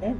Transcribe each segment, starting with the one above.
Okay.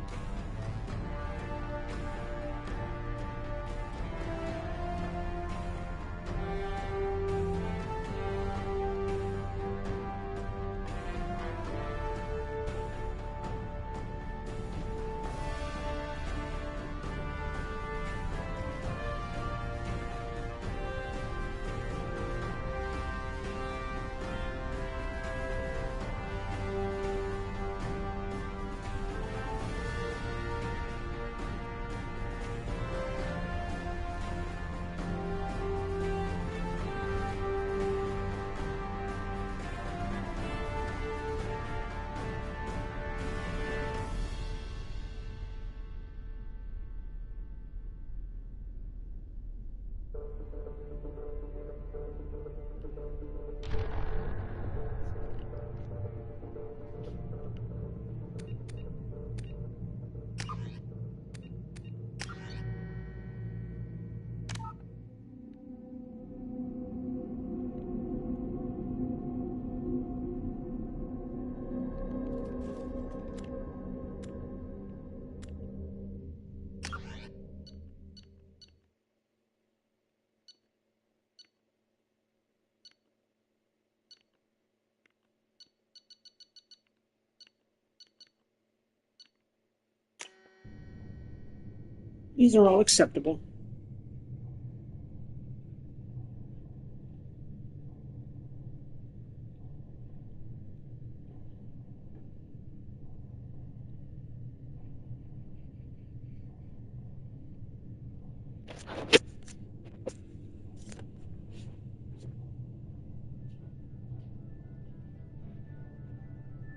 These are all acceptable.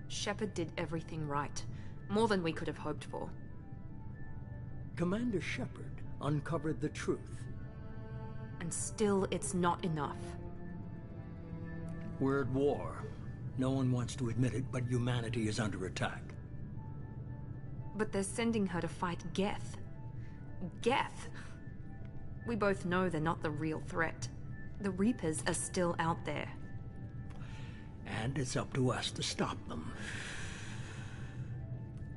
Shepard did everything right. More than we could have hoped for. Commander Shepard uncovered the truth. And still, it's not enough. We're at war. No one wants to admit it, but humanity is under attack. But they're sending her to fight Geth. Geth! We both know they're not the real threat. The Reapers are still out there. And it's up to us to stop them.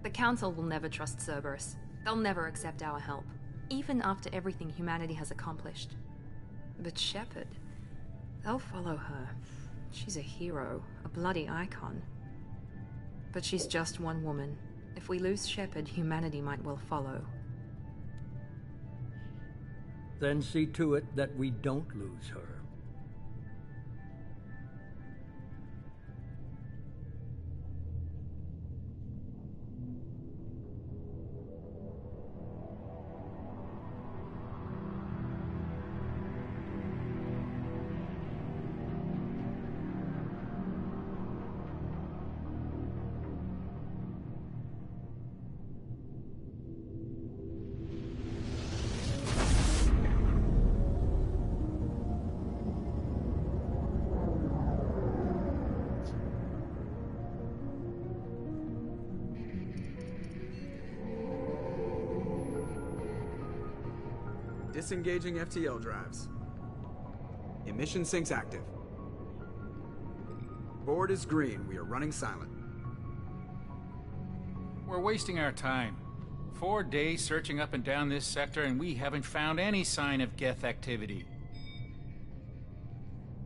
The Council will never trust Cerberus. They'll never accept our help, even after everything humanity has accomplished. But Shepard, they'll follow her. She's a hero, a bloody icon. But she's just one woman. If we lose Shepard, humanity might well follow. Then see to it that we don't lose her. Disengaging FTL drives. Emission sinks active. Board is green. We are running silent. We're wasting our time. 4 days searching up and down this sector, and we haven't found any sign of Geth activity.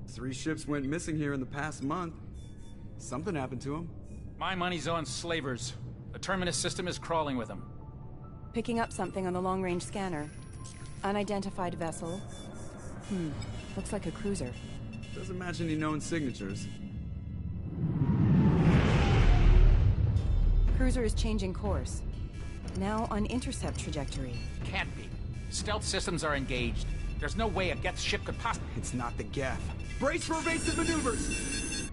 3 ships went missing here in the past month. Something happened to them. My money's on slavers. The Terminus system is crawling with them. Picking up something on the long-range scanner. Unidentified vessel. Looks like a cruiser. Doesn't match any known signatures. Cruiser is changing course. Now on intercept trajectory. Can't be. Stealth systems are engaged. There's no way a Geth ship could possibly... It's not the Geth. Brace for evasive maneuvers!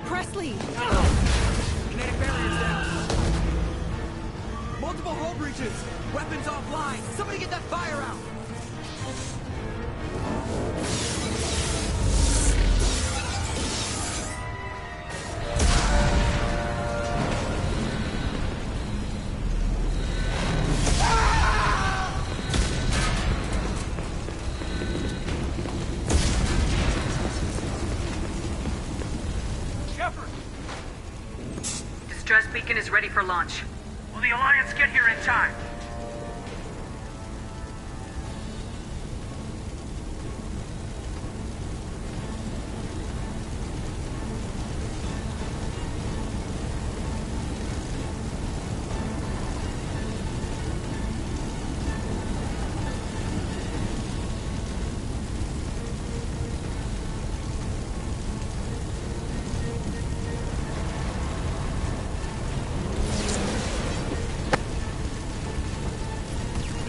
Presley! Kinetic barriers down. Multiple hull breaches! Weapons offline! Somebody get that fire out! Shepard! Distress beacon is ready for launch. Will the Alliance get here in time?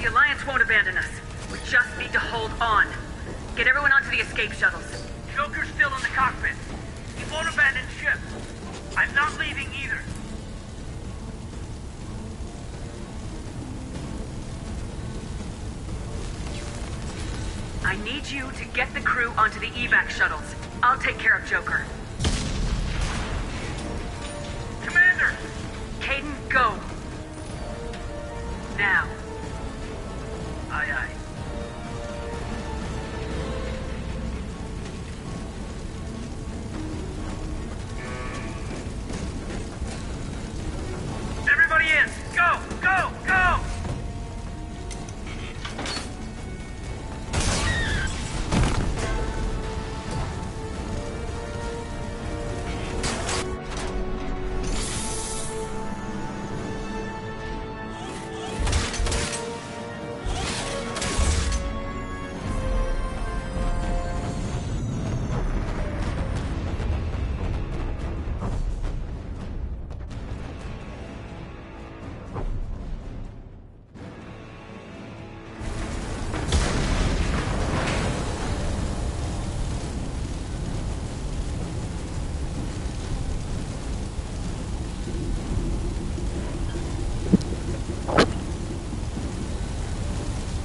The Alliance won't abandon us. We just need to hold on. Get everyone onto the escape shuttles. Joker's still in the cockpit. He won't abandon ship. I'm not leaving either. I need you to get the crew onto the evac shuttles. I'll take care of Joker. Commander! Caden, go. Now. Aye, aye. Everybody in! Go! Go! Go!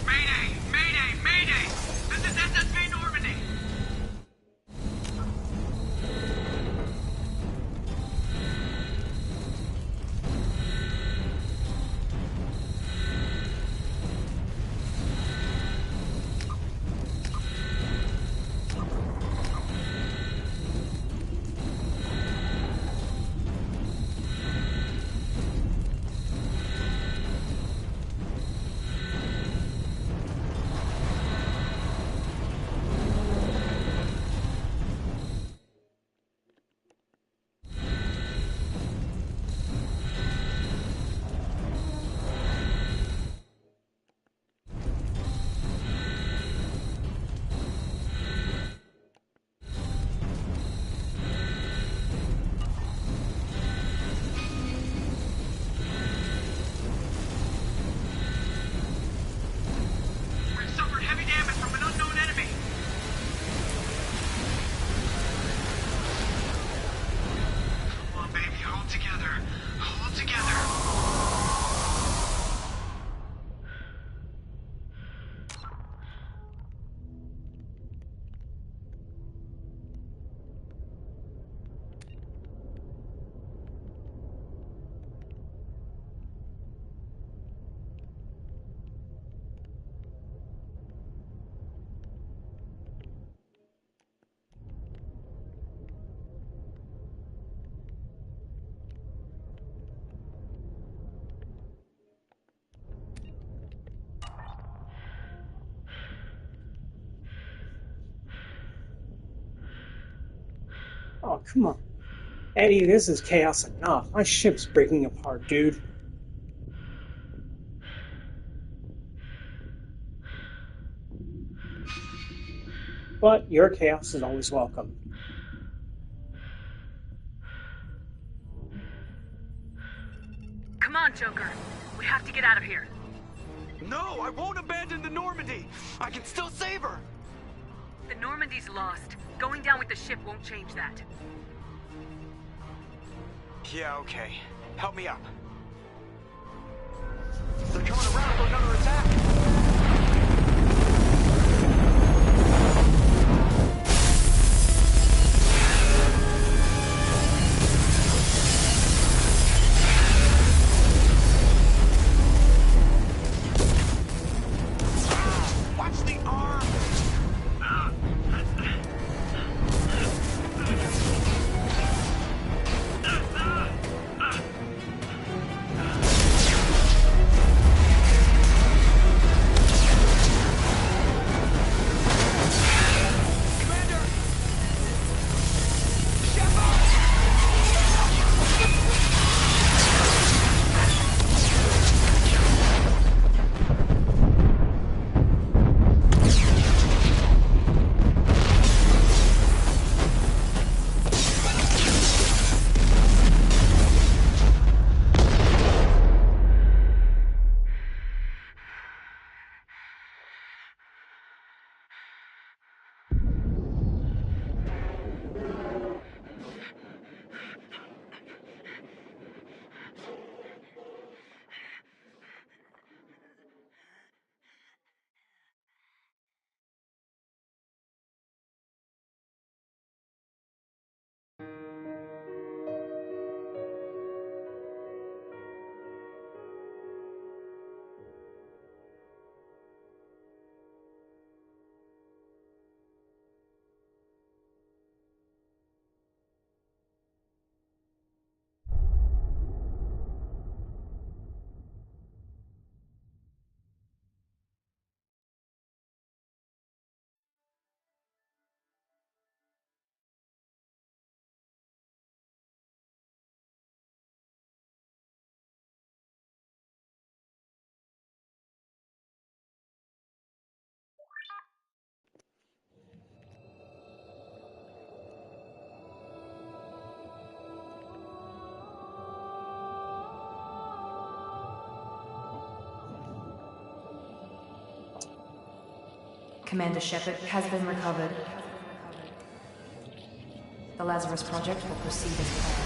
Mayday! Mayday! Mayday! This is SSV Normandy! We've suffered heavy damage from an unknown enemy. Come on, baby, hold together. Hold together. Oh, come on. Eddie, this is chaos enough. My ship's breaking apart, dude. But your chaos is always welcome. Come on, Joker. We have to get out of here. No, I won't abandon the Normandy! I can still save her! The Normandy's lost. Going down with the ship won't change that. Yeah, okay. Help me up. coming around for another attack. Watch the arm! Commander! Shepard! Commander Shepard has been recovered. The Lazarus Project will proceed as planned.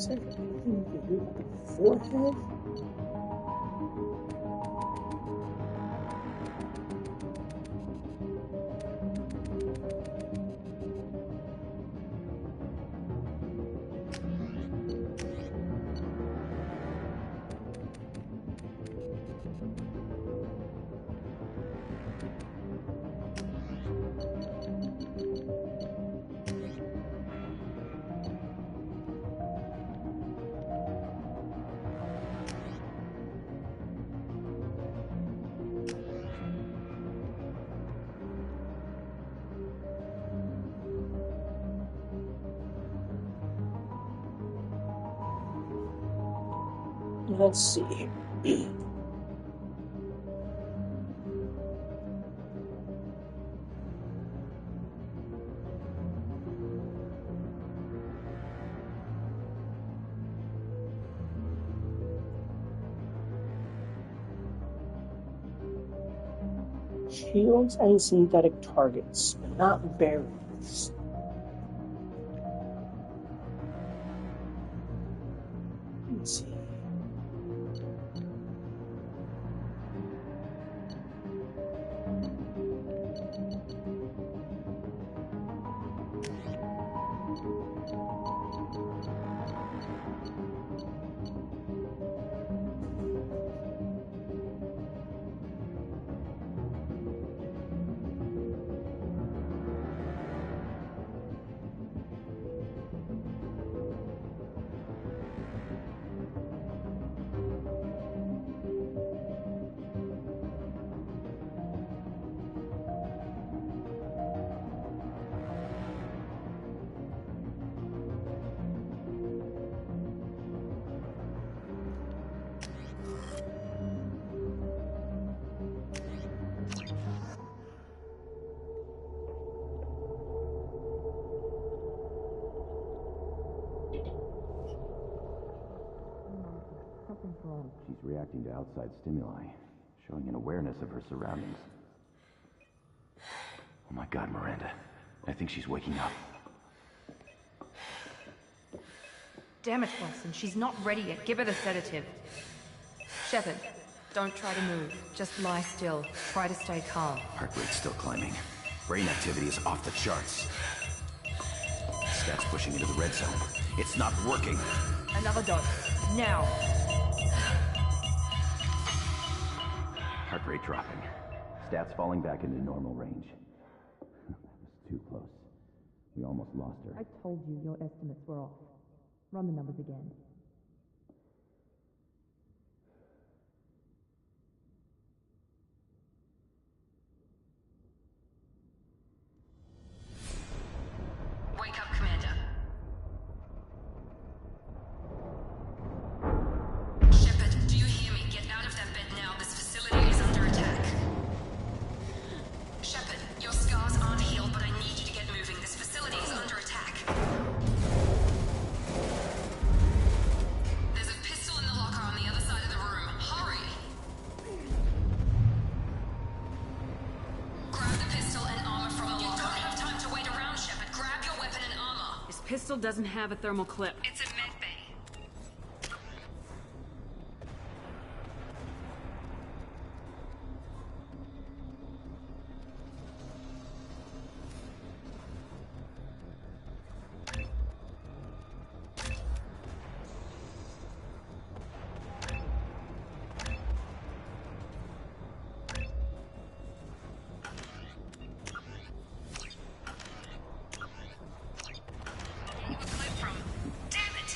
Is there anything you can do about the forehead? Let's see. Shields and synthetic targets, but not barriers. Let's see. She's reacting to outside stimuli, showing an awareness of her surroundings. Oh my God, Miranda. I think she's waking up. Damn it, Wilson. She's not ready yet. Give her the sedative. Shepard, don't try to move. Just lie still. Try to stay calm. Heart rate's still climbing. Brain activity is off the charts. Stats pushing into the red zone. It's not working. Another dose. Now. Heart rate dropping. Stats falling back into normal range. That was too close. We almost lost her. I told you your estimates were off. Run the numbers again. Wake up, Commander. Shepard, do you hear me? Get out of that bed now. This facility is under attack. Shepard, your scars aren't healed, but I need you to get moving. This facility is under attack. There's a pistol in the locker on the other side of the room. Hurry! Grab the pistol and armor from the locker. You don't have time to wait around, Shepard. Grab your weapon and armor. This pistol doesn't have a thermal clip. It's a med bay. You a clip from... Damn it!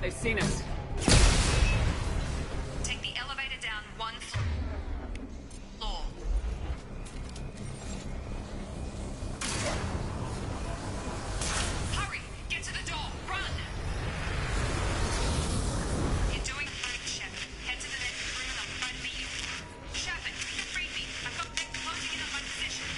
They've seen us. Take the elevator down one floor. Hurry! Get to the door! Run! You're doing fine, Shepard. Head to the next room and I'll try to meet you. Shepard, read me. I've got them closing in on my position.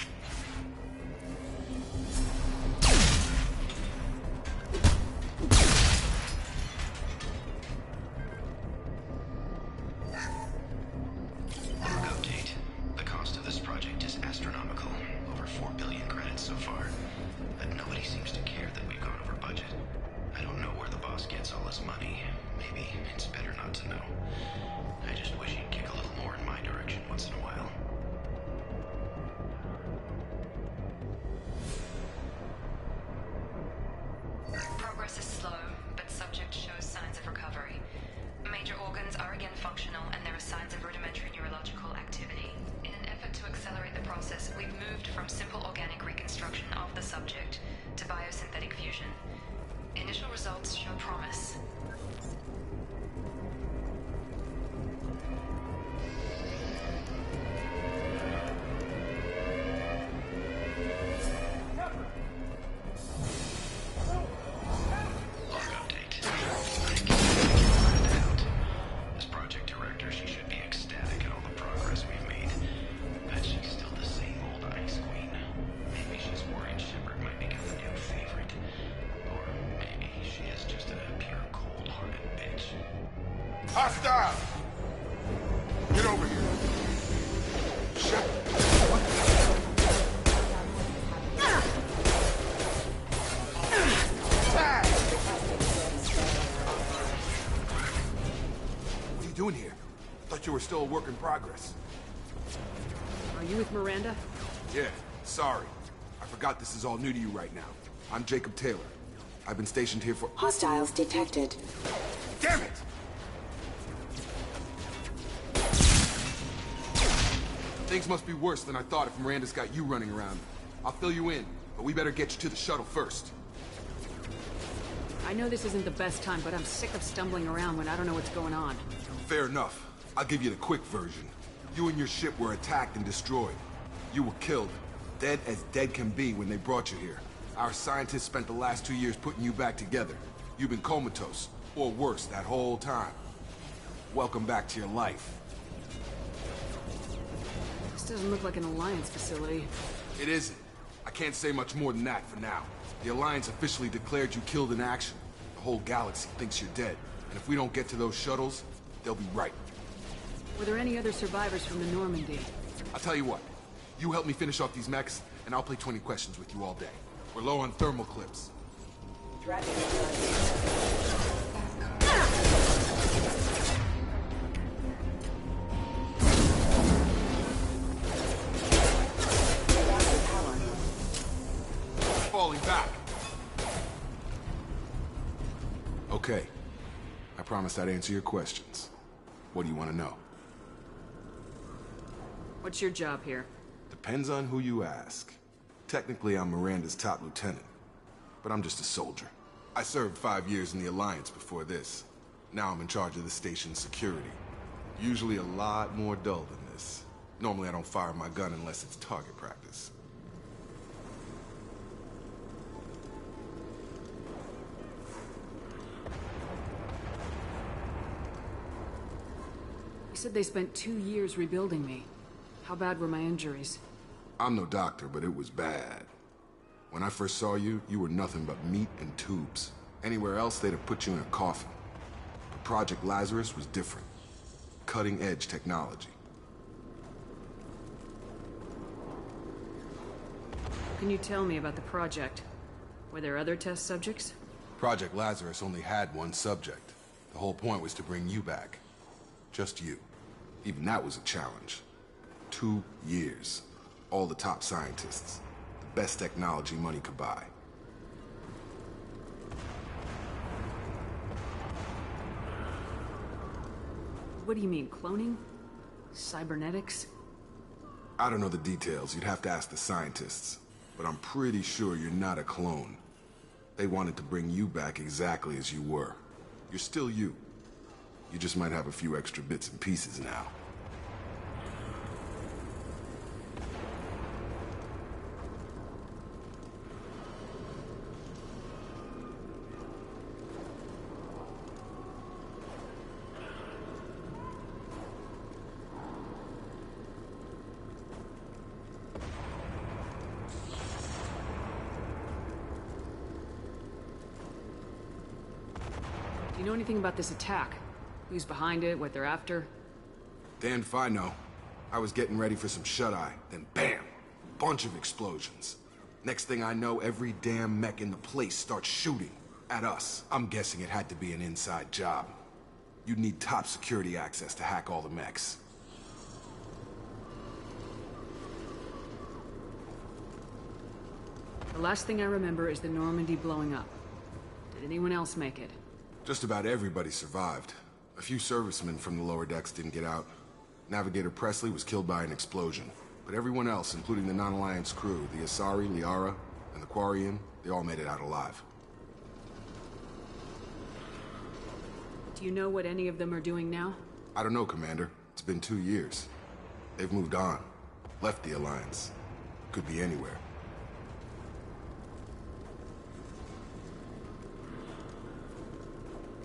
Update. The cost of this project is astronomical. Over 4 billion credits so far. But nobody seems to care that we've gone over budget. I don't know where the boss gets all his money. Maybe it's better not to know. I just wish he'd kick a little more in my direction once in a while. Progress is slow, but subject shows signs of recovery. Major organs are again functional, and there are signs of rudimentary neurological activity. In an effort to accelerate the process, we've moved from simple organic reconstruction of the subject to biosynthetic fusion. Initial results show promise. Log update. I can't find out. As project director, she should be ecstatic at all the progress we've made. But she's still the same old ice queen. Maybe she's worried Shepard might become a new favorite. Or maybe she is just a pure cold-hearted bitch. Hostile! Get over here. Shepard. What are you doing here? I thought you were still a work in progress. Are you with Miranda? Yeah, sorry. I forgot this is all new to you right now. I'm Jacob Taylor. I've been stationed here for— Hostiles detected. Damn it! Things must be worse than I thought if Miranda's got you running around. I'll fill you in, but we better get you to the shuttle first. I know this isn't the best time, but I'm sick of stumbling around when I don't know what's going on. Fair enough. I'll give you the quick version. You and your ship were attacked and destroyed. You were killed. Dead as dead can be when they brought you here. Our scientists spent the last 2 years putting you back together. You've been comatose, or worse, that whole time. Welcome back to your life. This doesn't look like an Alliance facility. It isn't. I can't say much more than that for now. The Alliance officially declared you killed in action. The whole galaxy thinks you're dead. And if we don't get to those shuttles, they'll be right. Were there any other survivors from the Normandy? I'll tell you what. You help me finish off these mechs, and I'll play 20 questions with you all day. We're low on thermal clips. Falling back. Okay. I promised I'd answer your questions. What do you want to know? What's your job here? Depends on who you ask. Technically, I'm Miranda's top lieutenant, but I'm just a soldier. I served 5 years in the Alliance before this. Now I'm in charge of the station's security. Usually a lot more dull than this. Normally I don't fire my gun unless it's target practice. You said they spent 2 years rebuilding me. How bad were my injuries? I'm no doctor, but it was bad. When I first saw you, you were nothing but meat and tubes. Anywhere else, they'd have put you in a coffin. But Project Lazarus was different. Cutting-edge technology. What can you tell me about the project? Were there other test subjects? Project Lazarus only had one subject. The whole point was to bring you back. Just you. Even that was a challenge. 2 years. All the top scientists. The best technology money could buy. What do you mean, cloning? Cybernetics? I don't know the details. You'd have to ask the scientists. But I'm pretty sure you're not a clone. They wanted to bring you back exactly as you were. You're still you. You just might have a few extra bits and pieces now. Do you know anything about this attack? Who's behind it, what they're after? Damned if I know. I was getting ready for some shut-eye, then bam! Bunch of explosions. Next thing I know, every damn mech in the place starts shooting. At us. I'm guessing it had to be an inside job. You'd need top security access to hack all the mechs. The last thing I remember is the Normandy blowing up. Did anyone else make it? Just about everybody survived. A few servicemen from the lower decks didn't get out. Navigator Presley was killed by an explosion. But everyone else, including the non-Alliance crew, the Asari, Liara, and the Quarian, they all made it out alive. Do you know what any of them are doing now? I don't know, Commander. It's been 2 years. They've moved on. Left the Alliance. Could be anywhere.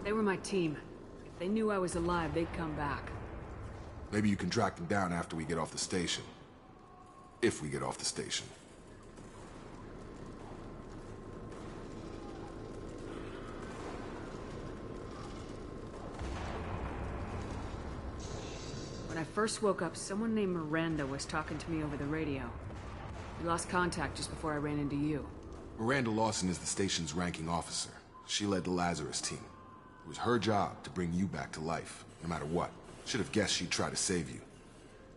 They were my team. If they knew I was alive, they'd come back. Maybe you can track them down after we get off the station. If we get off the station. When I first woke up, someone named Miranda was talking to me over the radio. We lost contact just before I ran into you. Miranda Lawson is the station's ranking officer. She led the Lazarus team. It was her job to bring you back to life, no matter what. Should have guessed she'd try to save you.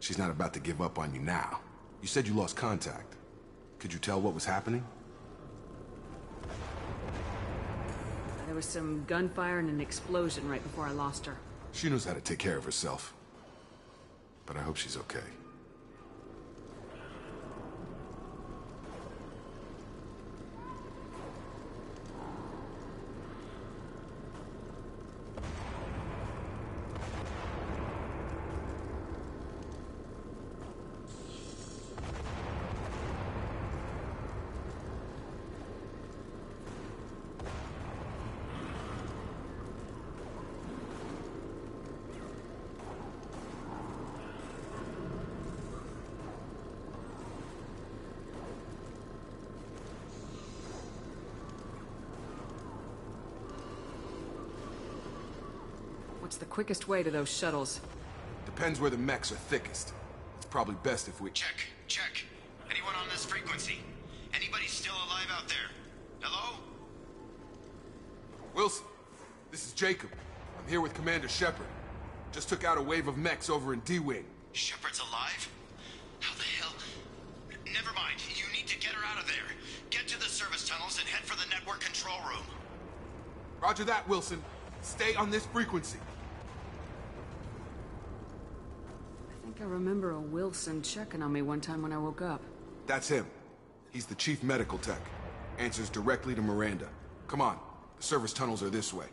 She's not about to give up on you now. You said you lost contact. Could you tell what was happening? There was some gunfire and an explosion right before I lost her. She knows how to take care of herself. But I hope she's okay. What's the quickest way to those shuttles? Depends where the mechs are thickest. It's probably best if we... Check. Anyone on this frequency? Anybody still alive out there? Hello? Wilson, this is Jacob. I'm here with Commander Shepard. Just took out a wave of mechs over in D-Wing. Shepard's alive? How the hell? Never mind. You need to get her out of there. Get to the service tunnels and head for the network control room. Roger that, Wilson. Stay on this frequency. I think I remember a Wilson checking on me one time when I woke up. That's him. He's the chief medical tech. Answers directly to Miranda. Come on. The service tunnels are this way.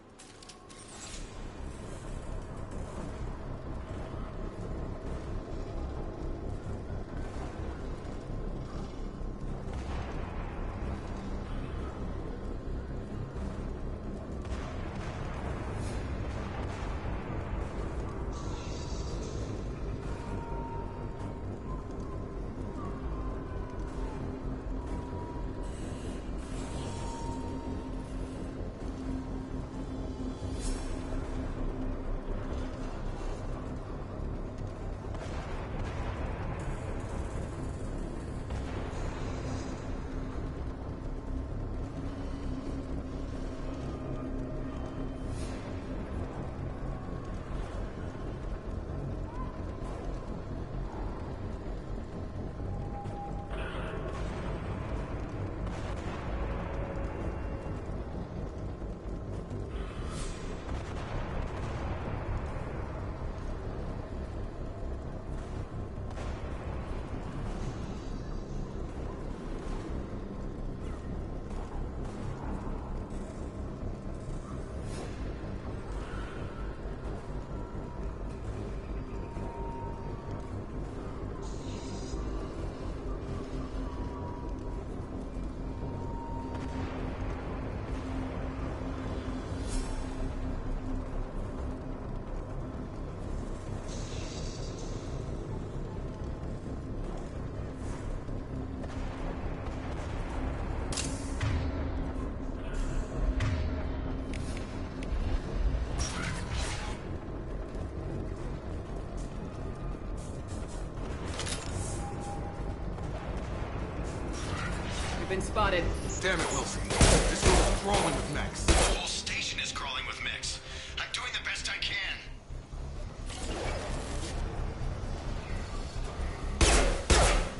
been spotted. Damn it, Wilson. This room's crawling with mechs. The whole station is crawling with mechs. I'm doing the best I can.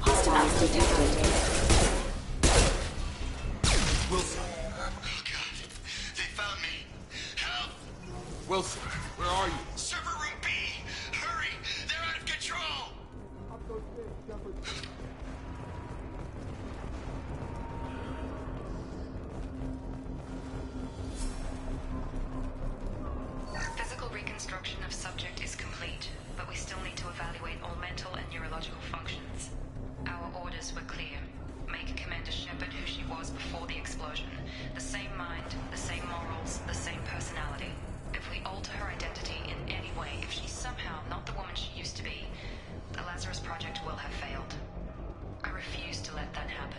Hostiles detected. Wilson. Oh, God. They found me. Help! Wilson, where are you? Server room B! Hurry! They're out of control! Physical reconstruction of subject is complete, but we still need to evaluate all mental and neurological functions. Our orders were clear. Make Commander Shepard who she was before the explosion. The same mind, the same morals, the same personality. If we alter her identity in any way, if she's somehow not the woman she used to be, the Lazarus Project will have failed. I refuse to let that happen.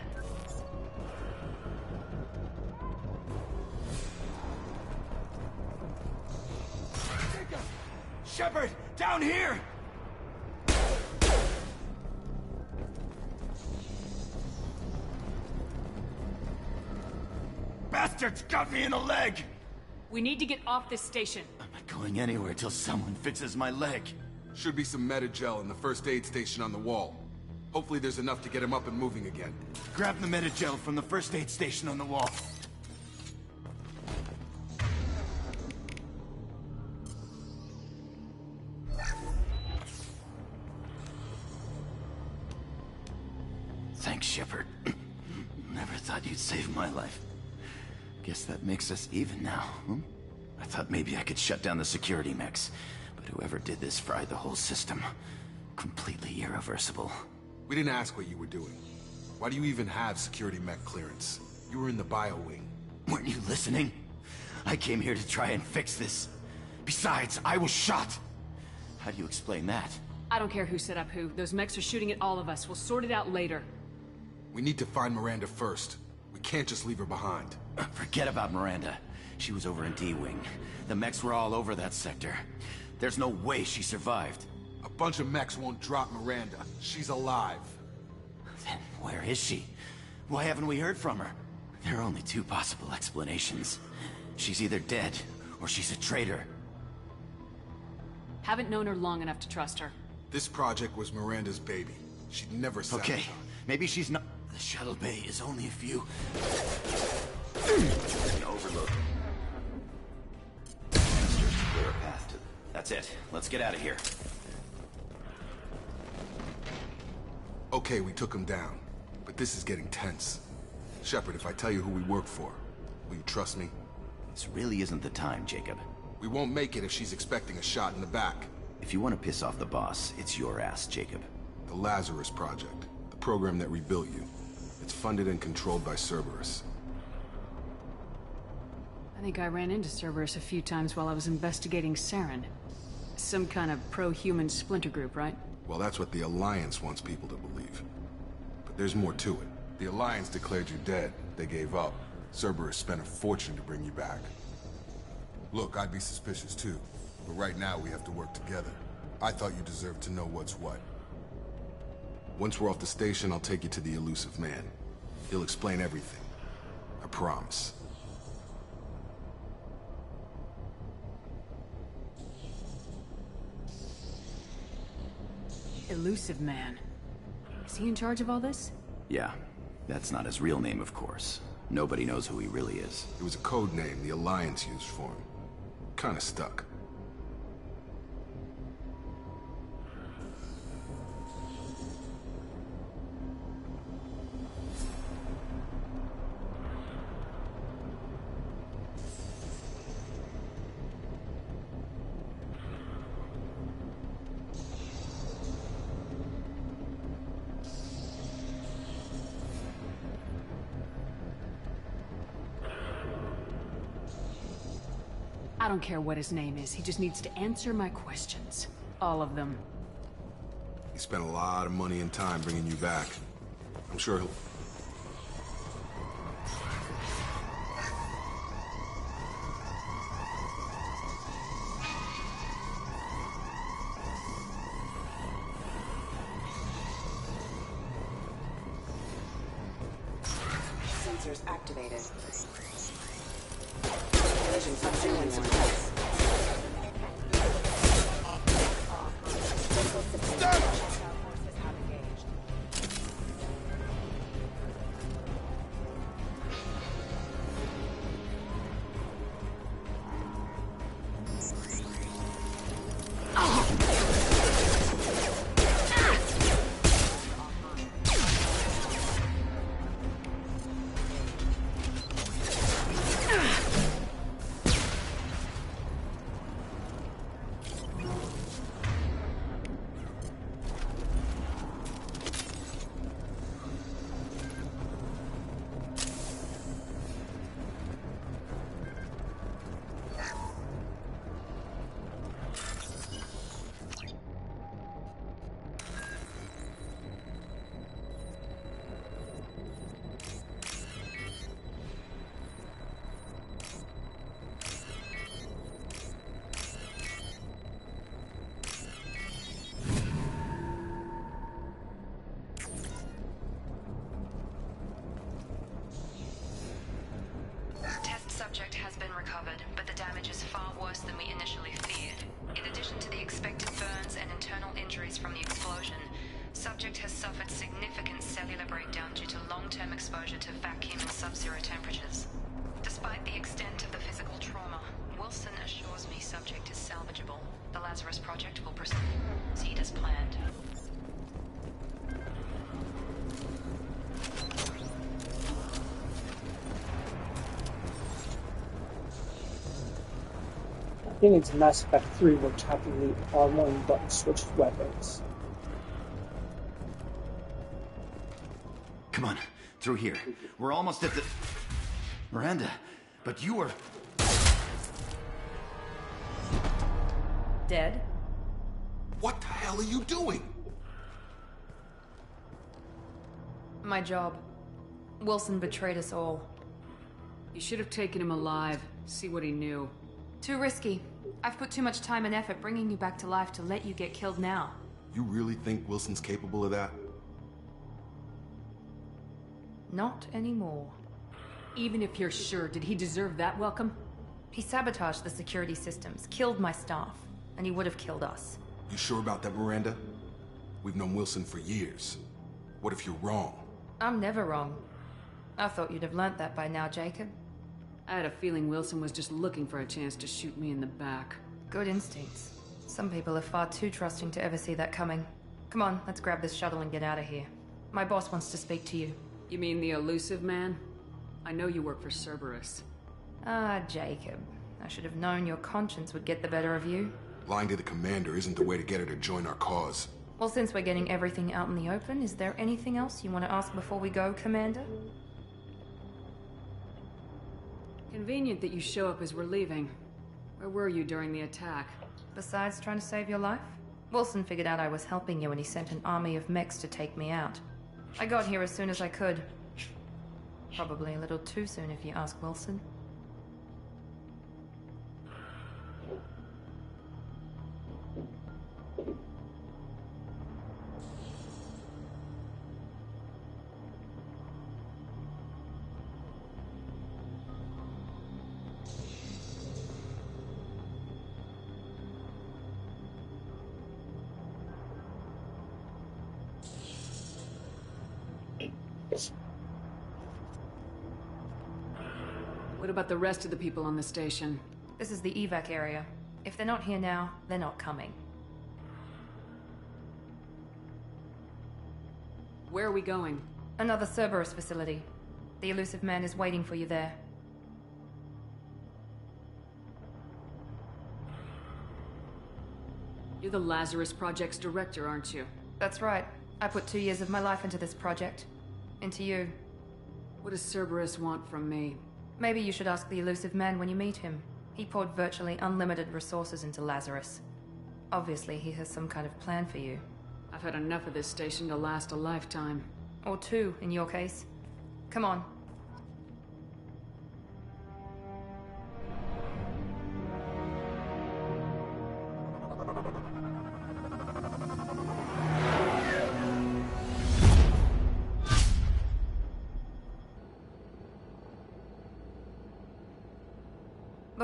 Shepard, down here! Bastards got me in the leg! We need to get off this station. I'm not going anywhere till someone fixes my leg. Should be some Medi-gel in the first aid station on the wall. Hopefully there's enough to get him up and moving again. Grab the Medi-gel from the first aid station on the wall. Thanks, Shepard. Never thought you'd save my life. Guess that makes us even now, hmm? I thought maybe I could shut down the security mechs, but whoever did this fried the whole system. Completely irreversible. We didn't ask what you were doing. Why do you even have security mech clearance? You were in the bio wing. Weren't you listening? I came here to try and fix this. Besides, I was shot. How do you explain that? I don't care who set up who. Those mechs are shooting at all of us. We'll sort it out later. We need to find Miranda first. We can't just leave her behind. Forget about Miranda. She was over in D-Wing. The mechs were all over that sector. There's no way she survived. A bunch of mechs won't drop Miranda. She's alive. Then where is she? Why haven't we heard from her? There are only two possible explanations. She's either dead, or she's a traitor. Haven't known her long enough to trust her. This project was Miranda's baby. She'd never sabotaged. Okay, maybe she's not... The shuttle bay is only a few... An overlook. Clear a path to... That's it. Let's get out of here. Okay, we took him down. But this is getting tense. Shepard, if I tell you who we work for, will you trust me? This really isn't the time, Jacob. We won't make it if she's expecting a shot in the back. If you want to piss off the boss, it's your ass, Jacob. The Lazarus Project. The program that rebuilt you. It's funded and controlled by Cerberus. I think I ran into Cerberus a few times while I was investigating Saren. Some kind of pro-human splinter group, right? Well, that's what the Alliance wants people to believe. But there's more to it. The Alliance declared you dead. They gave up. Cerberus spent a fortune to bring you back. Look, I'd be suspicious too. But right now we have to work together. I thought you deserved to know what's what. Once we're off the station, I'll take you to the elusive man. He'll explain everything. I promise. Elusive man. Is he in charge of all this? Yeah. That's not his real name, of course. Nobody knows who he really is. It was a code name the Alliance used for him. Kinda stuck. I don't care what his name is. He just needs to answer my questions. All of them. He spent a lot of money and time bringing you back. I'm sure he'll... sensors activated. Collision sequence in place. Subject has been recovered, but the damage is far worse than we initially feared. In addition to the expected burns and internal injuries from the explosion, subject has suffered significant cellular breakdown due to long-term exposure to vacuum and sub-zero temperatures. Despite the extent of the physical trauma, Wilson assures me subject is salvageable. The Lazarus Project will proceed as planned. I think it's Mass Effect 3 where tapping the R1 button switches weapons. Come on, through here. We're almost at the... Miranda, but you were... Dead? What the hell are you doing? My job. Wilson betrayed us all. You should have taken him alive. See what he knew. Too risky. I've put too much time and effort bringing you back to life to let you get killed now. You really think Wilson's capable of that? Not anymore. Even if you're sure, did he deserve that welcome? He sabotaged the security systems, killed my staff, and he would have killed us. You sure about that, Miranda? We've known Wilson for years. What if you're wrong? I'm never wrong. I thought you'd have learnt that by now, Jacob. I had a feeling Wilson was just looking for a chance to shoot me in the back. Good instincts. Some people are far too trusting to ever see that coming. Come on, let's grab this shuttle and get out of here. My boss wants to speak to you. You mean the elusive man? I know you work for Cerberus. Ah, Jacob. I should have known your conscience would get the better of you. Lying to the commander isn't the way to get her to join our cause. Well, since we're getting everything out in the open, is there anything else you want to ask before we go, Commander? Convenient that you show up as we're leaving. Where were you during the attack? Besides trying to save your life? Wilson figured out I was helping you and he sent an army of mechs to take me out. I got here as soon as I could. Probably a little too soon if you ask Wilson. What about the rest of the people on the station? This is the evac area. If they're not here now, they're not coming. Where are we going? Another Cerberus facility. The elusive man is waiting for you there. You're the Lazarus Project's director, aren't you? That's right. I put 2 years of my life into this project. Into you. What does Cerberus want from me? Maybe you should ask the elusive man when you meet him. He poured virtually unlimited resources into Lazarus. Obviously, he has some kind of plan for you. I've had enough of this station to last a lifetime. Or 2, in your case. Come on.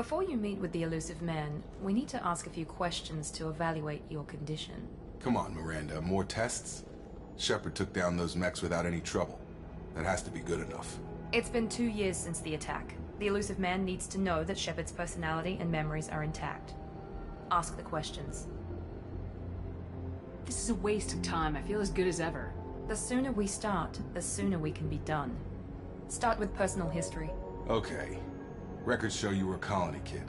Before you meet with the elusive man, we need to ask a few questions to evaluate your condition. Come on, Miranda, more tests? Shepard took down those mechs without any trouble. That has to be good enough. It's been 2 years since the attack. The elusive man needs to know that Shepard's personality and memories are intact. Ask the questions. This is a waste of time. I feel as good as ever. The sooner we start, the sooner we can be done. Start with personal history. Okay. Records show you were a colony kid.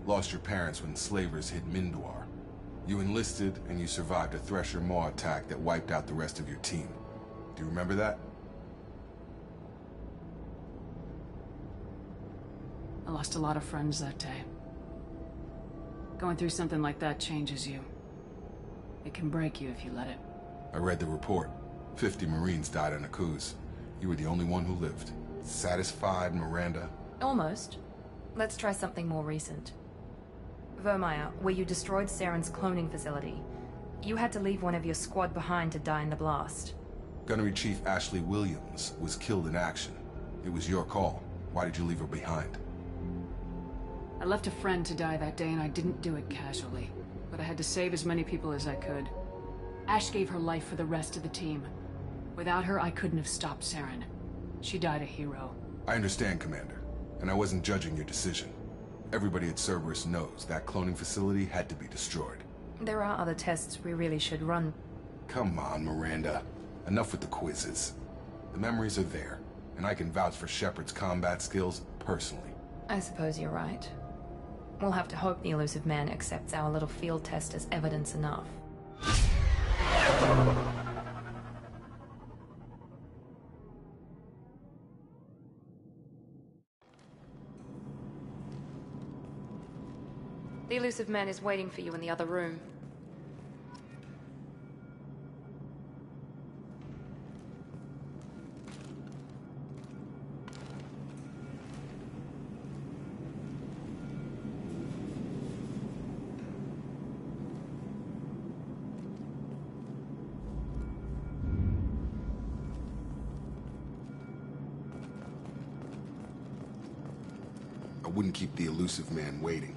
Lost your parents when slavers hit Mindwar. You enlisted, and you survived a Thresher Maw attack that wiped out the rest of your team. Do you remember that? I lost a lot of friends that day. Going through something like that changes you. It can break you if you let it. I read the report. 50 Marines died on a cruise. You were the only one who lived. Satisfied, Miranda? Almost. Let's try something more recent. Vermeer, where you destroyed Saren's cloning facility. You had to leave one of your squad behind to die in the blast. Gunnery Chief Ashley Williams was killed in action. It was your call. Why did you leave her behind? I left a friend to die that day and I didn't do it casually. But I had to save as many people as I could. Ash gave her life for the rest of the team. Without her, I couldn't have stopped Saren. She died a hero. I understand, Commander. And I wasn't judging your decision. Everybody at Cerberus knows that cloning facility had to be destroyed. There are other tests we really should run. Come on, Miranda. Enough with the quizzes. The memories are there, and I can vouch for Shepard's combat skills personally. I suppose you're right. We'll have to hope the elusive man accepts our little field test as evidence enough. The elusive man is waiting for you in the other room. I wouldn't keep the elusive man waiting.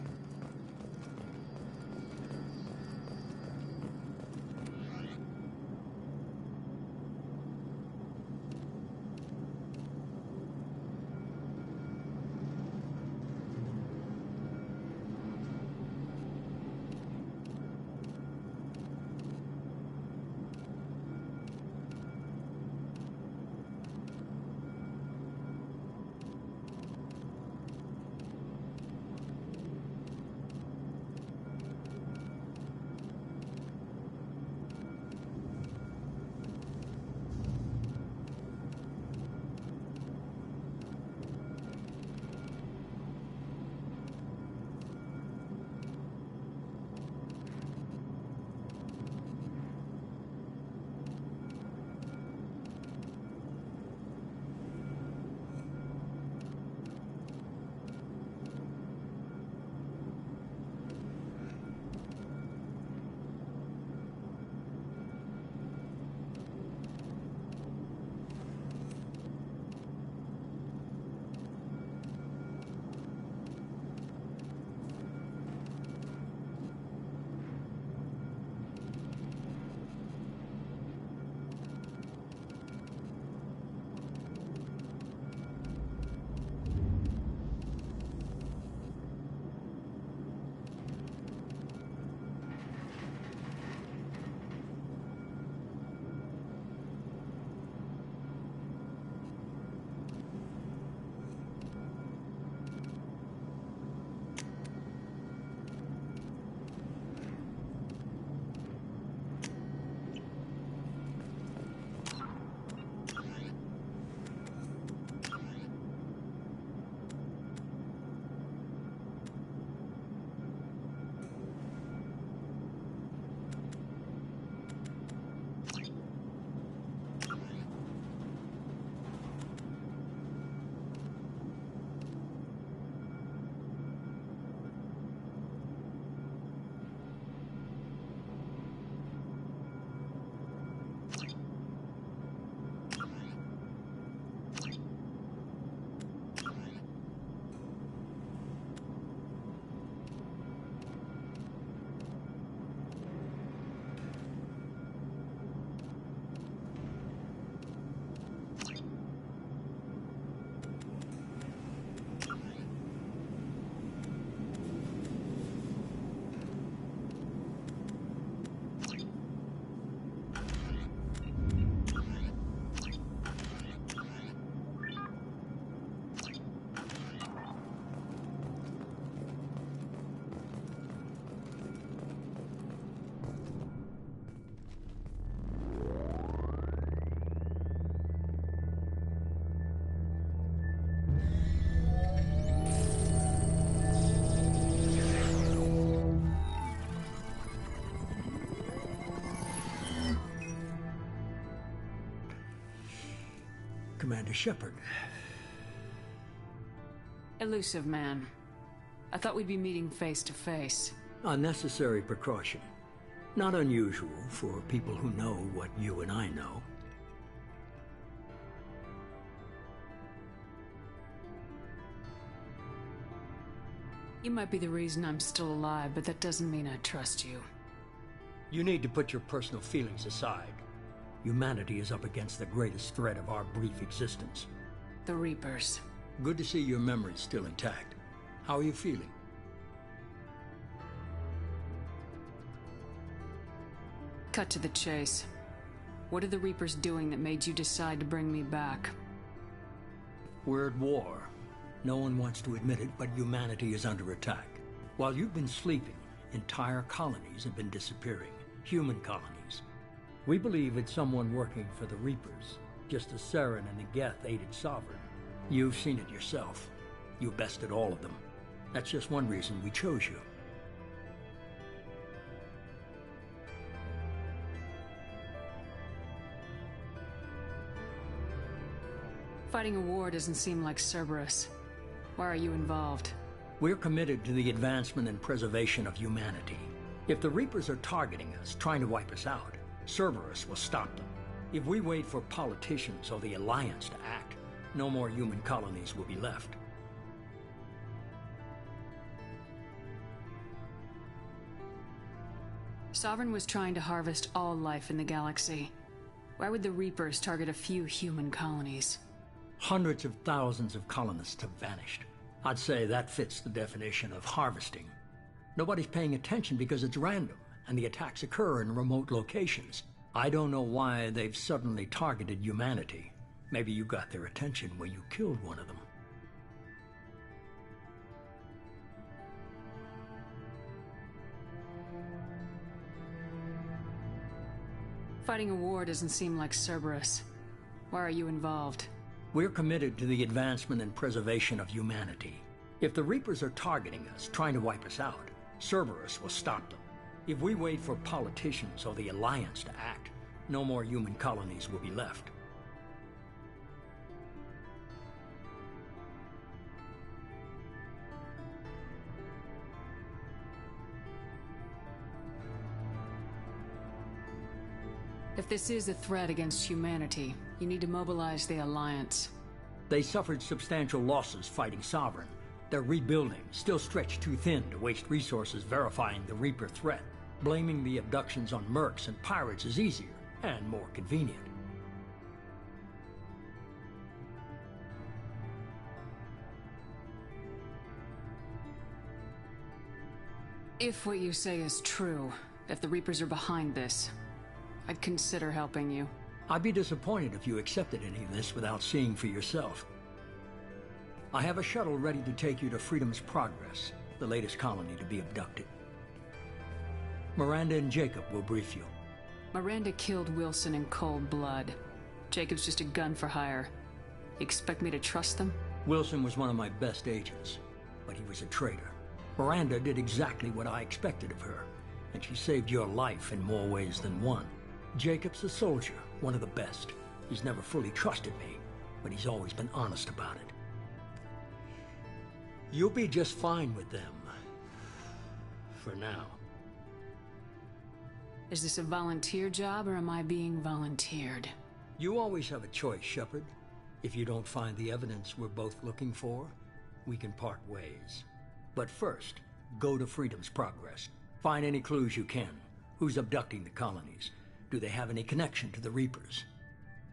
Commander Shepard. Elusive man. I thought we'd be meeting face to face. A necessary precaution. Not unusual for people who know what you and I know. You might be the reason I'm still alive, but that doesn't mean I trust you. You need to put your personal feelings aside. Humanity is up against the greatest threat of our brief existence. The Reapers. Good to see your memory's still intact. How are you feeling? Cut to the chase. What are the Reapers doing that made you decide to bring me back? We're at war. No one wants to admit it, but humanity is under attack. While you've been sleeping, entire colonies have been disappearing. Human colonies. We believe it's someone working for the Reapers, just as Saren and the Geth aided Sovereign. You've seen it yourself. You bested all of them. That's just one reason we chose you. Fighting a war doesn't seem like Cerberus. Why are you involved? We're committed to the advancement and preservation of humanity. If the Reapers are targeting us, trying to wipe us out, Cerberus will stop them. If we wait for politicians or the Alliance to act, no more human colonies will be left. Sovereign was trying to harvest all life in the galaxy. Why would the Reapers target a few human colonies? Hundreds of thousands of colonists have vanished. I'd say that fits the definition of harvesting. Nobody's paying attention because it's random, and the attacks occur in remote locations. I don't know why they've suddenly targeted humanity. Maybe you got their attention when you killed one of them. Fighting a war doesn't seem like Cerberus. Why are you involved? We're committed to the advancement and preservation of humanity. If the Reapers are targeting us, trying to wipe us out, Cerberus will stop them. If we wait for politicians or the Alliance to act, no more human colonies will be left. If this is a threat against humanity, you need to mobilize the Alliance. They suffered substantial losses fighting Sovereign. They're rebuilding, still stretched too thin to waste resources verifying the Reaper threat. Blaming the abductions on mercs and pirates is easier and more convenient. If what you say is true, if the Reapers are behind this, I'd consider helping you. I'd be disappointed if you accepted any of this without seeing for yourself. I have a shuttle ready to take you to Freedom's Progress, the latest colony to be abducted. Miranda and Jacob will brief you. Miranda killed Wilson in cold blood. Jacob's just a gun for hire. You expect me to trust them? Wilson was one of my best agents, but he was a traitor. Miranda did exactly what I expected of her, and she saved your life in more ways than one. Jacob's a soldier, one of the best. He's never fully trusted me, but he's always been honest about it. You'll be just fine with them. For now. Is this a volunteer job, or am I being volunteered? You always have a choice, Shepard. If you don't find the evidence we're both looking for, we can part ways. But first, go to Freedom's Progress. Find any clues you can. Who's abducting the colonies? Do they have any connection to the Reapers?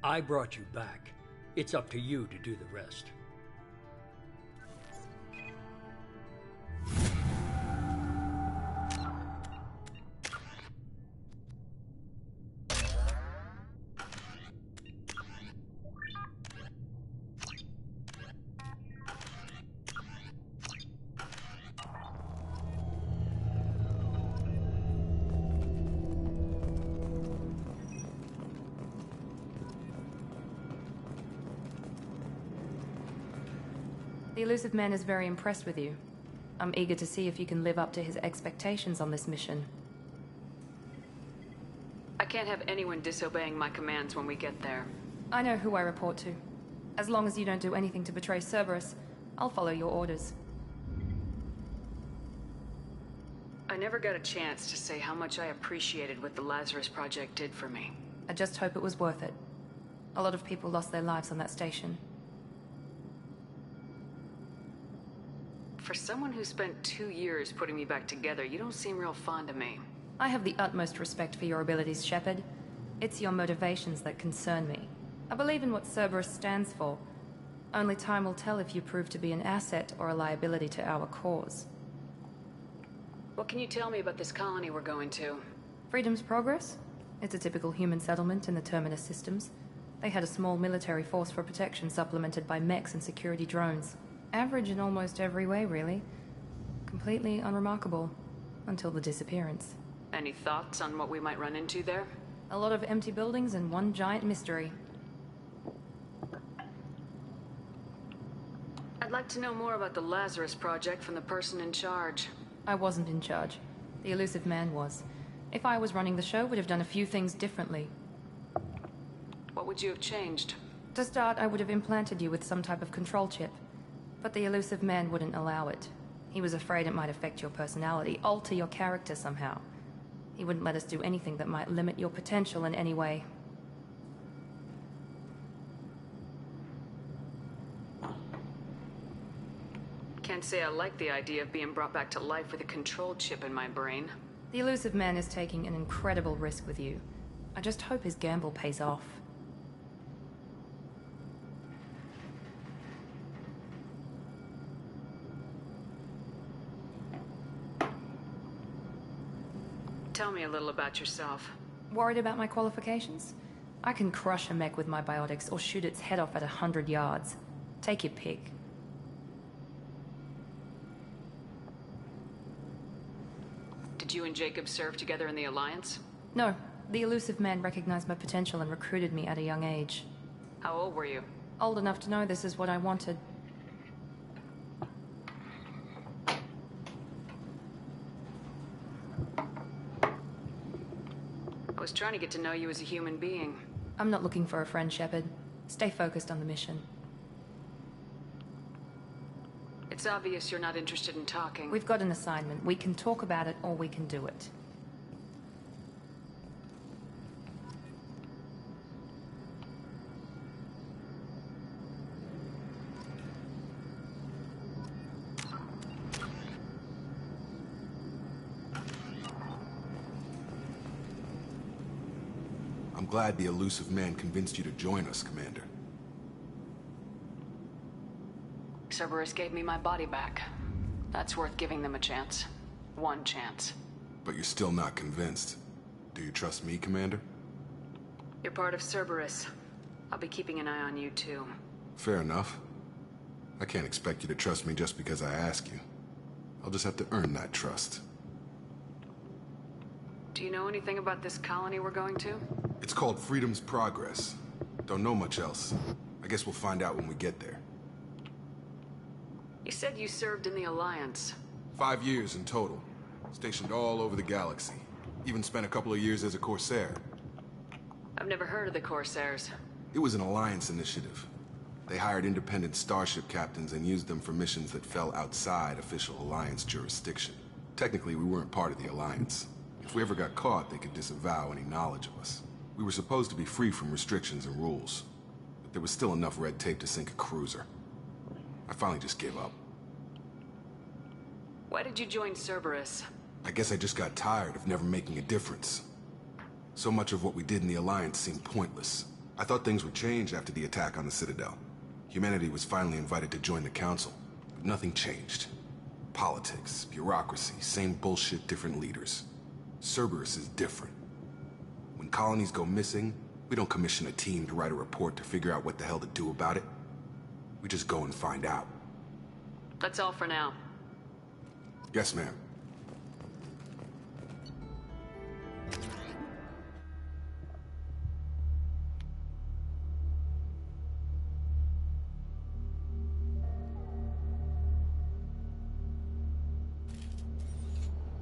I brought you back. It's up to you to do the rest. The elusive man is very impressed with you. I'm eager to see if you can live up to his expectations on this mission. I can't have anyone disobeying my commands when we get there. I know who I report to. As long as you don't do anything to betray Cerberus, I'll follow your orders. I never got a chance to say how much I appreciated what the Lazarus Project did for me. I just hope it was worth it. A lot of people lost their lives on that station. For someone who spent 2 years putting me back together, you don't seem real fond of me. I have the utmost respect for your abilities, Shepard. It's your motivations that concern me. I believe in what Cerberus stands for. Only time will tell if you prove to be an asset or a liability to our cause. What can you tell me about this colony we're going to? Freedom's Progress? It's a typical human settlement in the Terminus systems. They had a small military force for protection supplemented by mechs and security drones. Average in almost every way, really. Completely unremarkable. Until the disappearance. Any thoughts on what we might run into there? A lot of empty buildings and one giant mystery. I'd like to know more about the Lazarus Project from the person in charge. I wasn't in charge. The elusive man was. If I was running the show, would have done a few things differently. What would you have changed? To start, I would have implanted you with some type of control chip. But the elusive man wouldn't allow it. He was afraid it might affect your personality, alter your character somehow. He wouldn't let us do anything that might limit your potential in any way. Can't say I like the idea of being brought back to life with a control chip in my brain. The elusive man is taking an incredible risk with you. I just hope his gamble pays off. Tell me a little about yourself. Worried about my qualifications? I can crush a mech with my biotics or shoot its head off at 100 yards. Take your pick. Did you and Jacob serve together in the Alliance? No. The elusive man recognized my potential and recruited me at a young age. How old were you? Old enough to know this is what I wanted. I was trying to get to know you as a human being. I'm not looking for a friend, Shepard. Stay focused on the mission. It's obvious you're not interested in talking. We've got an assignment. We can talk about it, or we can do it. I'm glad the elusive man convinced you to join us, Commander. Cerberus gave me my body back. That's worth giving them a chance. One chance. But you're still not convinced. Do you trust me, Commander? You're part of Cerberus. I'll be keeping an eye on you, too. Fair enough. I can't expect you to trust me just because I ask you. I'll just have to earn that trust. Do you know anything about this colony we're going to? It's called Freedom's Progress. Don't know much else. I guess we'll find out when we get there. You said you served in the Alliance. 5 years in total. Stationed all over the galaxy. Even spent a couple of years as a Corsair. I've never heard of the Corsairs. It was an Alliance initiative. They hired independent starship captains and used them for missions that fell outside official Alliance jurisdiction. Technically, we weren't part of the Alliance. If we ever got caught, they could disavow any knowledge of us. We were supposed to be free from restrictions and rules. But there was still enough red tape to sink a cruiser. I finally just gave up. Why did you join Cerberus? I guess I just got tired of never making a difference. So much of what we did in the Alliance seemed pointless. I thought things would change after the attack on the Citadel. Humanity was finally invited to join the Council, but nothing changed. Politics, bureaucracy, same bullshit, different leaders. Cerberus is different. When colonies go missing, we don't commission a team to write a report to figure out what the hell to do about it. We just go and find out. That's all for now. Yes, ma'am.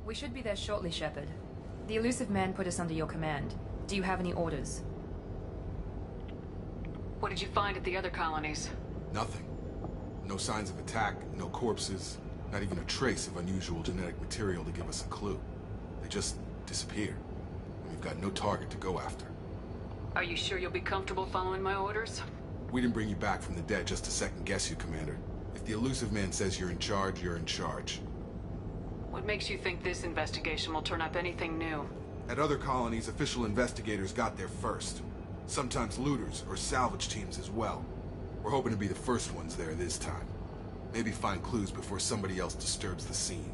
We should be there shortly, Shepard. The elusive man put us under your command. Do you have any orders? What did you find at the other colonies? Nothing. No signs of attack, no corpses, not even a trace of unusual genetic material to give us a clue. They just disappeared. We've got no target to go after. Are you sure you'll be comfortable following my orders? We didn't bring you back from the dead just to second-guess you, Commander. If the elusive man says you're in charge, you're in charge. What makes you think this investigation will turn up anything new? At other colonies, official investigators got there first. Sometimes looters or salvage teams as well. We're hoping to be the first ones there this time. Maybe find clues before somebody else disturbs the scene.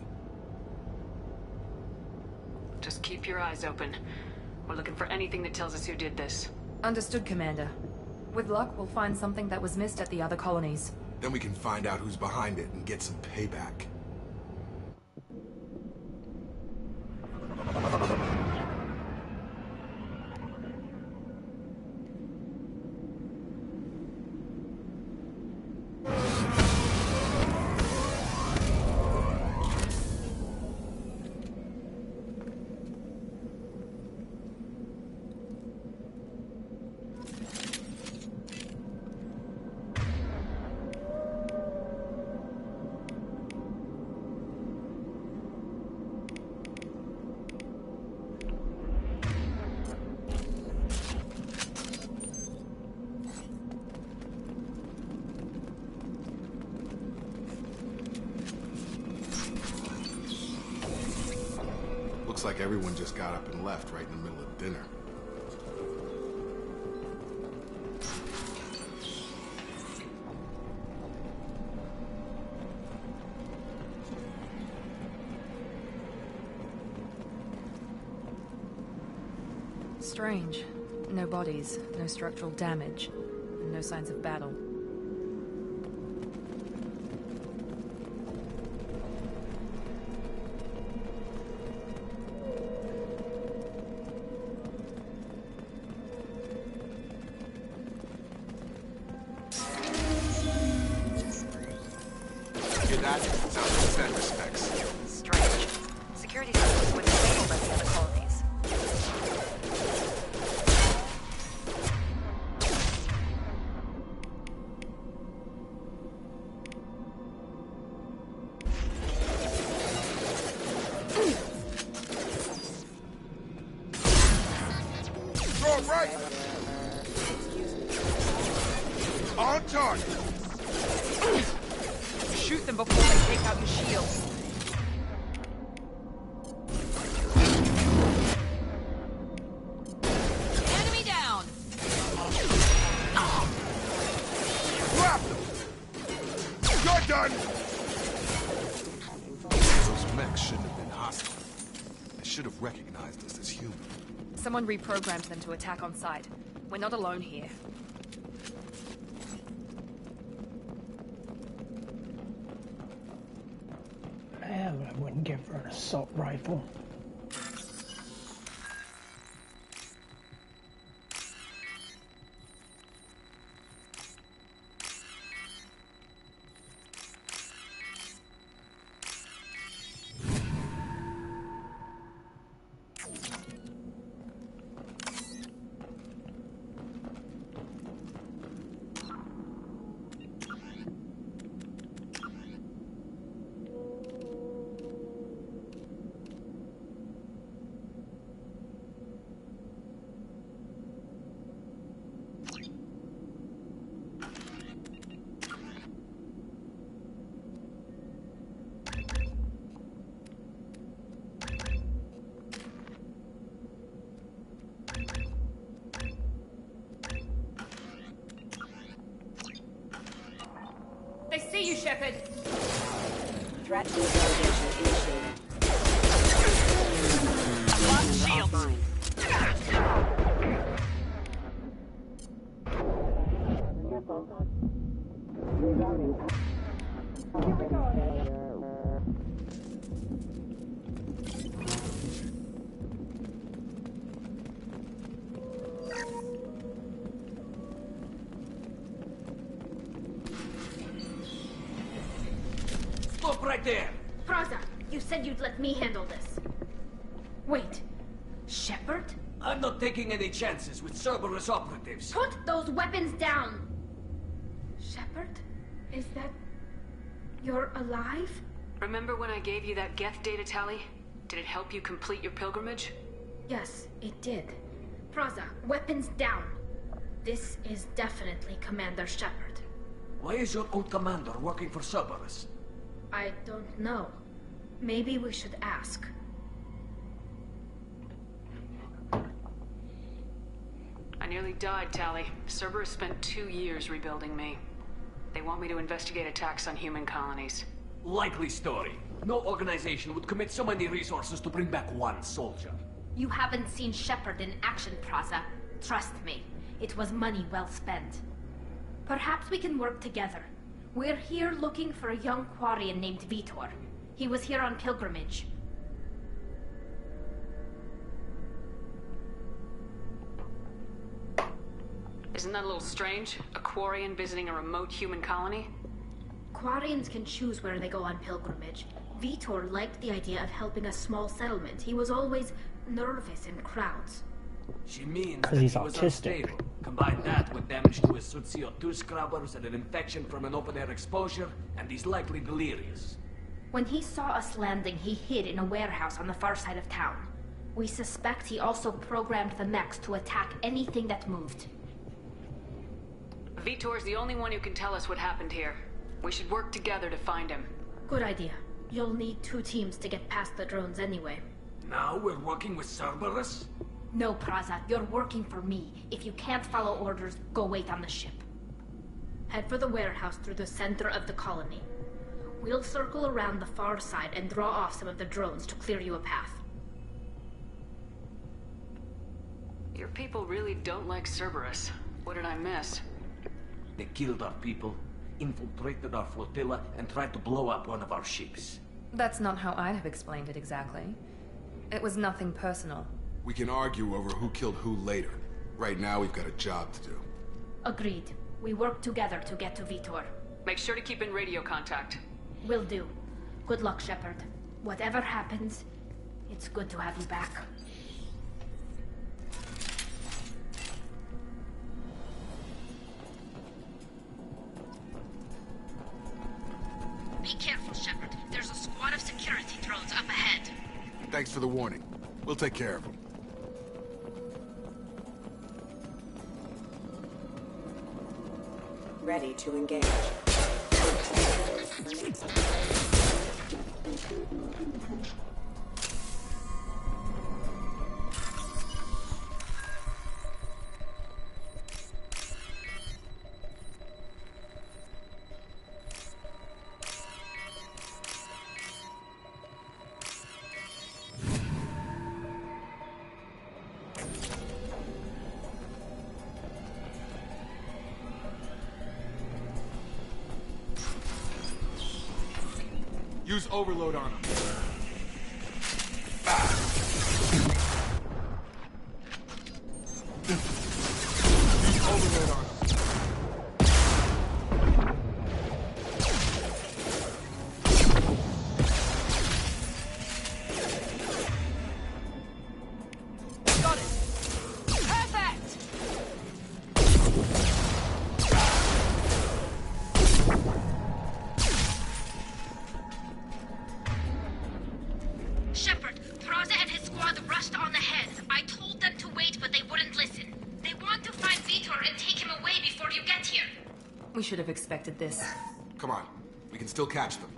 Just keep your eyes open. We're looking for anything that tells us who did this. Understood, Commander. With luck, we'll find something that was missed at the other colonies. Then we can find out who's behind it and get some payback. Looks like everyone just got up and left right in the middle of dinner. Strange. No bodies, no structural damage, and no signs of battle. Shoot them before they take out your shields. Enemy down! Drop them! You're done! Those mechs shouldn't have been hostile. They should have recognized us as human. Someone reprogrammed them to attack on sight. We're not alone here. Man, I wouldn't give her an assault rifle. They see you, Shepard! Threat investigation initiated. Lost shield! Stop right there! Fraza, you said you'd let me handle this. Wait, Shepard? I'm not taking any chances with Cerberus operatives. Put those weapons down! Shepard? Is that... You're alive? Remember when I gave you that Geth data tally? Did it help you complete your pilgrimage? Yes, it did. Praza, weapons down. This is definitely Commander Shepard. Why is your old commander working for Cerberus? I don't know. Maybe we should ask. I nearly died, Tally. Cerberus spent 2 years rebuilding me. They want me to investigate attacks on human colonies. Likely story. No organization would commit so many resources to bring back one soldier. You haven't seen Shepard in action, Praza. Trust me, it was money well spent. Perhaps we can work together. We're here looking for a young Quarian named Vitor. He was here on pilgrimage. Isn't that a little strange? A Quarian visiting a remote human colony? Quarians can choose where they go on pilgrimage. Vitor liked the idea of helping a small settlement. He was always nervous in crowds. She means that he's he was autistic. unstable. Combine that with damage to his suit CO2 scrubbers and an infection from an open-air exposure, and he's likely delirious. When he saw us landing, he hid in a warehouse on the far side of town. We suspect he also programmed the mechs to attack anything that moved. Vitor's the only one who can tell us what happened here. We should work together to find him. Good idea. You'll need 2 teams to get past the drones anyway. Now we're working with Cerberus? No, Praza, you're working for me. If you can't follow orders, go wait on the ship. Head for the warehouse through the center of the colony. We'll circle around the far side and draw off some of the drones to clear you a path. Your people really don't like Cerberus. What did I miss? They killed our people, infiltrated our flotilla, and tried to blow up one of our ships. That's not how I'd have explained it exactly. It was nothing personal. We can argue over who killed who later. Right now, we've got a job to do. Agreed. We work together to get to Vitor. Make sure to keep in radio contact. Will do. Good luck, Shepard. Whatever happens, it's good to have you back. Be careful, Shepard. There's a squad of security drones up ahead. Thanks for the warning. We'll take care of them. Ready to engage. Use overload on them. Use overload on them. Got it! Perfect! Shepard, Praza and his squad rushed on ahead. I told them to wait, but they wouldn't listen. They want to find Vitor and take him away before you get here. We should have expected this. Come on. We can still catch them.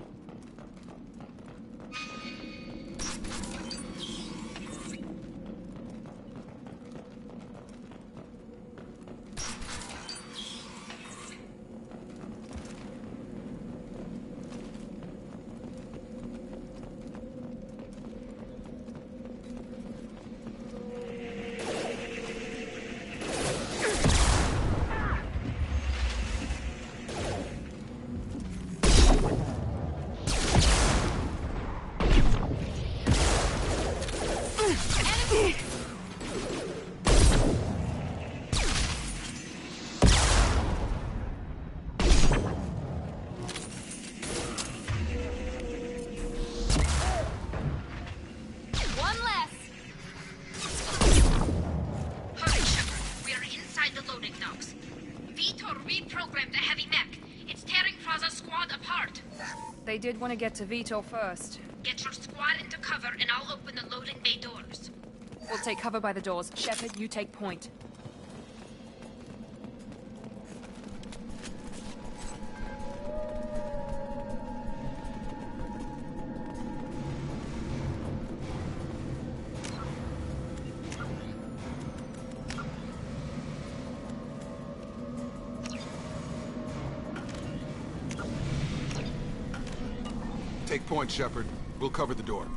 One less. Vitor reprogrammed the heavy mech. It's tearing Fraza's squad apart. They did want to get to Vitor first. Get your squad into cover and I'll open the loading bay doors. We'll take cover by the doors. Shepard, you take point. Take point, Shepard. We'll cover the door.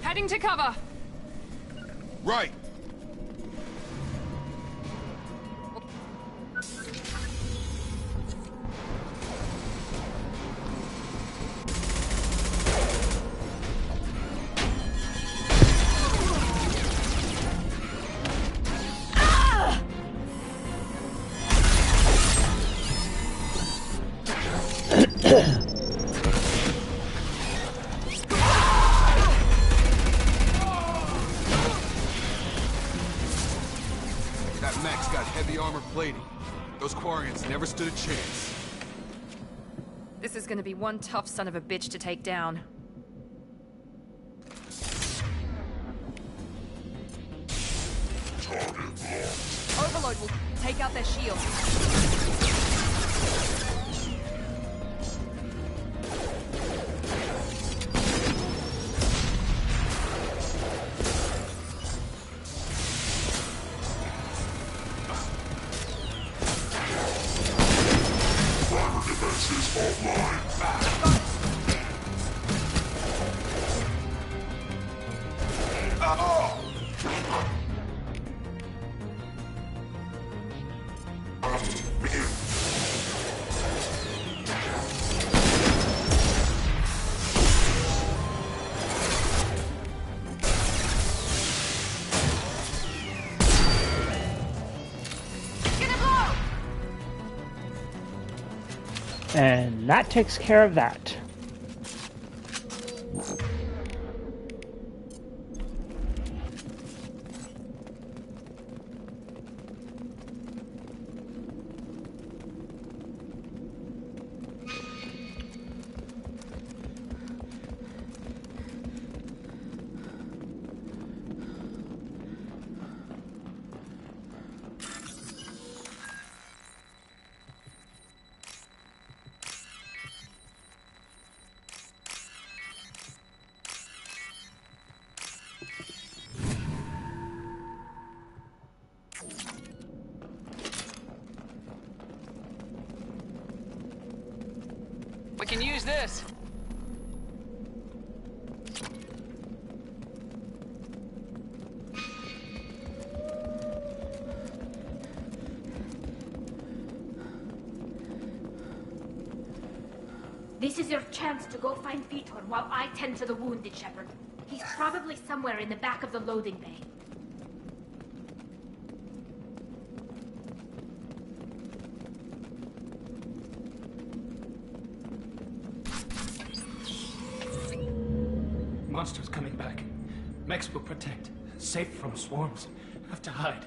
Heading to cover! Right! Those Quarians never stood a chance. This is gonna be one tough son of a bitch to take down. Overload will take out their shields. And that takes care of that. We can use this. This is your chance to go find Vitor while I tend to the wounded, Shepard. He's probably somewhere in the back of the loading bay. Monsters coming back. Mechs will protect. Safe from swarms. Have to hide.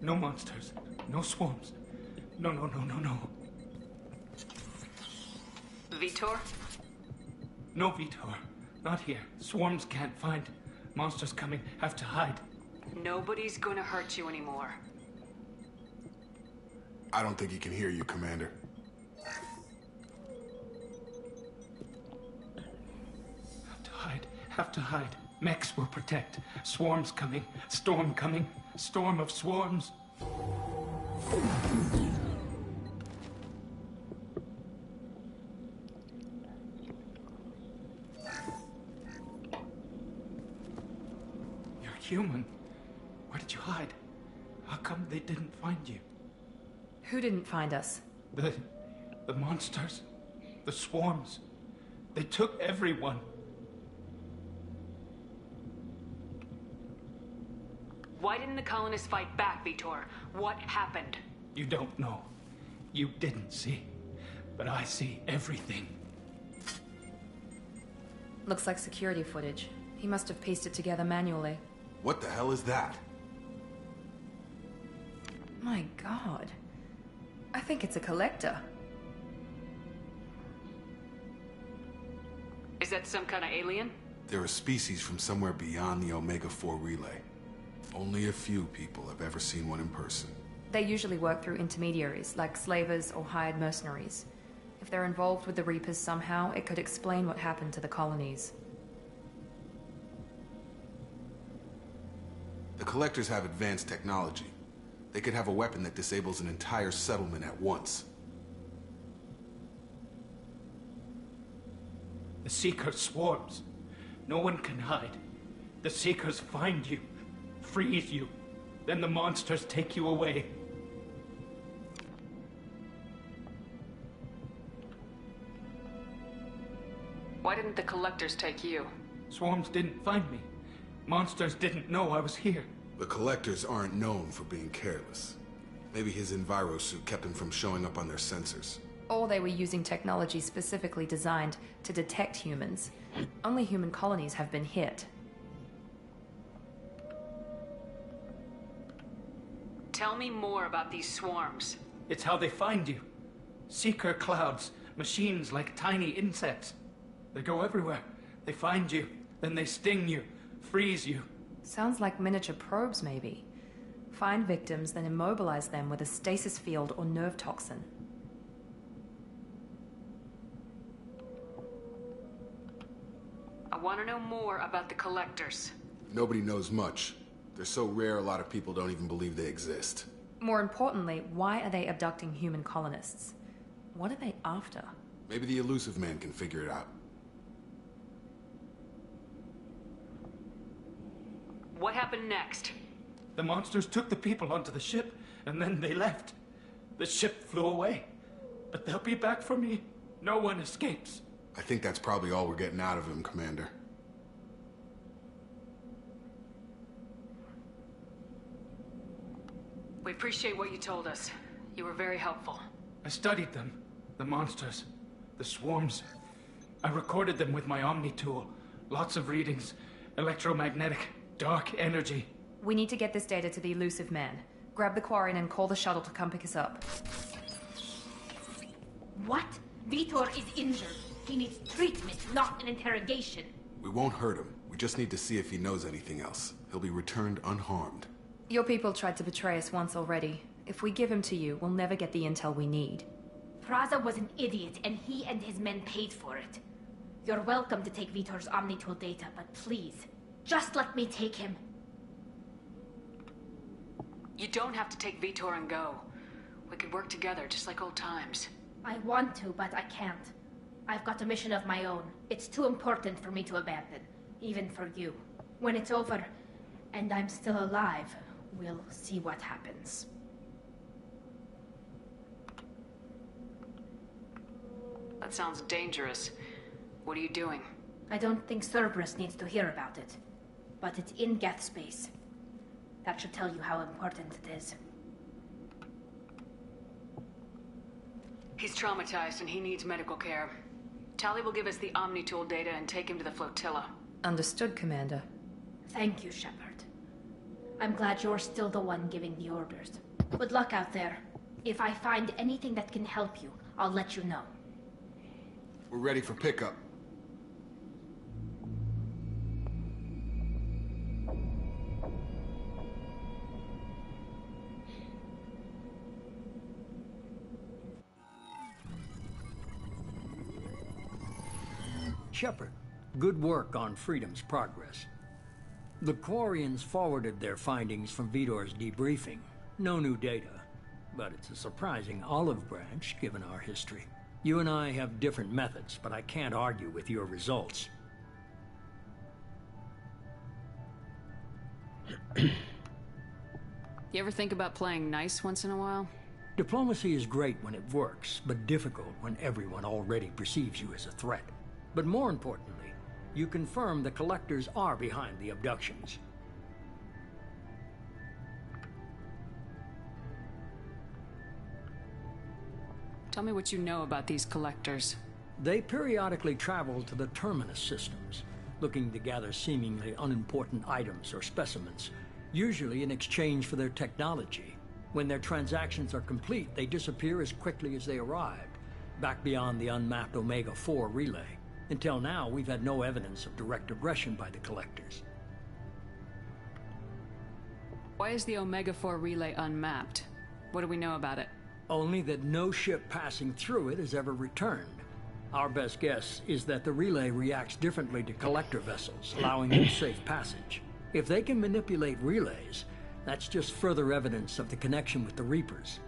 No monsters. No swarms. No. Vitor? No Vitor. Not here. Swarms can't find. Monsters coming. Have to hide. Nobody's gonna hurt you anymore. I don't think he can hear you, Commander. Have to hide. Mechs will protect. Swarms coming. Storm coming. Storm of swarms. You're human. Where did you hide? How come they didn't find you? Who didn't find us? The monsters. The swarms. They took everyone. Why didn't the colonists fight back, Vitor? What happened? You don't know. You didn't see. But I see everything. Looks like security footage. He must have pieced it together manually. What the hell is that? My god. I think it's a collector. Is that some kind of alien? They're a species from somewhere beyond the Omega-4 relay. Only a few people have ever seen one in person. They usually work through intermediaries, like slavers or hired mercenaries. If they're involved with the Reapers somehow, it could explain what happened to the colonies. The Collectors have advanced technology. They could have a weapon that disables an entire settlement at once. The Seeker swarms. No one can hide. The Seekers find you, freeze you, then the monsters take you away. Why didn't the Collectors take you? Swarms didn't find me. Monsters didn't know I was here. The Collectors aren't known for being careless. Maybe his envirosuit kept him from showing up on their sensors. Or they were using technology specifically designed to detect humans. Only human colonies have been hit. Tell me more about these swarms. It's how they find you. Seeker clouds, machines like tiny insects. They go everywhere. They find you, then they sting you, freeze you. Sounds like miniature probes, maybe. Find victims, then immobilize them with a stasis field or nerve toxin. I want to know more about the Collectors. Nobody knows much. They're so rare, a lot of people don't even believe they exist. More importantly, why are they abducting human colonists? What are they after? Maybe the elusive man can figure it out. What happened next? The monsters took the people onto the ship, and then they left. The ship flew away. But they'll be back for me. No one escapes. I think that's probably all we're getting out of him, Commander. We appreciate what you told us. You were very helpful. I studied them. The monsters. The swarms. I recorded them with my Omni tool. Lots of readings. Electromagnetic. Dark energy. We need to get this data to the elusive man. Grab the Quarian and call the shuttle to come pick us up. What? Vitor is injured. He needs treatment, not an interrogation. We won't hurt him. We just need to see if he knows anything else. He'll be returned unharmed. Your people tried to betray us once already. If we give him to you, we'll never get the intel we need. Praza was an idiot, and he and his men paid for it. You're welcome to take Vitor's Omnitool data, but please, just let me take him. You don't have to take Vitor and go. We could work together, just like old times. I want to, but I can't. I've got a mission of my own. It's too important for me to abandon, even for you. When it's over, and I'm still alive, we'll see what happens. That sounds dangerous. What are you doing? I don't think Cerberus needs to hear about it. But it's in Geth space. That should tell you how important it is. He's traumatized and he needs medical care. Tali will give us the Omnitool data and take him to the flotilla. Understood, Commander. Thank you, Shepard. I'm glad you're still the one giving the orders. Good luck out there. If I find anything that can help you, I'll let you know. We're ready for pickup. Shepard, good work on Freedom's progress. The Quarians forwarded their findings from Vitor's debriefing. No new data, but it's a surprising olive branch given our history. You and I have different methods, but I can't argue with your results. You ever think about playing nice once in a while? Diplomacy is great when it works, but difficult when everyone already perceives you as a threat. But more importantly, you confirm the Collectors are behind the abductions. Tell me what you know about these Collectors. They periodically travel to the Terminus systems. looking to gather seemingly unimportant items or specimens, usually in exchange for their technology. When their transactions are complete, they disappear as quickly as they arrived, back beyond the unmapped Omega-4 relay. Until now, we've had no evidence of direct aggression by the Collectors. Why is the Omega-4 relay unmapped? What do we know about it? Only that no ship passing through it has ever returned. Our best guess is that the relay reacts differently to Collector vessels, allowing them safe passage. If they can manipulate relays, that's just further evidence of the connection with the Reapers.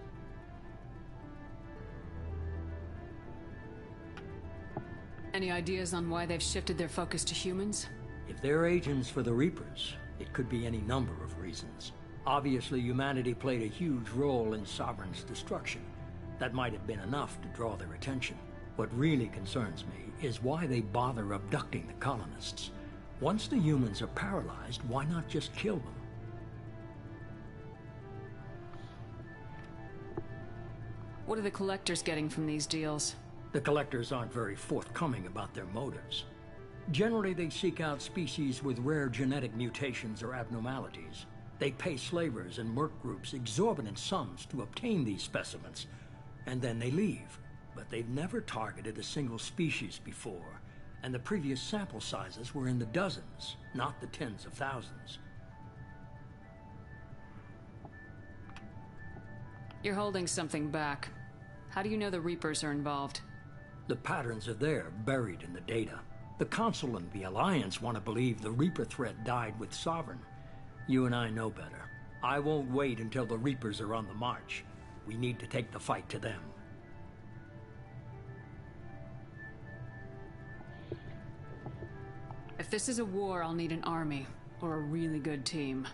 Any ideas on why they've shifted their focus to humans? If they're agents for the Reapers, it could be any number of reasons. Obviously, humanity played a huge role in Sovereign's destruction. That might have been enough to draw their attention. What really concerns me is why they bother abducting the colonists. Once the humans are paralyzed, why not just kill them? What are the Collectors getting from these deals? The Collectors aren't very forthcoming about their motives. Generally, they seek out species with rare genetic mutations or abnormalities. They pay slavers and merc groups exorbitant sums to obtain these specimens, and then they leave. But they've never targeted a single species before, and the previous sample sizes were in the dozens, not the tens of thousands. You're holding something back. How do you know the Reapers are involved? The patterns are there, buried in the data. The Council and the Alliance want to believe the Reaper threat died with Sovereign. You and I know better. I won't wait until the Reapers are on the march. We need to take the fight to them. If this is a war, I'll need an army, or a really good team.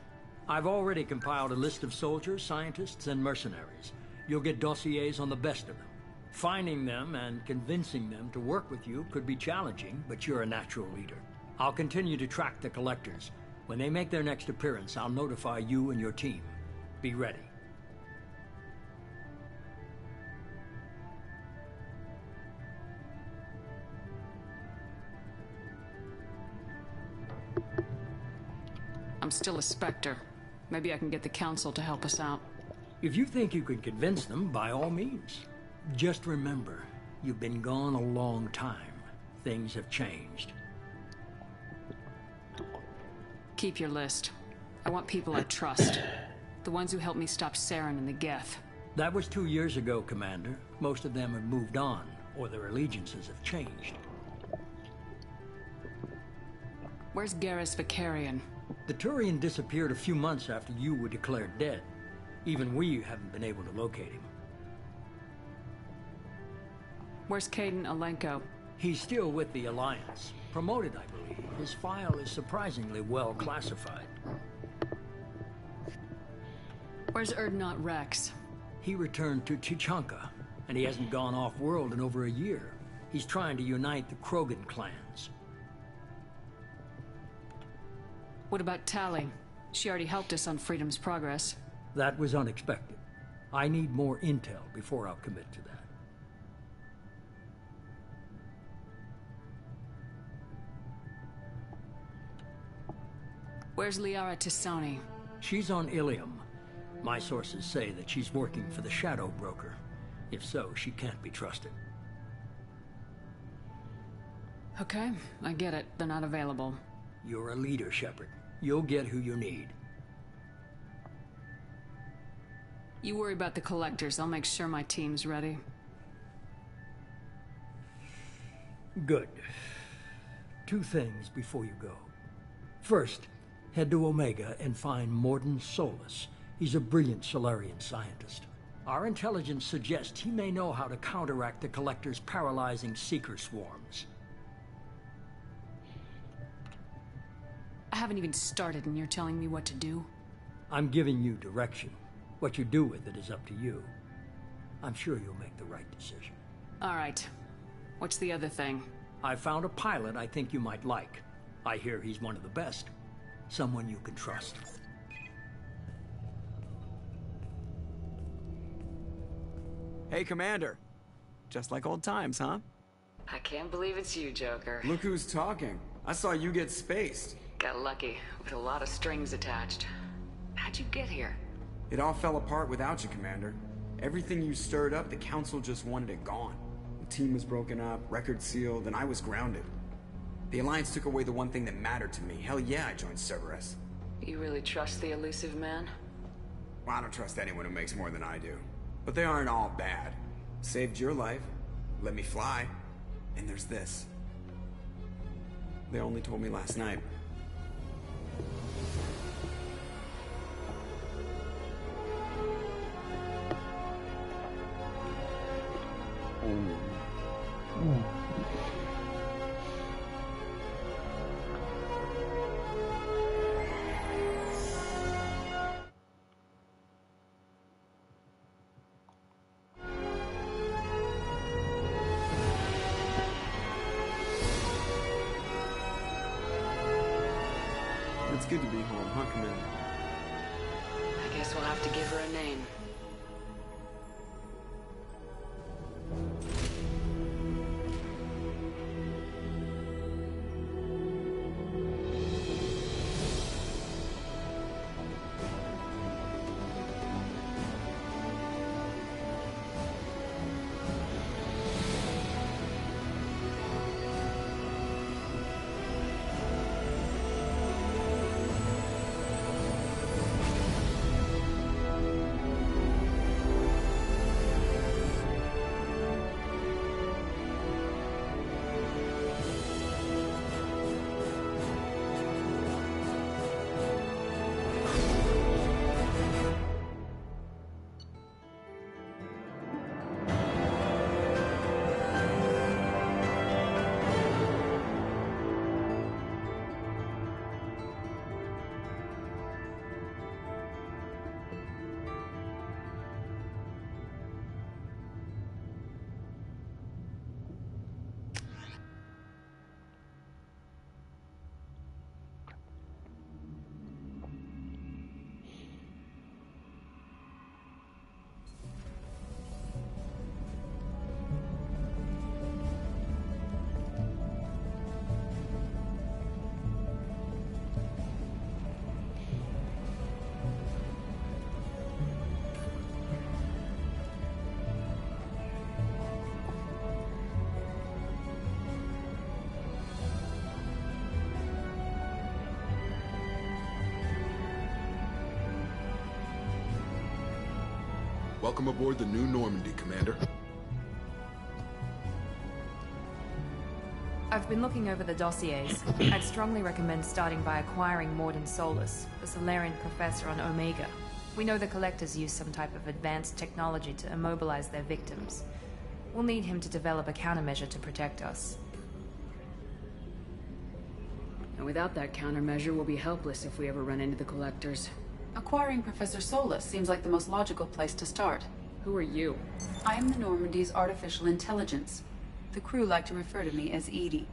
I've already compiled a list of soldiers, scientists, and mercenaries. You'll get dossiers on the best of them. Finding them and convincing them to work with you could be challenging, but you're a natural leader. I'll continue to track the Collectors. When they make their next appearance, I'll notify you and your team. Be ready. I'm still a Spectre. Maybe I can get the Council to help us out. If you think you can convince them, by all means. Just remember, you've been gone a long time. Things have changed. Keep your list. I want people I trust. The ones who helped me stop Saren and the Geth. That was 2 years ago, Commander. Most of them have moved on, or their allegiances have changed. Where's Garrus Vicarian? The Turian disappeared a few months after you were declared dead. Even we haven't been able to locate him. Where's Caden Alenko? He's still with the Alliance. Promoted, I believe. His file is surprisingly well classified. Where's Erdnot Rex? He returned to Chichanka, and he hasn't gone off-world in over a year. He's trying to unite the Krogan clans. What about Tali? She already helped us on Freedom's Progress. That was unexpected. I need more intel before I'll commit to that. Where's Liara Tisani? She's on Ilium. My sources say that she's working for the Shadow Broker. If so, she can't be trusted. Okay, I get it. They're not available. You're a leader, Shepard. You'll get who you need. You worry about the Collectors. I'll make sure my team's ready. Good. 2 things before you go. First, head to Omega and find Mordin Solus. He's a brilliant Solarian scientist. Our intelligence suggests he may know how to counteract the Collectors' paralyzing Seeker swarms. I haven't even started and you're telling me what to do? I'm giving you direction. What you do with it is up to you. I'm sure you'll make the right decision. All right. What's the other thing? I found a pilot I think you might like. I hear he's one of the best. Someone you can trust. Hey, Commander. Just like old times, huh? I can't believe it's you, Joker. Look who's talking. I saw you get spaced. Got lucky, with a lot of strings attached. How'd you get here? It all fell apart without you, Commander. Everything you stirred up, the Council just wanted it gone. The team was broken up, record sealed, and I was grounded. The Alliance took away the one thing that mattered to me. Hell yeah, I joined Cerberus. You really trust the elusive man? Well, I don't trust anyone who makes more than I do. But they aren't all bad. Saved your life, let me fly, and there's this. They only told me last night. It's good to be home, huh, Commander? I guess we'll have to give her a name. Welcome aboard the New Normandy, Commander. I've been looking over the dossiers. I'd strongly recommend starting by acquiring Morden Solus, the Solarian professor on Omega. We know the Collectors use some type of advanced technology to immobilize their victims. We'll need him to develop a countermeasure to protect us. And without that countermeasure, we'll be helpless if we ever run into the Collectors. Acquiring Professor Solus seems like the most logical place to start. Who are you? I am the Normandy's artificial intelligence. The crew like to refer to me as Edie.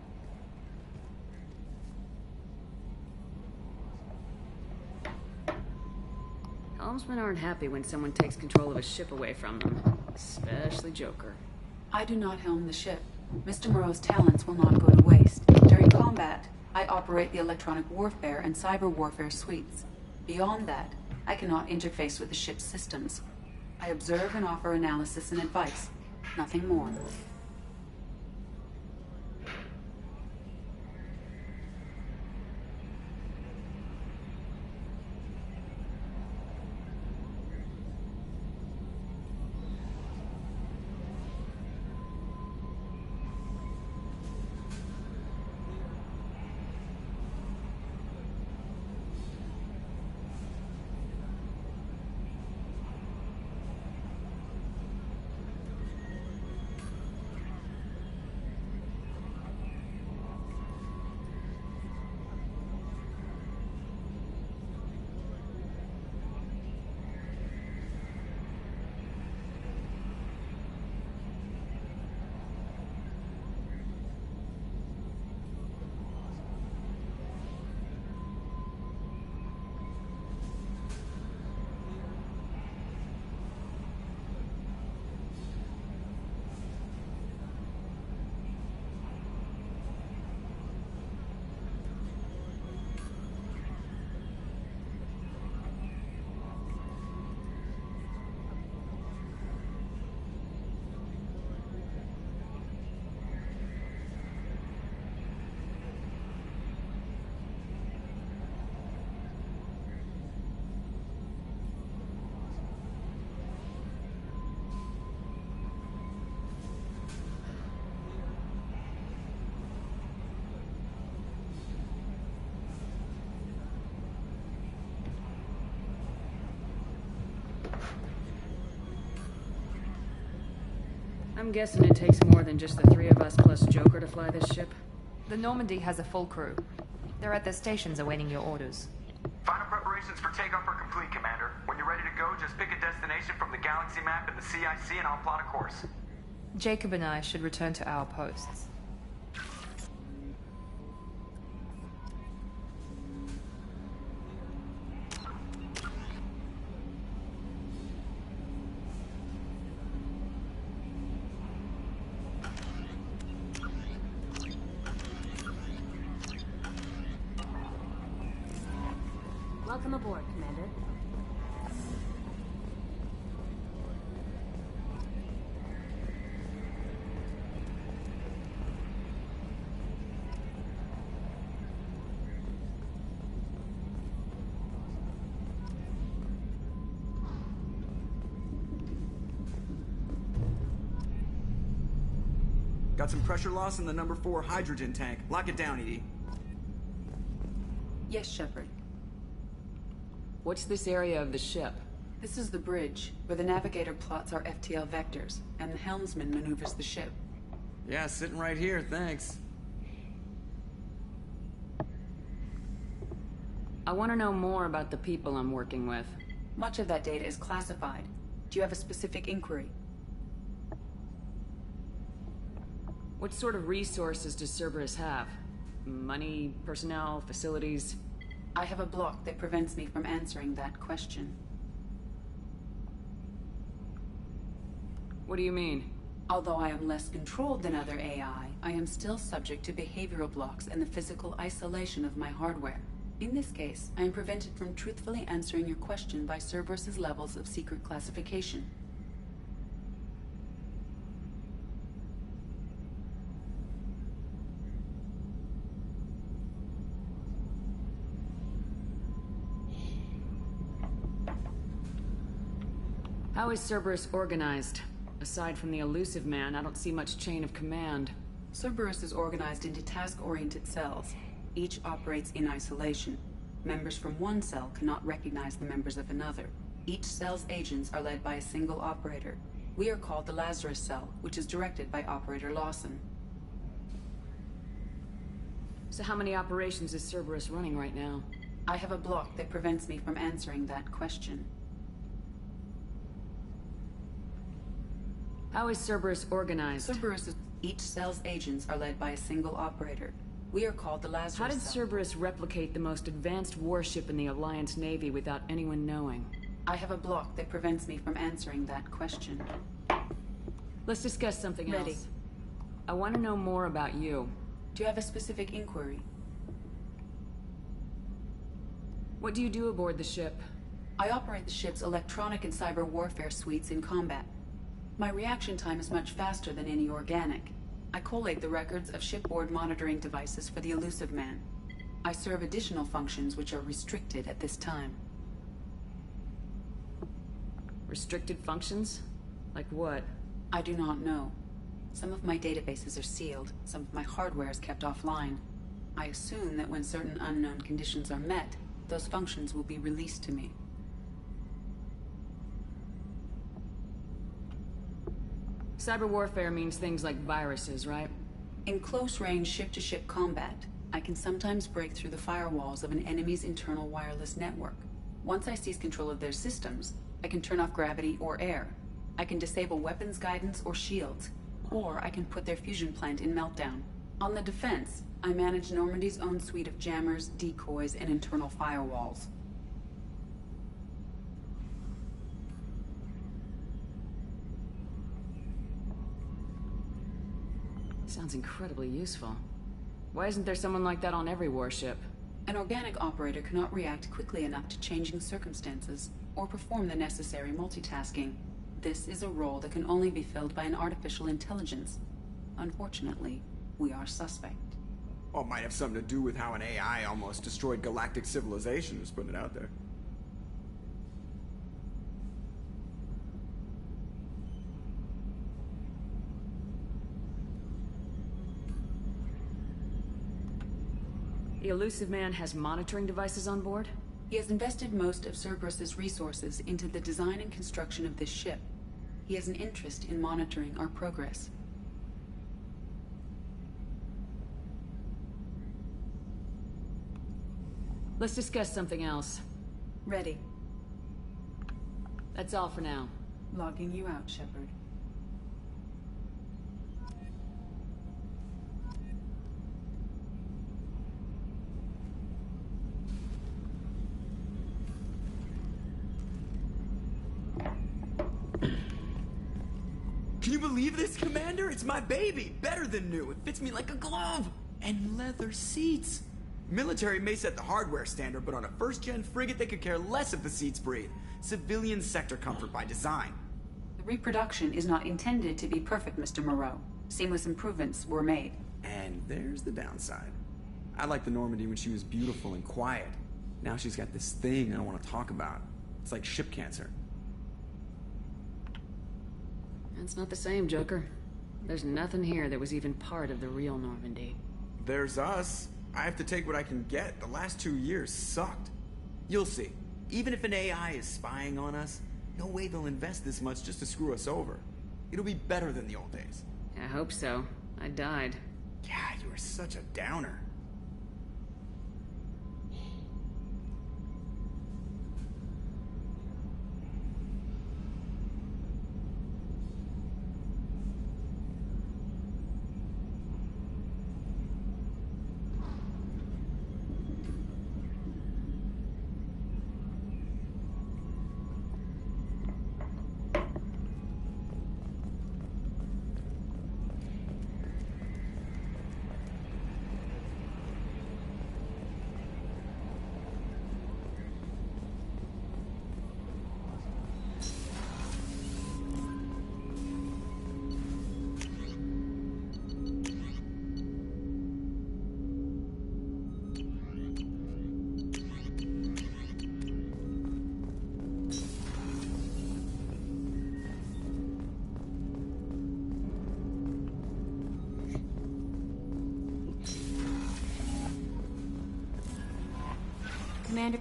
Helmsmen aren't happy when someone takes control of a ship away from them. Especially Joker. I do not helm the ship. Mr. Moreau's talents will not go to waste. During combat, I operate the electronic warfare and cyber warfare suites. Beyond that, I cannot interface with the ship's systems. I observe and offer analysis and advice. Nothing more. I'm guessing it takes more than just the three of us plus Joker to fly this ship. The Normandy has a full crew. They're at their stations awaiting your orders. Final preparations for takeoff are complete, Commander. When you're ready to go, just pick a destination from the galaxy map and the CIC and I'll plot a course. Jacob and I should return to our posts. Welcome aboard, Commander. Got some pressure loss in the number 4 hydrogen tank. Lock it down, ED. Yes, Shepard. What's this area of the ship? This is the bridge, where the navigator plots our FTL vectors, and the helmsman maneuvers the ship. Yeah, sitting right here, thanks. I want to know more about the people I'm working with. Much of that data is classified. Do you have a specific inquiry? What sort of resources does Cerberus have? Money, personnel, facilities? I have a block that prevents me from answering that question. What do you mean? Although I am less controlled than other AI, I am still subject to behavioral blocks and the physical isolation of my hardware. In this case, I am prevented from truthfully answering your question by Cerberus's levels of secret classification. How is Cerberus organized? Aside from the elusive man, I don't see much chain of command. Cerberus is organized into task-oriented cells. Each operates in isolation. Members from one cell cannot recognize the members of another. Each cell's agents are led by a single operator. We are called the Lazarus Cell, which is directed by Operator Lawson. So how many operations is Cerberus running right now? I have a block that prevents me from answering that question. How is Cerberus organized? Cerberus is... Each cell's agents are led by a single operator. We are called the Lazarus How did Cell. Cerberus replicate the most advanced warship in the Alliance Navy without anyone knowing? I have a block that prevents me from answering that question. Let's discuss something Ready. else. I want to know more about you. Do you have a specific inquiry? What do you do aboard the ship? I operate the ship's electronic and cyber warfare suites in combat. My reaction time is much faster than any organic. I collate the records of shipboard monitoring devices for the elusive man. I serve additional functions which are restricted at this time. Restricted functions? Like what? I do not know. Some of my databases are sealed, some of my hardware is kept offline. I assume that when certain unknown conditions are met, those functions will be released to me. Cyber warfare means things like viruses, right? In close-range ship-to-ship combat, I can sometimes break through the firewalls of an enemy's internal wireless network. Once I seize control of their systems, I can turn off gravity or air. I can disable weapons guidance or shields, or I can put their fusion plant in meltdown. On the defense, I manage Normandy's own suite of jammers, decoys, and internal firewalls. Sounds incredibly useful. Why isn't there someone like that on every warship? An organic operator cannot react quickly enough to changing circumstances, or perform the necessary multitasking. This is a role that can only be filled by an artificial intelligence. Unfortunately, we are suspect. Well, it might have something to do with how an AI almost destroyed galactic civilization, just putting it out there. The elusive man has monitoring devices on board? He has invested most of Cerberus's resources into the design and construction of this ship. He has an interest in monitoring our progress. Let's discuss something else. Ready. That's all for now. Logging you out, Shepard. Can you believe this, Commander? It's my baby! Better than new. It fits me like a glove! And leather seats! Military may set the hardware standard, but on a first-gen frigate, they could care less if the seats breathe. Civilian sector comfort by design. The reproduction is not intended to be perfect, Mr. Moreau. Seamless improvements were made. And there's the downside. I liked the Normandy when she was beautiful and quiet. Now she's got this thing I don't want to talk about. It's like ship cancer. That's not the same, Joker. There's nothing here that was even part of the real Normandy. There's us. I have to take what I can get. The last 2 years sucked. You'll see. Even if an AI is spying on us, no way they'll invest this much just to screw us over. It'll be better than the old days. I hope so. I died. Yeah, you were such a downer. Commander,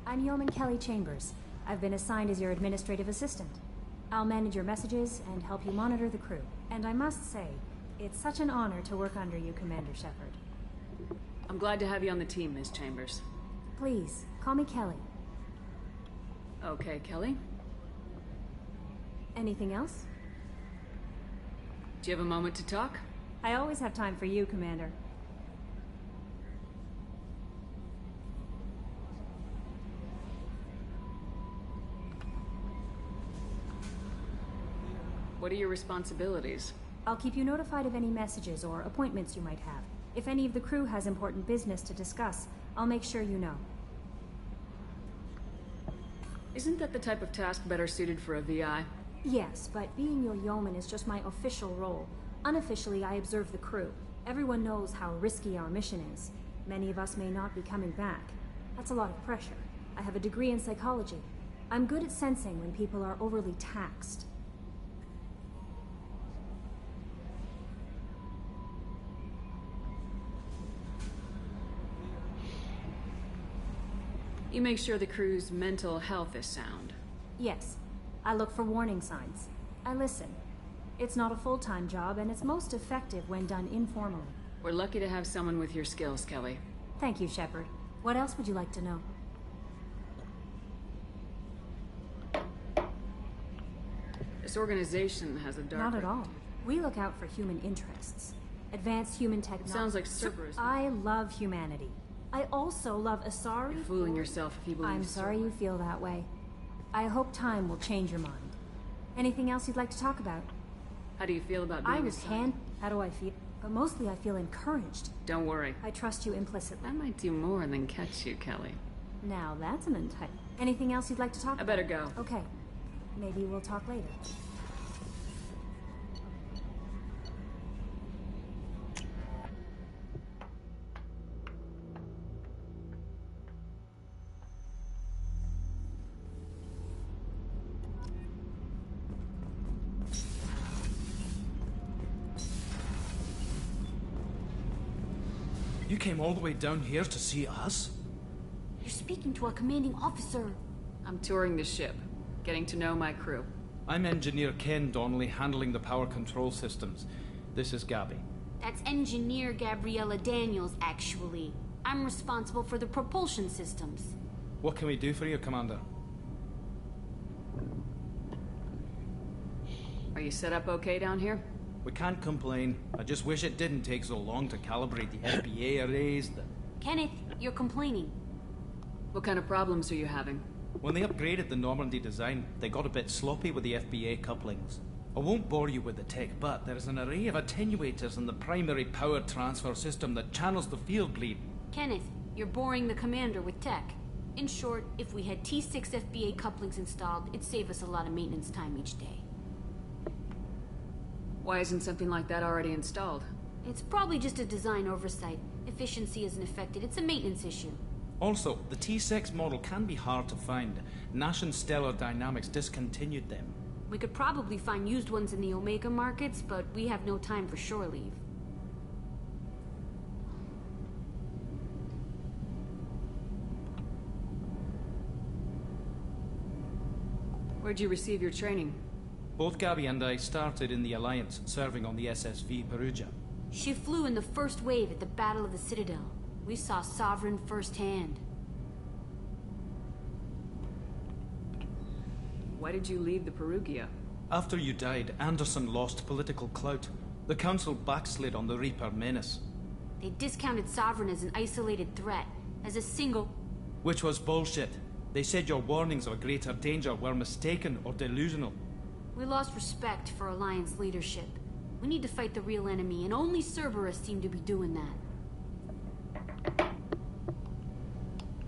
I'm Yeoman Kelly Chambers. I've been assigned as your administrative assistant. I'll manage your messages and help you monitor the crew. And I must say, it's such an honor to work under you, Commander Shepard. I'm glad to have you on the team, Ms. Chambers. Please, call me Kelly. Okay, Kelly. Anything else? Do you have a moment to talk? I always have time for you, Commander. What are your responsibilities? I'll keep you notified of any messages or appointments you might have. If any of the crew has important business to discuss, I'll make sure you know. Isn't that the type of task better suited for a VI? Yes, but being your yeoman is just my official role. Unofficially, I observe the crew. Everyone knows how risky our mission is. Many of us may not be coming back. That's a lot of pressure. I have a degree in psychology. I'm good at sensing when people are overly taxed. You make sure the crew's mental health is sound. Yes. I look for warning signs. I listen. It's not a full-time job, and it's most effective when done informally. We're lucky to have someone with your skills, Kelly. Thank you, Shepard. What else would you like to know? This organization has a dark... Not at all. We look out for human interests. Advanced human technology. Sounds like Cerberus. I love humanity. I also love Asari. You're fooling yourself if you believe I'm sorry you feel that way. I hope time will change your mind. Anything else you'd like to talk about? How do you feel about being assigned? How do I feel? But mostly I feel encouraged. Don't worry. I trust you implicitly. I might do more than catch you, Kelly. Now that's an entice. Anything else you'd like to talk about? I better go. Okay. Maybe we'll talk later. You came all the way down here to see us? You're speaking to our commanding officer. I'm touring the ship, getting to know my crew. I'm Engineer Ken Donnelly, handling the power control systems. This is Gabby. That's Engineer Gabriella Daniels, actually. I'm responsible for the propulsion systems. What can we do for you, Commander? Are you set up okay down here? We can't complain. I just wish it didn't take so long to calibrate the FBA arrays. Kenneth, you're complaining. What kind of problems are you having? When they upgraded the Normandy design, they got a bit sloppy with the FBA couplings. I won't bore you with the tech, but there's an array of attenuators in the primary power transfer system that channels the field bleed. Kenneth, you're boring the commander with tech. In short, if we had T6 FBA couplings installed, it'd save us a lot of maintenance time each day. Why isn't something like that already installed? It's probably just a design oversight. Efficiency isn't affected. It's a maintenance issue. Also, the T6 model can be hard to find. Nash and Stellar Dynamics discontinued them. We could probably find used ones in the Omega markets, but we have no time for shore leave. Where'd you receive your training? Both Gabby and I started in the Alliance, serving on the SSV Perugia. She flew in the first wave at the Battle of the Citadel. We saw Sovereign firsthand. Why did you leave the Perugia? After you died, Anderson lost political clout. The Council backslid on the Reaper menace. They discounted Sovereign as an isolated threat, as a single... Which was bullshit. They said your warnings of a greater danger were mistaken or delusional. We lost respect for Alliance leadership. We need to fight the real enemy, and only Cerberus seemed to be doing that.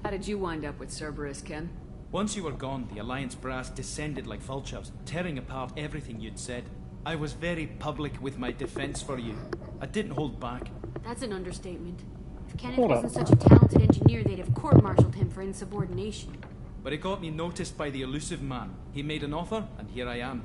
How did you wind up with Cerberus, Ken? Once you were gone, the Alliance brass descended like vultures, tearing apart everything you'd said. I was very public with my defense for you. I didn't hold back. That's an understatement. If Kenneth wasn't such a talented engineer, they'd have court-martialed him for insubordination. But it got me noticed by the elusive man. He made an offer, and here I am.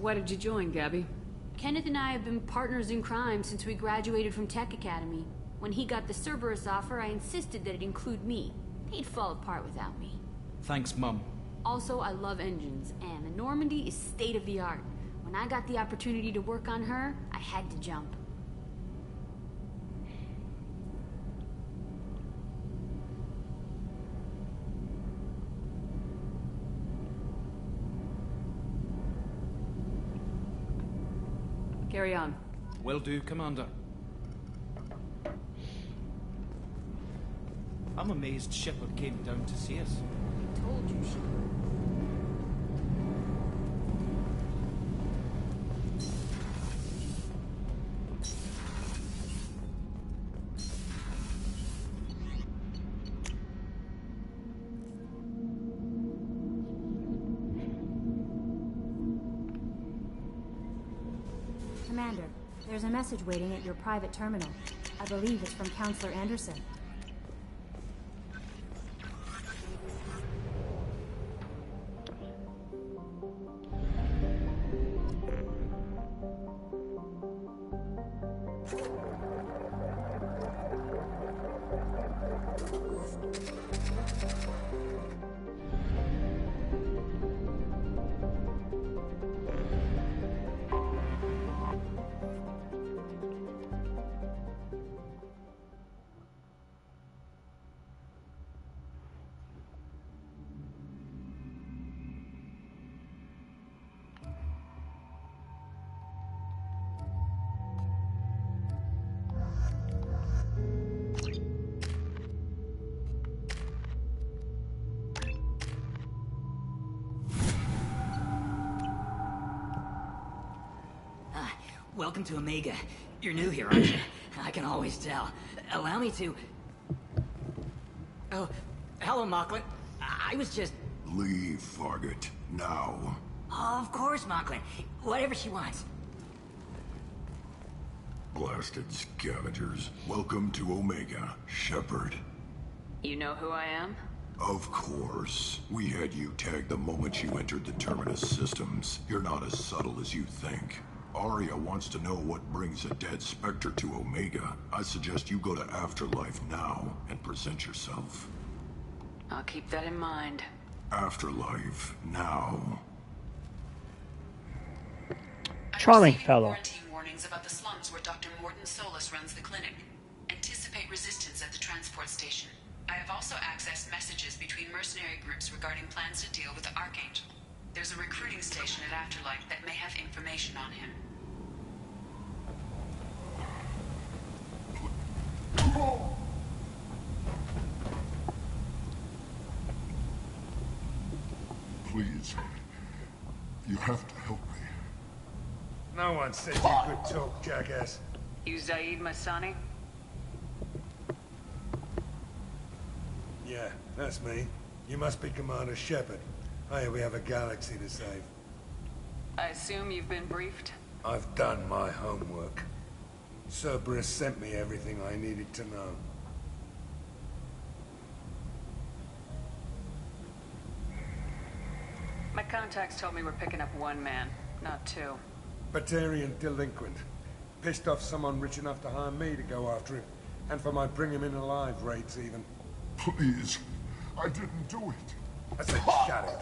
Why did you join, Gabby? Kenneth and I have been partners in crime since we graduated from Tech Academy. When he got the Cerberus offer, I insisted that it include me. He'd fall apart without me. Thanks, Mum. Also, I love engines, and the Normandy is state-of-the-art. When I got the opportunity to work on her, I had to jump. Carry on. Will do, Commander. I'm amazed Shepard came down to see us. I told you, Shepard. Commander, there's a message waiting at your private terminal. I believe it's from Counselor Anderson. Welcome to Omega. You're new here, aren't you? I can always tell. Allow me to... Oh, hello, Mocklin. I was just... Leave, Fargate. Now. Of course, Mocklin. Whatever she wants. Blasted scavengers. Welcome to Omega, Shepard. You know who I am? Of course. We had you tagged the moment you entered the Terminus systems. You're not as subtle as you think. Arya wants to know what brings a dead Spectre to Omega. I suggest you go to Afterlife now and present yourself. I'll keep that in mind. Afterlife now. Charming fellow. Quarantine warnings about the slums where Dr. Morton Solus runs the clinic. Anticipate resistance at the transport station. I have also accessed messages between mercenary groups regarding plans to deal with the Archangel. There's a recruiting station at Afterlife that may have information on him. Please. You have to help me. No one said you could talk, jackass. You Zaid Masani? Yeah, that's me. You must be Commander Shepard. Hey, we have a galaxy to save. I assume you've been briefed? I've done my homework. Cerberus sent me everything I needed to know. My contacts told me we're picking up one man, not two. Batarian delinquent. Pissed off someone rich enough to hire me to go after him. And for my bring him in alive rates even. Please. I didn't do it. I said shut it.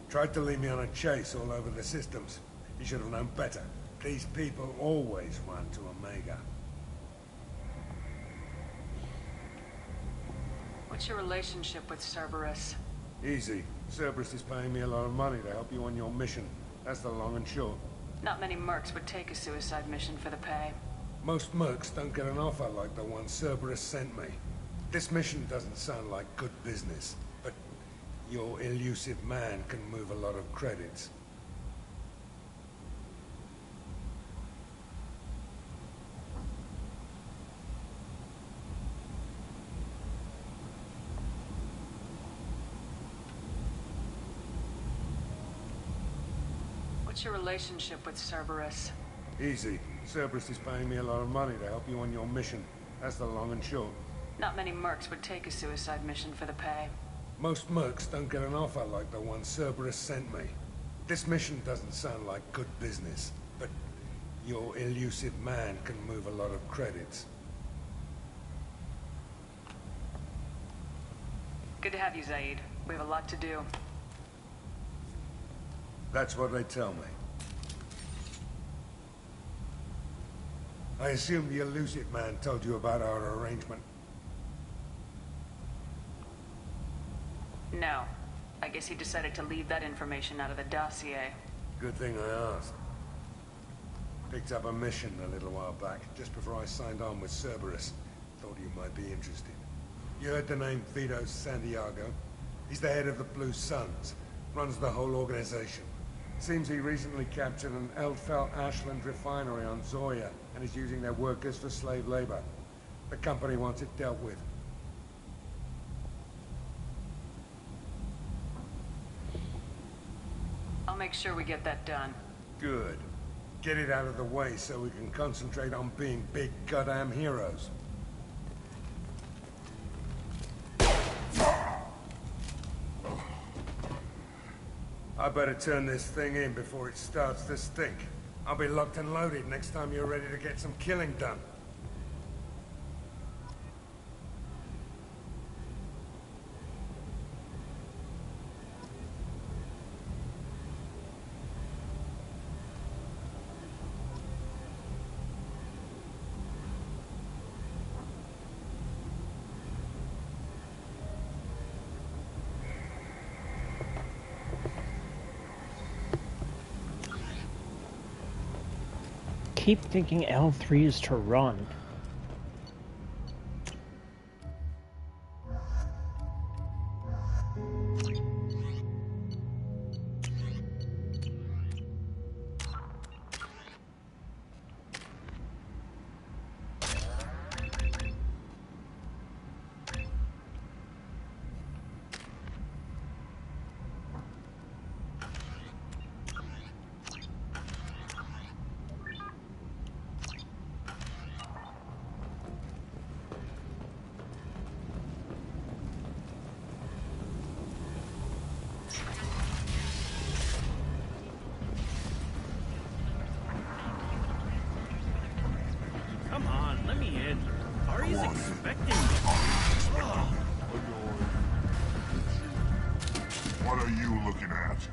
Tried to lead me on a chase all over the systems. You should have known better. These people always run to Omega. What's your relationship with Cerberus? Easy. Cerberus is paying me a lot of money to help you on your mission. That's the long and short. Not many mercs would take a suicide mission for the pay. Most mercs don't get an offer like the one Cerberus sent me. This mission doesn't sound like good business, but your elusive man can move a lot of credits. What's your relationship with Cerberus? Easy. Cerberus is paying me a lot of money to help you on your mission. That's the long and short. Not many mercs would take a suicide mission for the pay. Most mercs don't get an offer like the one Cerberus sent me. This mission doesn't sound like good business, but your elusive man can move a lot of credits. Good to have you, Zaid. We have a lot to do. That's what they tell me. I assume the elusive man told you about our arrangement. No. I guess he decided to leave that information out of the dossier. Good thing I asked. Picked up a mission a little while back, just before I signed on with Cerberus. Thought you might be interested. You heard the name Vito Santiago? He's the head of the Blue Suns. Runs the whole organization. Seems he recently captured an Eldfell Ashland refinery on Zoya and is using their workers for slave labor. The company wants it dealt with. I'll make sure we get that done. Good. Get it out of the way so we can concentrate on being big goddamn heroes. I better turn this thing in before it starts to stink. I'll be locked and loaded next time you're ready to get some killing done. Keep thinking L3 is to run. looking at?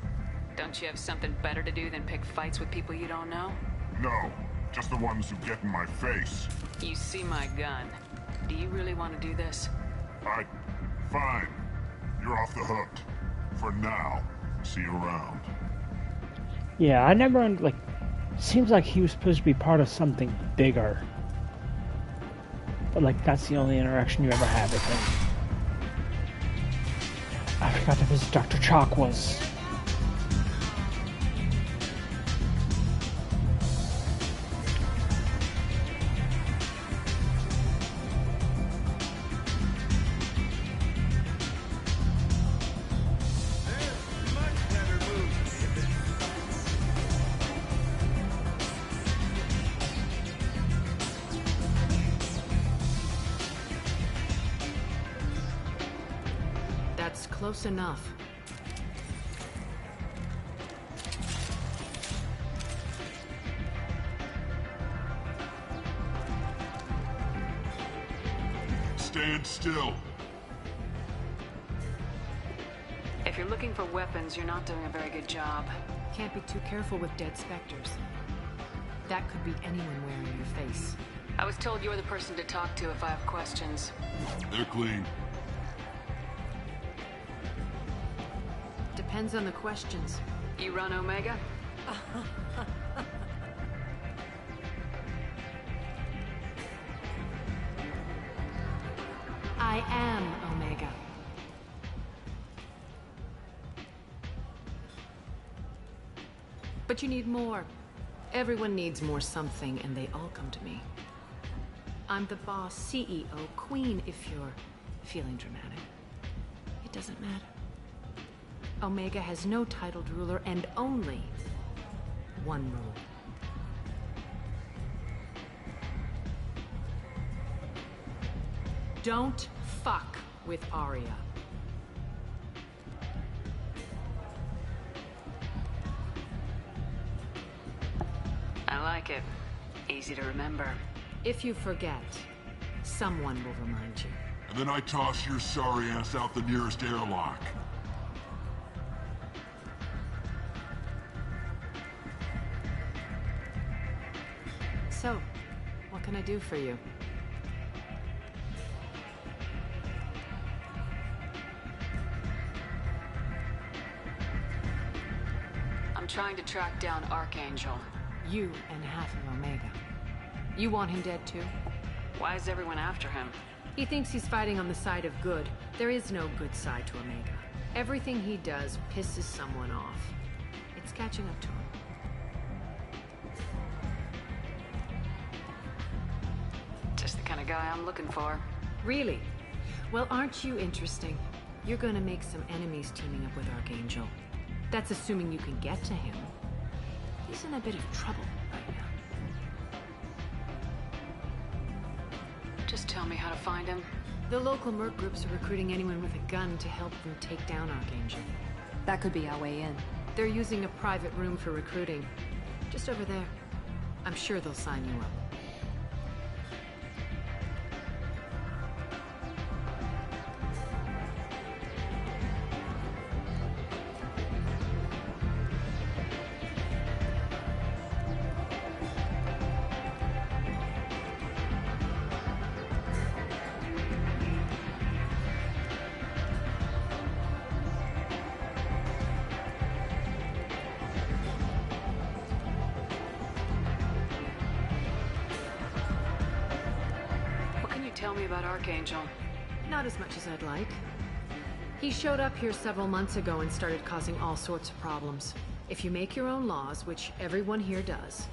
Don't you have something better to do than pick fights with people you don't know? No, just the ones who get in my face. You see my gun. Do you really want to do this? Fine. You're off the hook. For now. See you around. Yeah, I never, like, seems like he was supposed to be part of something bigger. But, like, that's the only interaction you ever had with him. I forgot to visit Dr. Chalk was. Close enough. Stand still. If you're looking for weapons, you're not doing a very good job. Can't be too careful with dead specters. That could be anyone wearing your face. I was told you're the person to talk to if I have questions. They're clean. Depends on the questions. You run Omega? I am Omega. But you need more. Everyone needs more something, and they all come to me. I'm the boss, CEO, queen, if you're feeling dramatic. It doesn't matter. Omega has no titled ruler and only one rule. Don't fuck with Arya. I like it. Easy to remember. If you forget, someone will remind you. And then I toss your sorry ass out the nearest airlock. So, what can I do for you? I'm trying to track down Archangel. You and half of Omega. You want him dead too? Why is everyone after him? He thinks he's fighting on the side of good. There is no good side to Omega. Everything he does pisses someone off. It's catching up to him. Just the kind of guy I'm looking for. Really? Well, aren't you interesting? You're gonna make some enemies teaming up with Archangel. That's assuming you can get to him. He's in a bit of trouble right now. Just tell me how to find him. The local merc groups are recruiting anyone with a gun to help them take down Archangel. That could be our way in. They're using a private room for recruiting. Just over there. I'm sure they'll sign you up. Tell me about Archangel. Not as much as I'd like. He showed up here several months ago and started causing all sorts of problems. If you make your own laws, which everyone here does,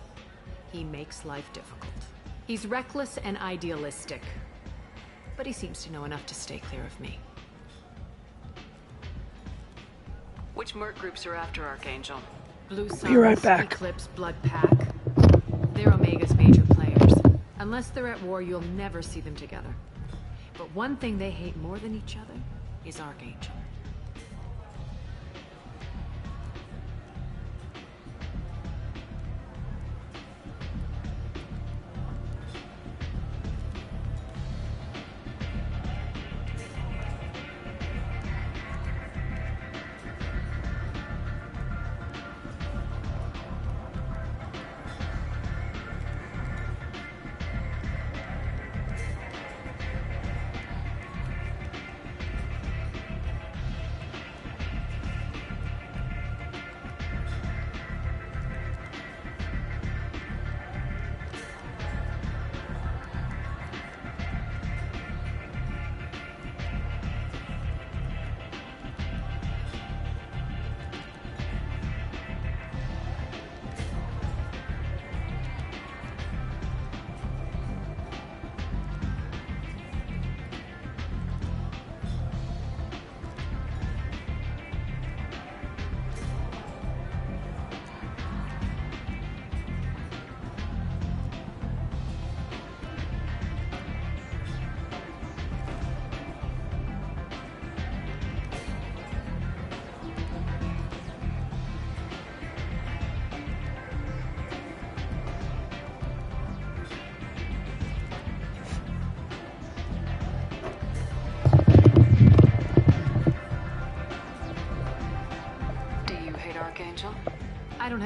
he makes life difficult. He's reckless and idealistic. But he seems to know enough to stay clear of me. Which merc groups are after Archangel? Blue Suns, Be right back. Eclipse, Blood Pack. They're Omega's major players. Unless they're at war, you'll never see them together. But one thing they hate more than each other is Archangel.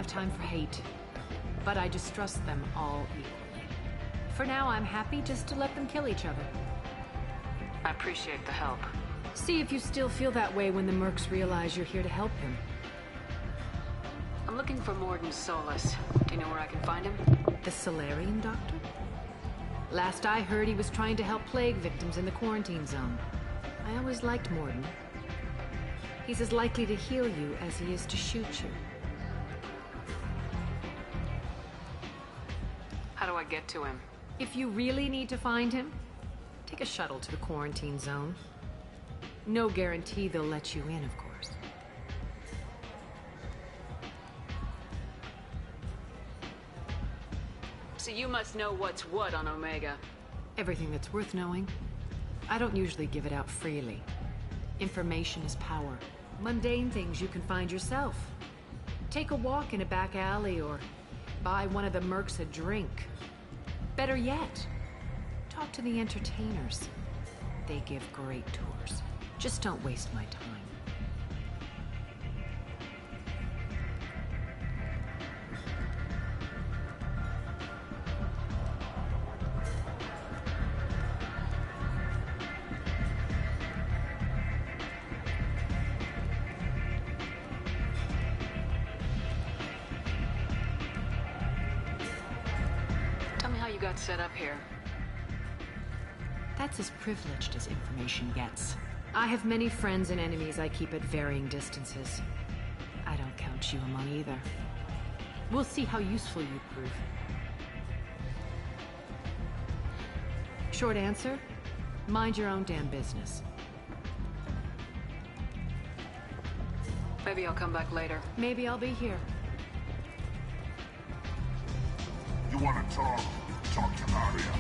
have time for hate, but I distrust them all equally. For now, I'm happy just to let them kill each other. I appreciate the help. See if you still feel that way when the mercs realize you're here to help them. I'm looking for Morden Solus. Do you know where I can find him? The Solarian doctor? Last I heard, he was trying to help plague victims in the quarantine zone. I always liked Morden. He's as likely to heal you as he is to shoot you. How do I get to him? If you really need to find him, take a shuttle to the quarantine zone. No guarantee they'll let you in, of course. So you must know what's what on Omega. Everything that's worth knowing. I don't usually give it out freely. Information is power. Mundane things you can find yourself. Take a walk in a back alley or buy one of the mercs a drink. Better yet, talk to the entertainers. They give great tours. Just don't waste my time. Tell me how you got set up here. That's as privileged as information gets. I have many friends and enemies I keep at varying distances. I don't count you among either. We'll see how useful you prove. Short answer, mind your own damn business. Maybe I'll come back later. Maybe I'll be here. You want to talk? Talk to Aria.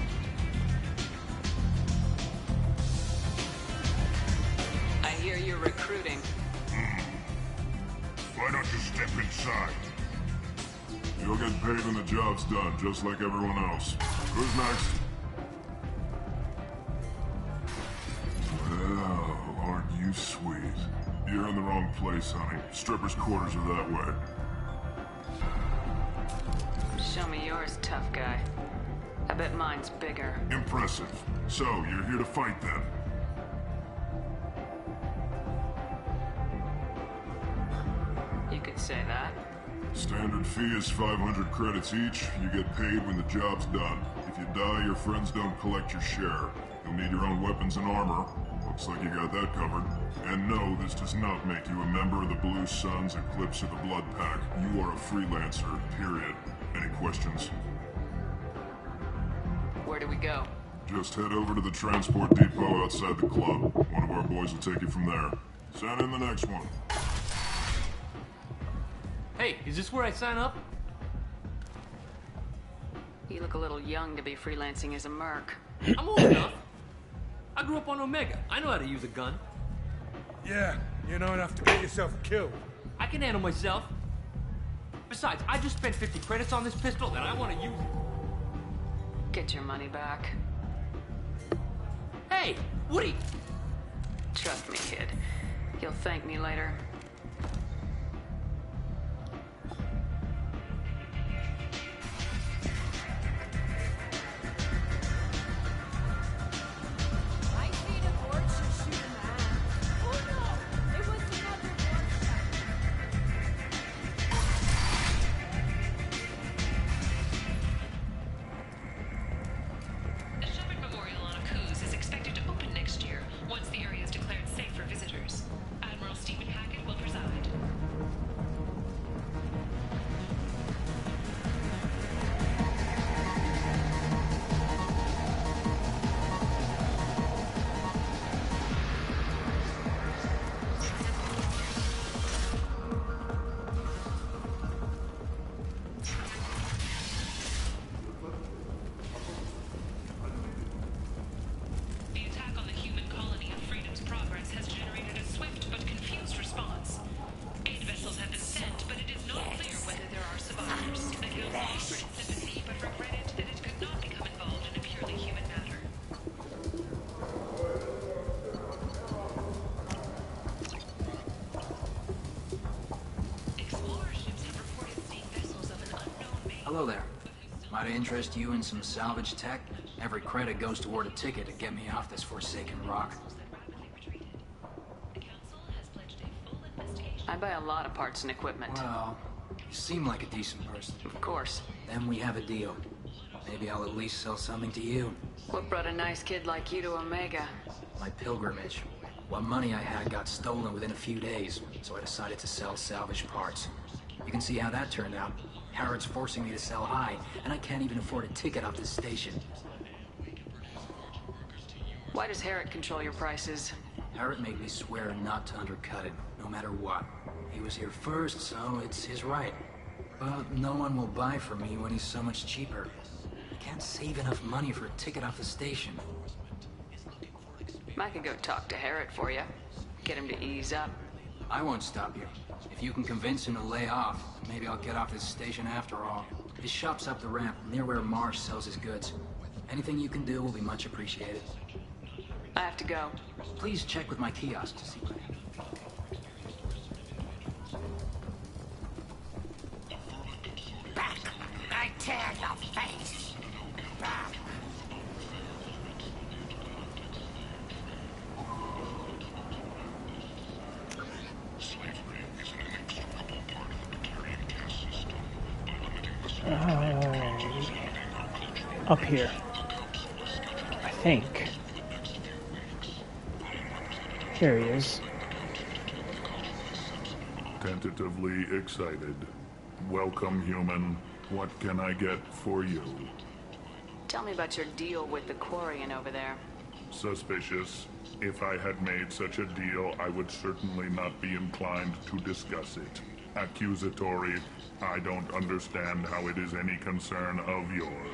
I hear you're recruiting. Why don't you step inside? You'll get paid when the job's done, just like everyone else. Who's next? Well, aren't you sweet? You're in the wrong place, honey. Strippers' quarters are that way. Show me yours, tough guy. I bet mine's bigger. Impressive. So, you're here to fight then? You could say that. Standard fee is 500 credits each. You get paid when the job's done. If you die, your friends don't collect your share. You'll need your own weapons and armor. Looks like you got that covered. And no, this does not make you a member of the Blue Suns, Eclipse, or the Blood Pack. You are a freelancer, period. Any questions? Where do we go? Just head over to the transport depot outside the club. One of our boys will take you from there. Send in the next one. Hey, is this where I sign up? You look a little young to be freelancing as a merc. I'm old enough. I grew up on Omega. I know how to use a gun. Yeah, you know enough to get yourself killed. I can handle myself. Besides, I just spent 50 credits on this pistol and I want to use it. Get your money back. Hey, Woody! Trust me, kid. You'll thank me later. The Shepard Memorial on Akuz is expected to open next year, once the area is declared safe for visitors. Admiral Stephen Hackett will Hello there. Might I interest you in some salvage tech? Every credit goes toward a ticket to get me off this forsaken rock. I buy a lot of parts and equipment. Well, you seem like a decent person. Of course. Then we have a deal. Maybe I'll at least sell something to you. What brought a nice kid like you to Omega? My pilgrimage. What money I had got stolen within a few days, so I decided to sell salvaged parts. You can see how that turned out. Harrod's forcing me to sell high, and I can't even afford a ticket off this station. Why does Harrod control your prices? Harrod made me swear not to undercut it, no matter what. He was here first, so it's his right. But no one will buy from me when he's so much cheaper. I can't save enough money for a ticket off the station. I could go talk to Harrod for you. Get him to ease up. I won't stop you. If you can convince him to lay off, maybe I'll get off this station after all. His shop's up the ramp, near where Marsh sells his goods. Anything you can do will be much appreciated. I have to go. Please check with my kiosk to see what I have. Back! I tear your face! Up here. I think. Here he is. Tentatively excited. Welcome, human. What can I get for you? Tell me about your deal with the Quarian over there. Suspicious. If I had made such a deal, I would certainly not be inclined to discuss it. Accusatory. I don't understand how it is any concern of yours.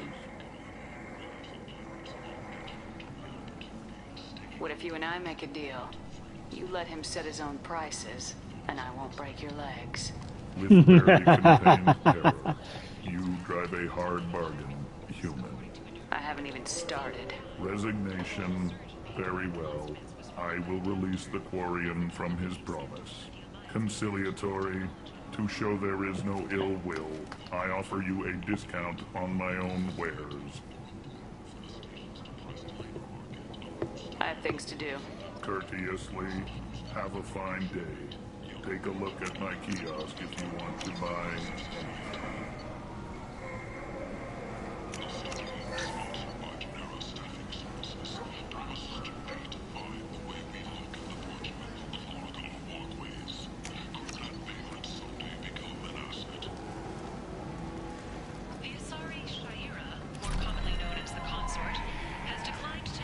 What if you and I make a deal? You let him set his own prices, and I won't break your legs. With barely contained terror, you drive a hard bargain, human. I haven't even started. Resignation. Very well. I will release the Quarian from his promise. Conciliatory. To show there is no ill will, I offer you a discount on my own wares. I have things to do. Courteously, have a fine day. Take a look at my kiosk if you want to buy.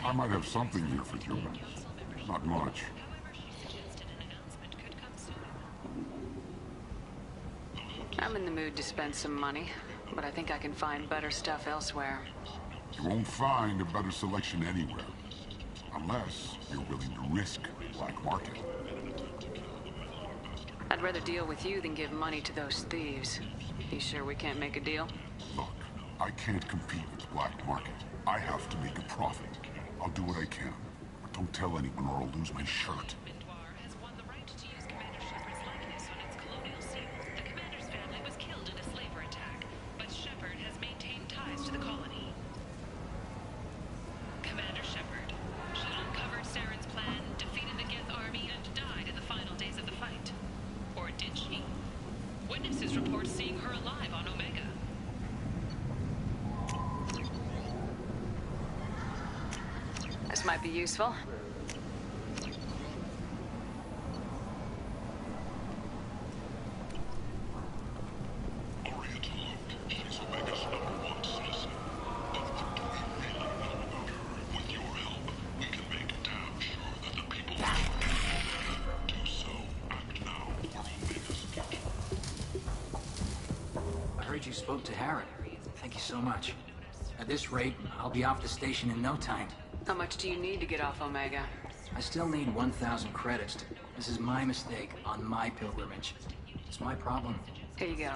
I might have something here for humans. Not much. I'm in the mood to spend some money, but I think I can find better stuff elsewhere. You won't find a better selection anywhere. Unless you're willing to risk black market. I'd rather deal with you than give money to those thieves. You sure we can't make a deal? Look, I can't compete with the black market. I have to make a profit. I'll do what I can. But don't tell anyone or I'll lose my shirt. has won the right to use Commander Shepard's likeness on its colonial seal. The Commander's family was killed in a slaver attack, but Shepard has maintained ties to the colony. Commander Shepard. She uncovered Saren's plan, defeated the Geth army, and died in the final days of the fight. Or did she? Witnesses report seeing her alive on Omega. This might be useful. I heard you spoke to Harrod. Thank you so much. At this rate, I'll be off the station in no time. How much do you need to get off Omega? I still need 1,000 credits. This is my mistake on my pilgrimage. It's my problem. Here you go.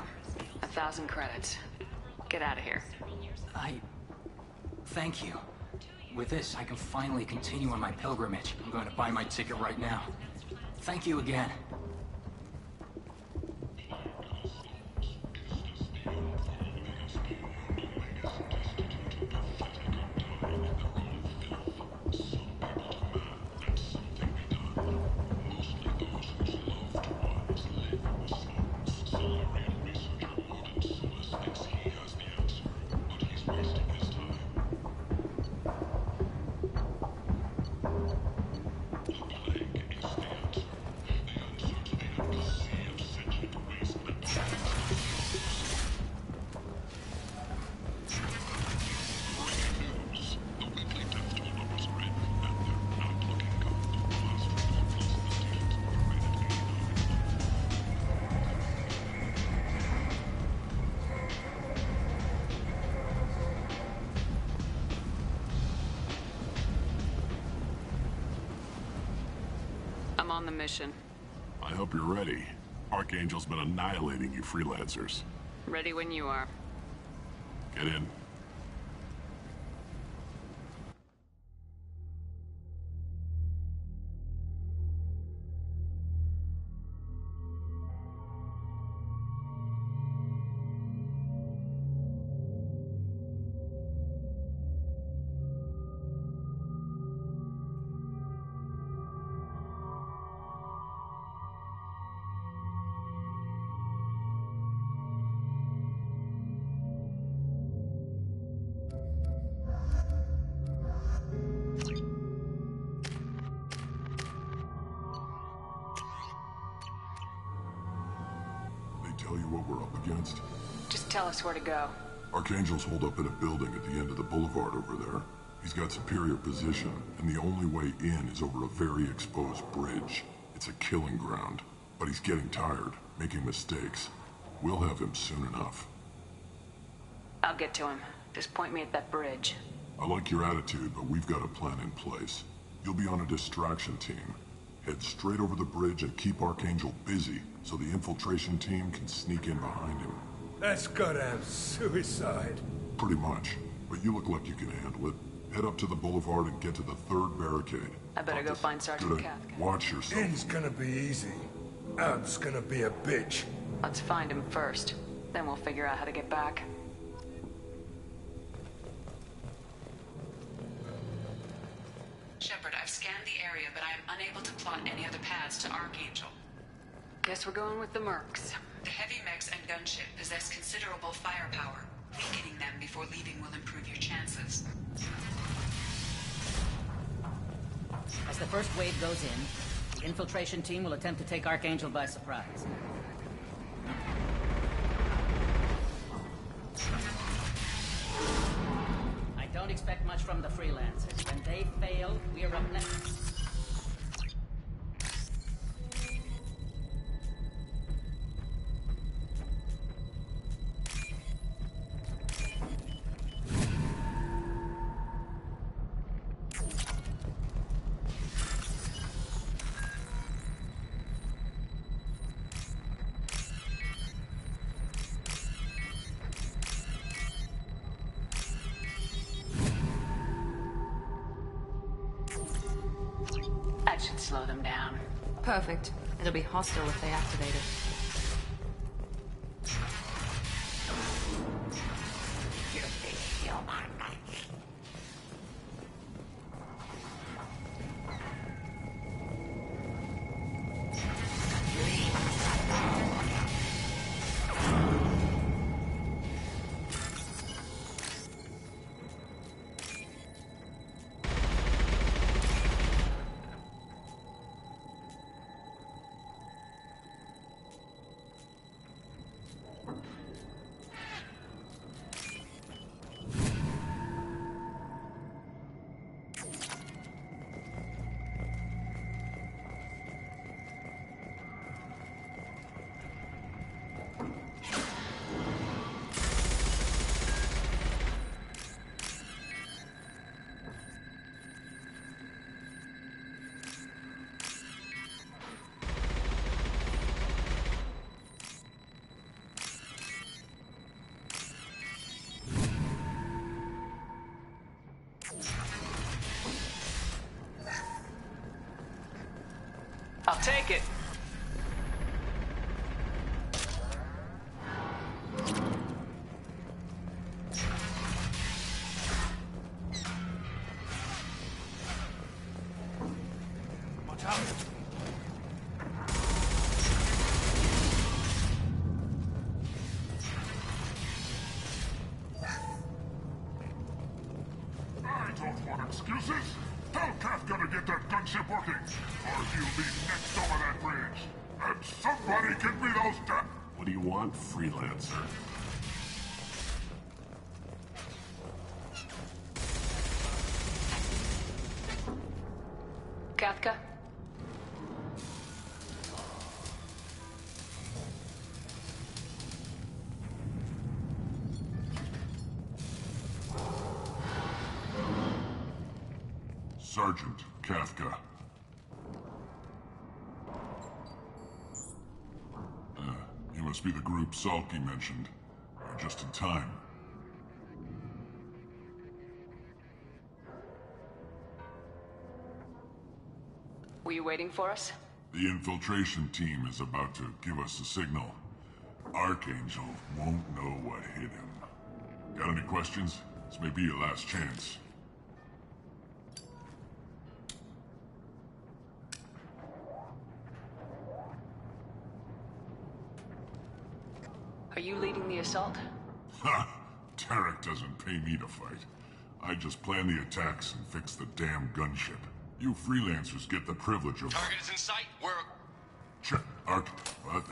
1,000 credits. Get out of here. Thank you. With this, I can finally continue on my pilgrimage. I'm going to buy my ticket right now. Thank you again. I'm on the mission. I hope you're ready. Archangel's been annihilating you freelancers. Ready when you are. Get in. Tell you what we're up against? Just tell us where to go. Archangel's holed up in a building at the end of the boulevard over there. He's got superior position, and the only way in is over a very exposed bridge. It's a killing ground, but he's getting tired, making mistakes. We'll have him soon enough. I'll get to him. Just point me at that bridge. I like your attitude, but we've got a plan in place. You'll be on a distraction team. Head straight over the bridge and keep Archangel busy, so the infiltration team can sneak in behind him. That's goddamn suicide. Pretty much. But you look like you can handle it. Head up to the boulevard and get to the third barricade. I better go find Sergeant Kafka. Watch yourself. In's gonna be easy. Out's gonna be a bitch. Let's find him first. Then we'll figure out how to get back. Shepard, I've scanned the area, but I am unable to plot any other paths to Archangel. Guess we're going with the mercs. The heavy mechs and gunship possess considerable firepower. Weakening them before leaving will improve your chances. As the first wave goes in, the infiltration team will attempt to take Archangel by surprise. I don't expect much from the freelancers. When they fail, we're up next. That should slow them down. Perfect. It'll be hostile if they activate it. I'll take it. Watch out. I don't want excuses. Tell Kafka to get that gunship working, or he'll be next over that bridge. And somebody get me those What do you want, freelancer? Kafka? Sergeant Kafka. Must be the group Salky mentioned. You're just in time. Were you waiting for us? The infiltration team is about to give us a signal. Archangel won't know what hit him. Got any questions? This may be your last chance. Are you leading the assault? Ha! Tarek doesn't pay me to fight. I just plan the attacks and fix the damn gunship. You freelancers get the privilege of... Target is in sight. We're... Check. Ark. What?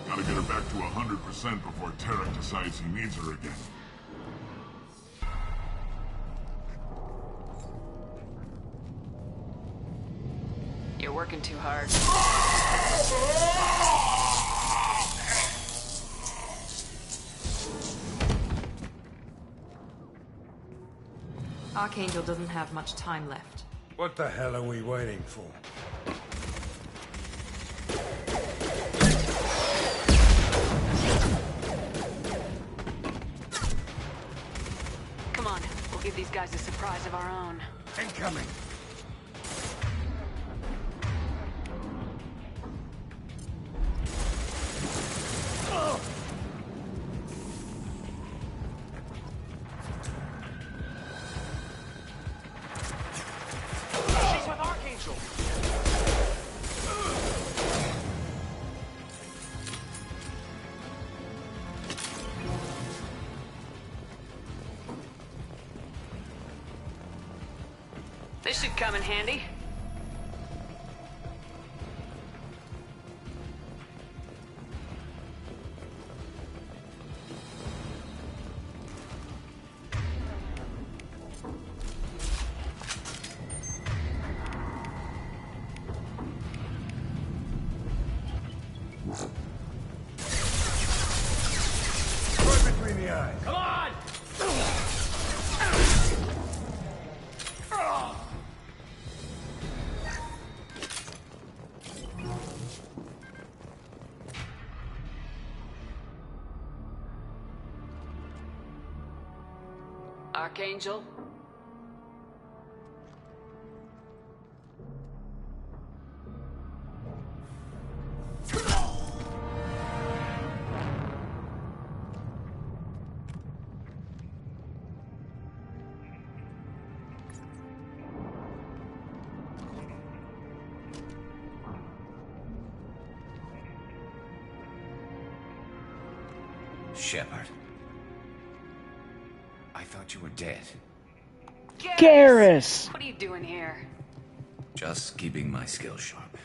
Gotta get her back to 100% before Tarek decides he needs her again. You're working too hard. Archangel doesn't have much time left. What the hell are we waiting for? Come on, we'll give these guys a surprise of our own. Incoming! She's with Archangel. This should come in handy. Right between the eyes. Come on! Archangel? Shepard. I thought you were dead. Garrus! What are you doing here? Just keeping my skills sharp.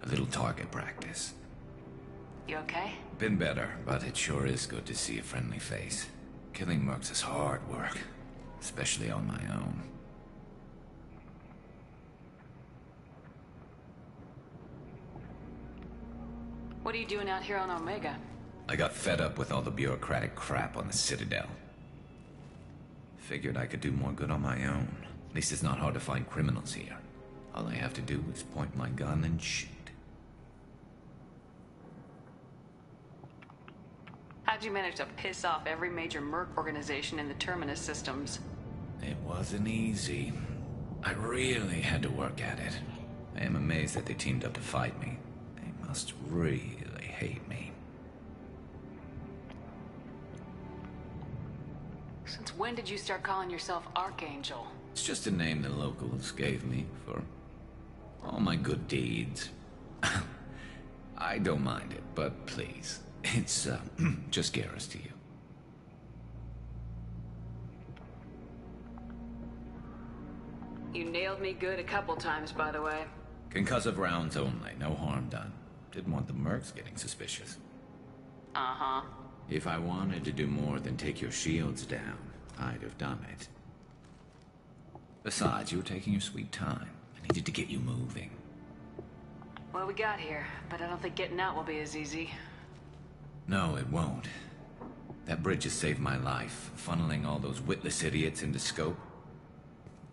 A little target practice. You okay? Been better, but it sure is good to see a friendly face. Killing mercs is hard work, especially on my own. What are you doing out here on Omega? I got fed up with all the bureaucratic crap on the Citadel. Figured I could do more good on my own. At least it's not hard to find criminals here. All I have to do is point my gun and shoot. How'd you manage to piss off every major merc organization in the Terminus systems? It wasn't easy. I really had to work at it. I am amazed that they teamed up to fight me. They must really hate me. Since when did you start calling yourself Archangel? It's just a name the locals gave me for all my good deeds. I don't mind it, but please, it's just Garrus to you. You nailed me good a couple times, by the way. Concussive rounds only, no harm done. Didn't want the mercs getting suspicious. Uh-huh. If I wanted to do more than take your shields down, I'd have done it. Besides, you were taking your sweet time. I needed to get you moving. Well, we got here, but I don't think getting out will be as easy. No, it won't. That bridge has saved my life, funneling all those witless idiots into scope.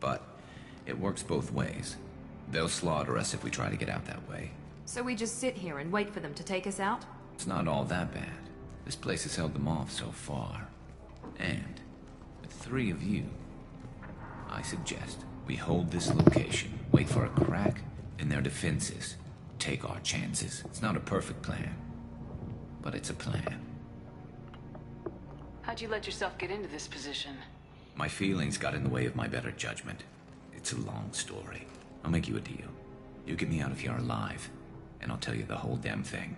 But it works both ways. They'll slaughter us if we try to get out that way. So we just sit here and wait for them to take us out? It's not all that bad. This place has held them off so far. And with 3 of you, I suggest we hold this location, wait for a crack in their defenses, take our chances. It's not a perfect plan, but it's a plan. How'd you let yourself get into this position? My feelings got in the way of my better judgment. It's a long story. I'll make you a deal. You get me out of here alive, and I'll tell you the whole damn thing.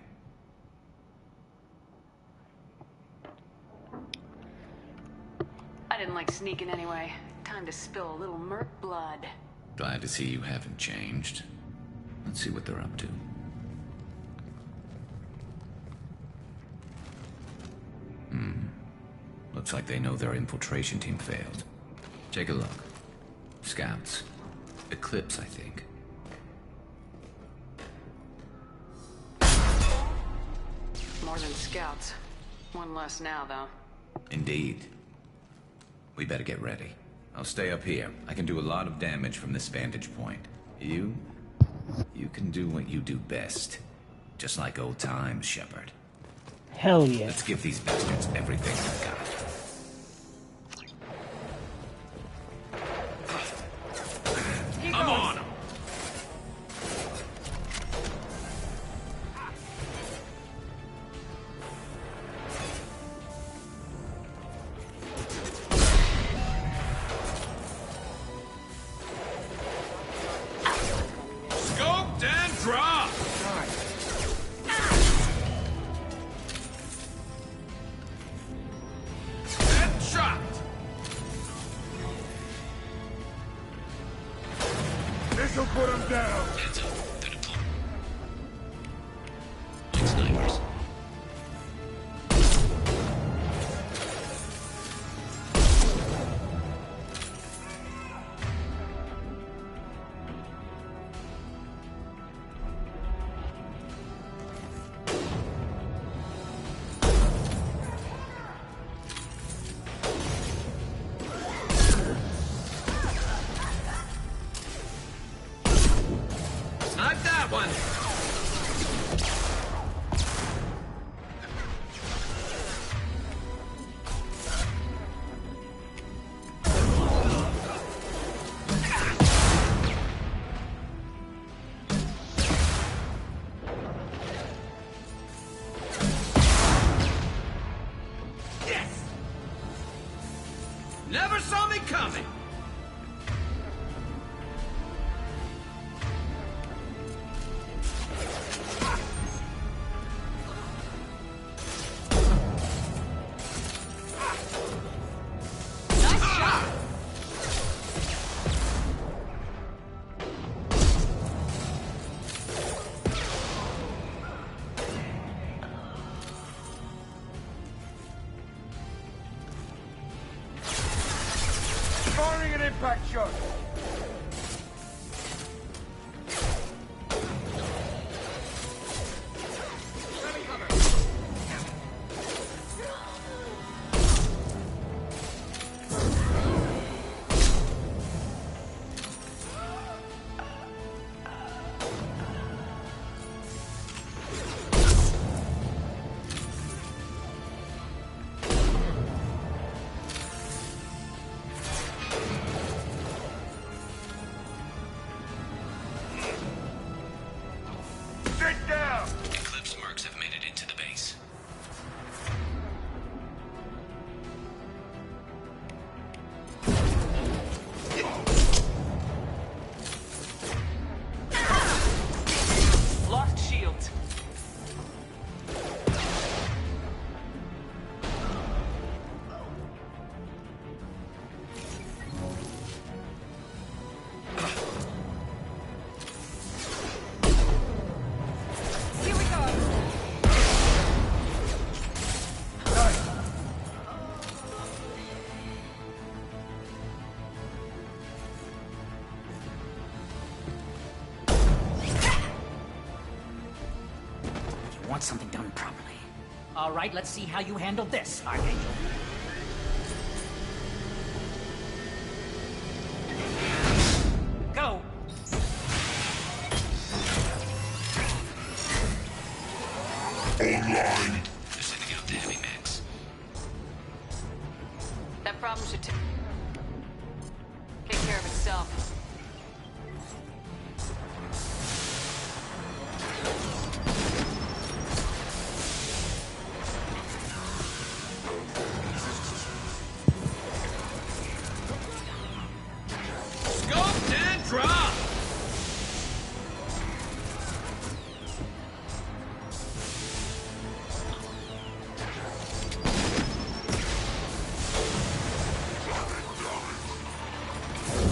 I didn't like sneaking anyway. Time to spill a little merc blood. Glad to see you haven't changed. Let's see what they're up to. Looks like they know their infiltration team failed. Take a look. Scouts. Eclipse, I think. More than scouts. One less now, though. Indeed. We better get ready. I'll stay up here. I can do a lot of damage from this vantage point. You can do what you do best. Just like old times, Shepard. Hell yeah. Let's give these bastards everything we got. I'm on 'em! Scoped and dropped! Headshot! This'll put him down. Heads up. They're deploying. Like snipers. Not that one! Yes! Never saw me coming! Firing an impact shot. Sit down. Eclipse mercs have made it into the base. Lost shields. Here we go. You want something done properly. All right, let's see how you handle this, Archangel. Go! Online. They're sending out the heavy mix. That problem should take care of itself. Scoped and dropped!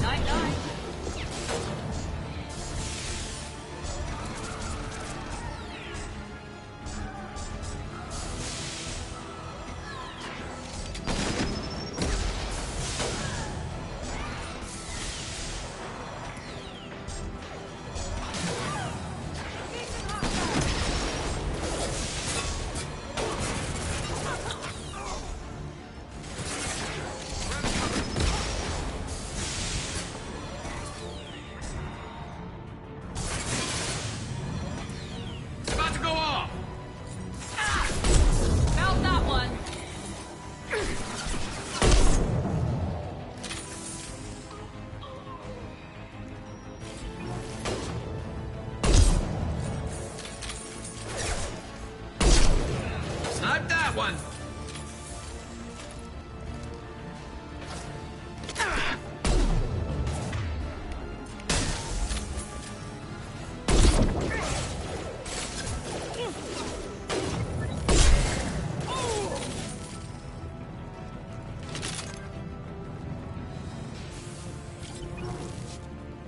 Night-night. It's about to go off! Felt that one. Snipe that one!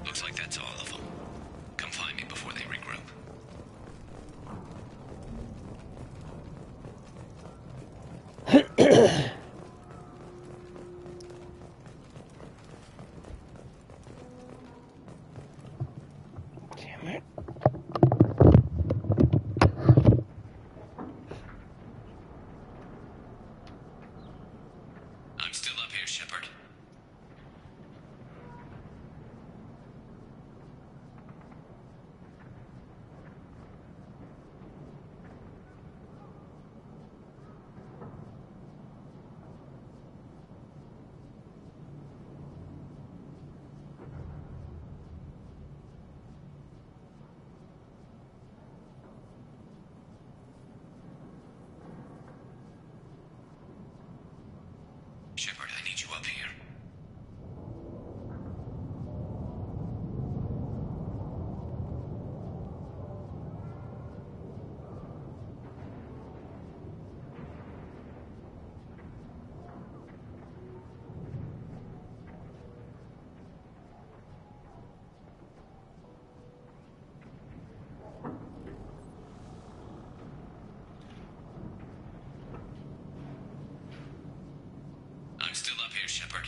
Looks like that's all of them. Come find me before they regroup. Damn it. I'm still up here, Shepard. Shepard, I need you up here. I'm still up here, Shepard.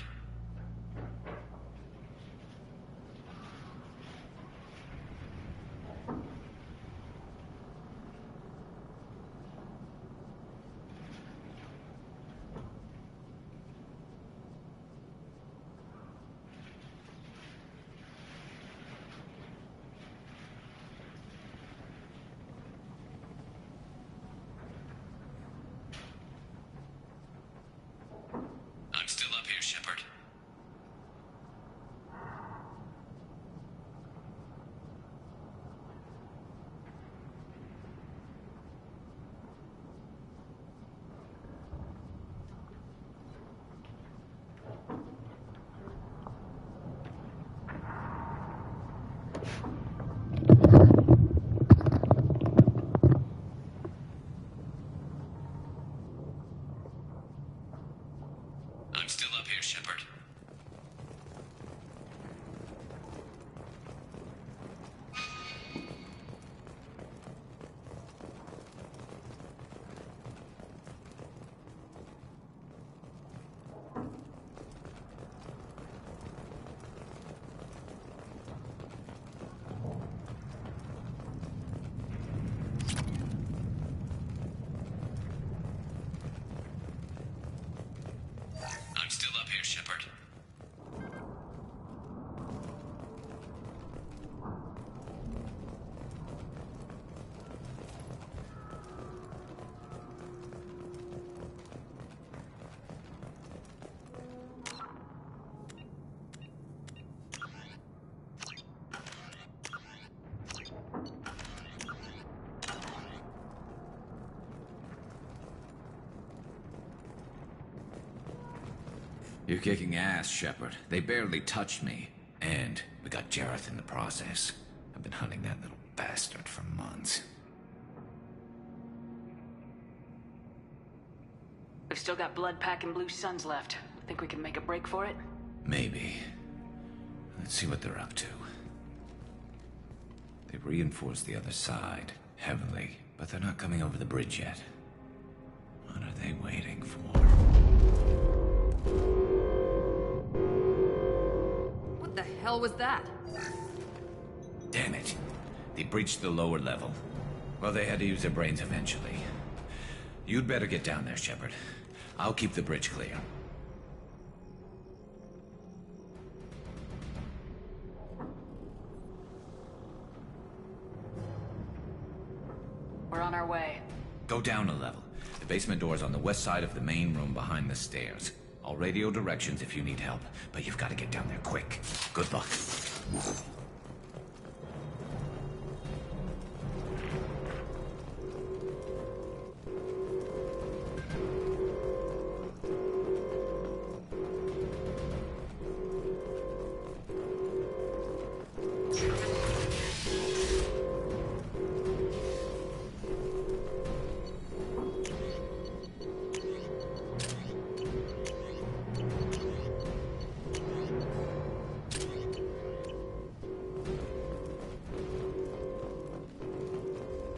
You're kicking ass, Shepard. They barely touched me. And we got Jareth in the process. I've been hunting that little bastard for months. We've still got blood packing blue suns left. Think we can make a break for it? Maybe. Let's see what they're up to. They've reinforced the other side, heavily, but they're not coming over the bridge yet. What are they waiting for? What the hell was that? Damn it. They breached the lower level. Well, they had to use their brains eventually. You'd better get down there, Shepard. I'll keep the bridge clear. We're on our way. Go down a level. The basement door's on the west side of the main room behind the stairs. I'll radio directions if you need help, but you've got to get down there quick. Good luck.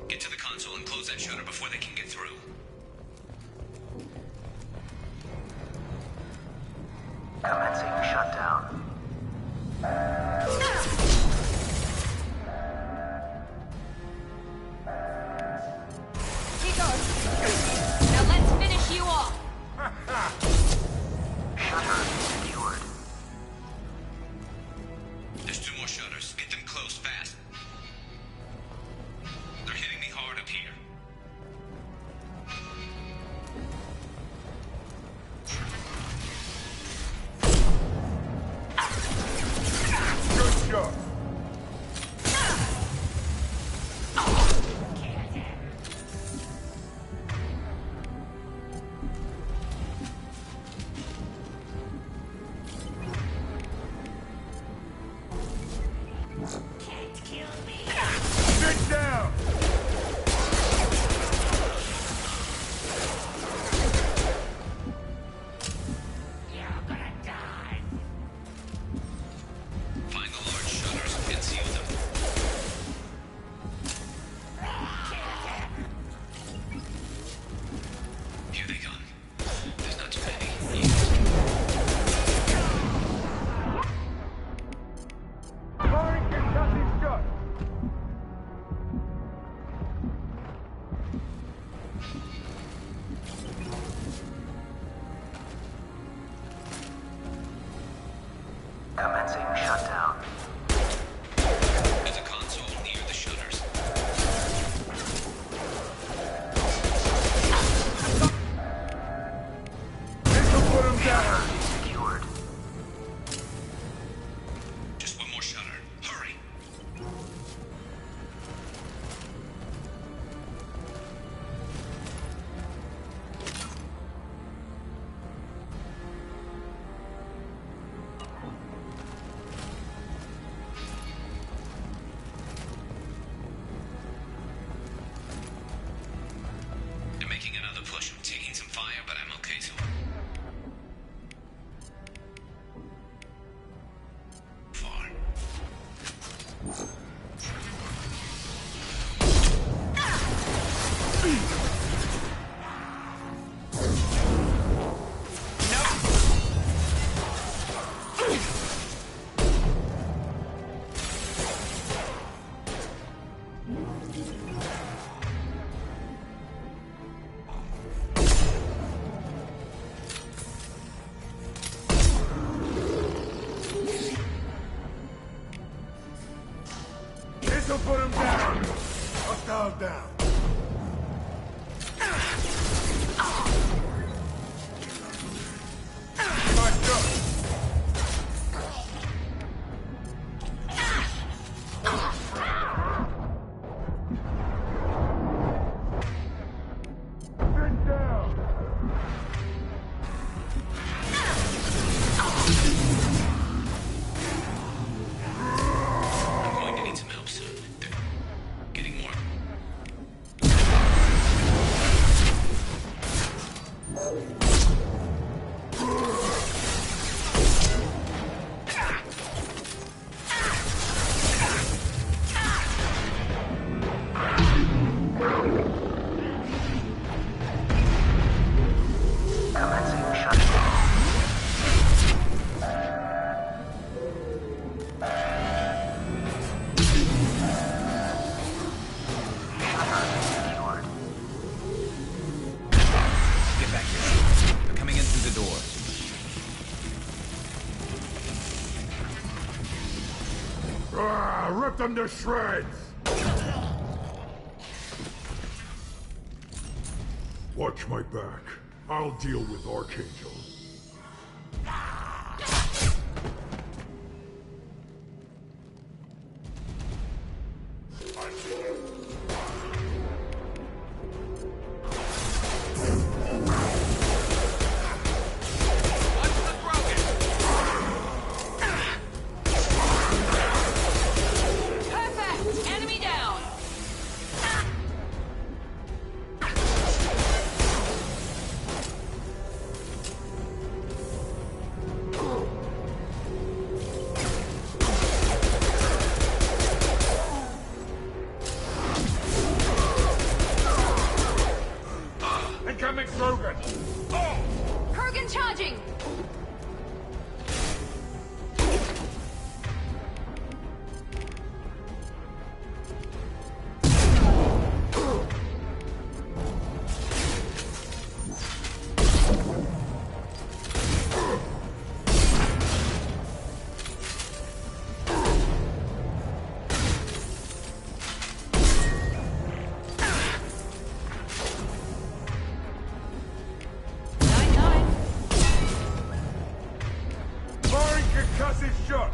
Get to the console and close that shutter before they can get through. Commencing shutdown. Chicos, now let's finish you off. Shutter secured. There's 2 more shutters. Get them closed fast. They're hitting me hard up here. Good shot. Can't kill me. Sit down. You're gonna die. Find the large shutters and seal them. Here they come. There's not too many. Firing Kentucky shot. Commencing shutdown. There's a console near the shutters. This'll put him down. Shutter secured. Just 1 more shutter. Hurry. They're making another push. I'm taking some fire, but I'm okay so far. This'll put him down. Hostile down. Secured. Get back here. They're coming in through the doors. Rip them to shreds! Watch my back. I'll deal with Archangel. Perfect! Enemy down! Incoming Krogan! Kurgan charging! Firing concussive shot!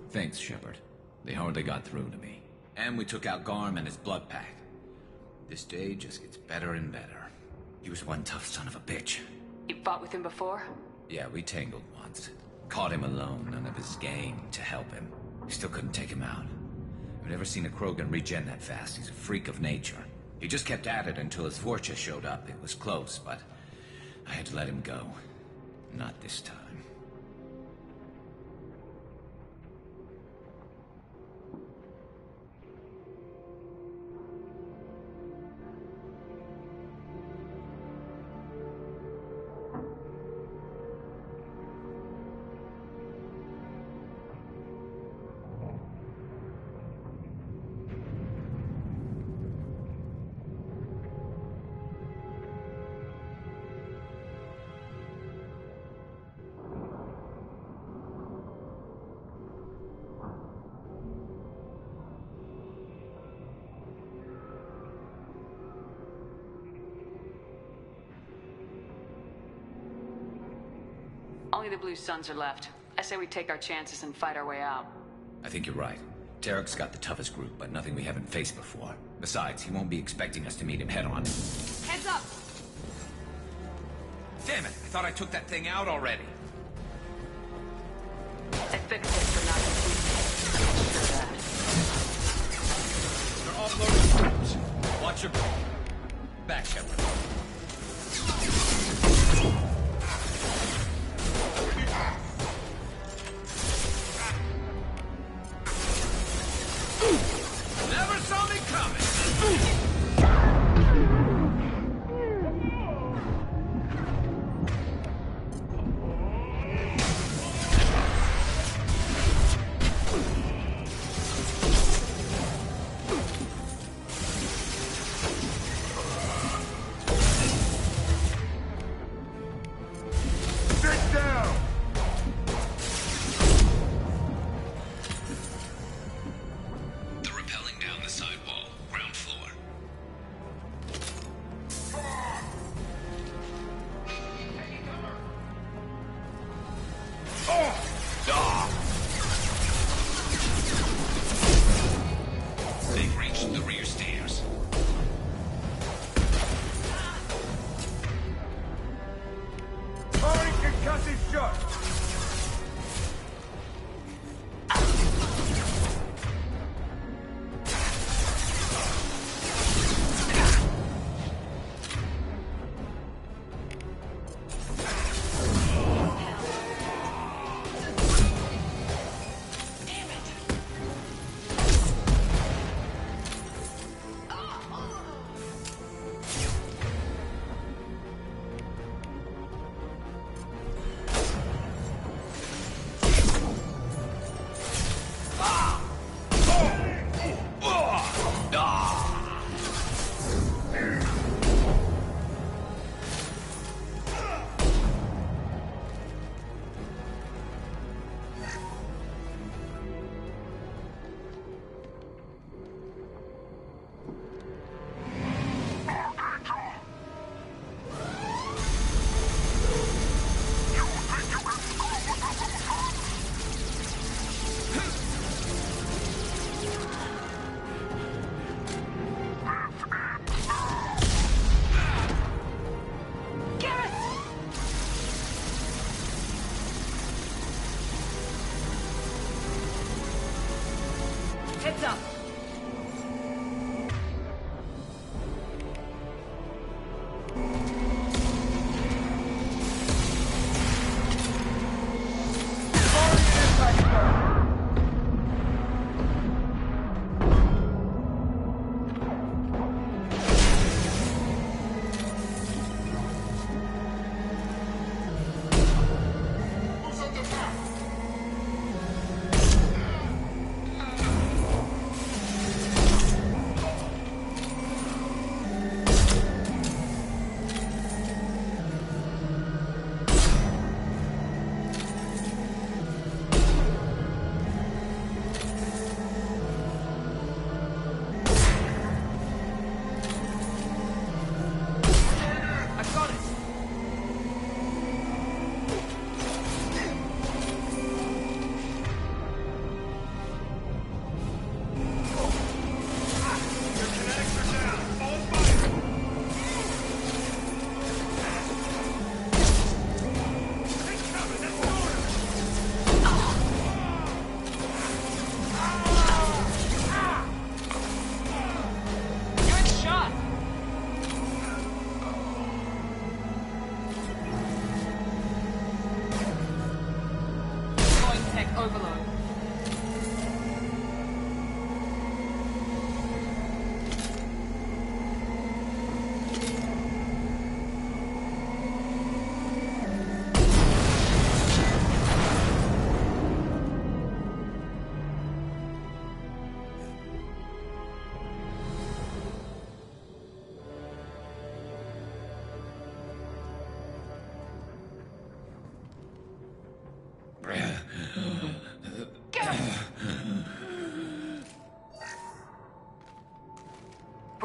Thanks, Shepard. They hardly got through to me. And we took out Garm and his blood pack. This day just gets better and better. He was one tough son of a bitch. You fought with him before? Yeah, we tangled once. Caught him alone, none of his gang to help him. We still couldn't take him out. I've never seen a Krogan regen that fast. He's a freak of nature. He just kept at it until his Vorcha showed up. It was close, but I had to let him go. Not this time. Only the Blue Suns are left. I say we take our chances and fight our way out. I think you're right. Tarek's got the toughest group, but nothing we haven't faced before. Besides, he won't be expecting us to meet him head-on. Heads up! Damn it! I thought I took that thing out already. I fixed it, but not completely. They're offloading. Watch your back, Shepard. Never saw me coming!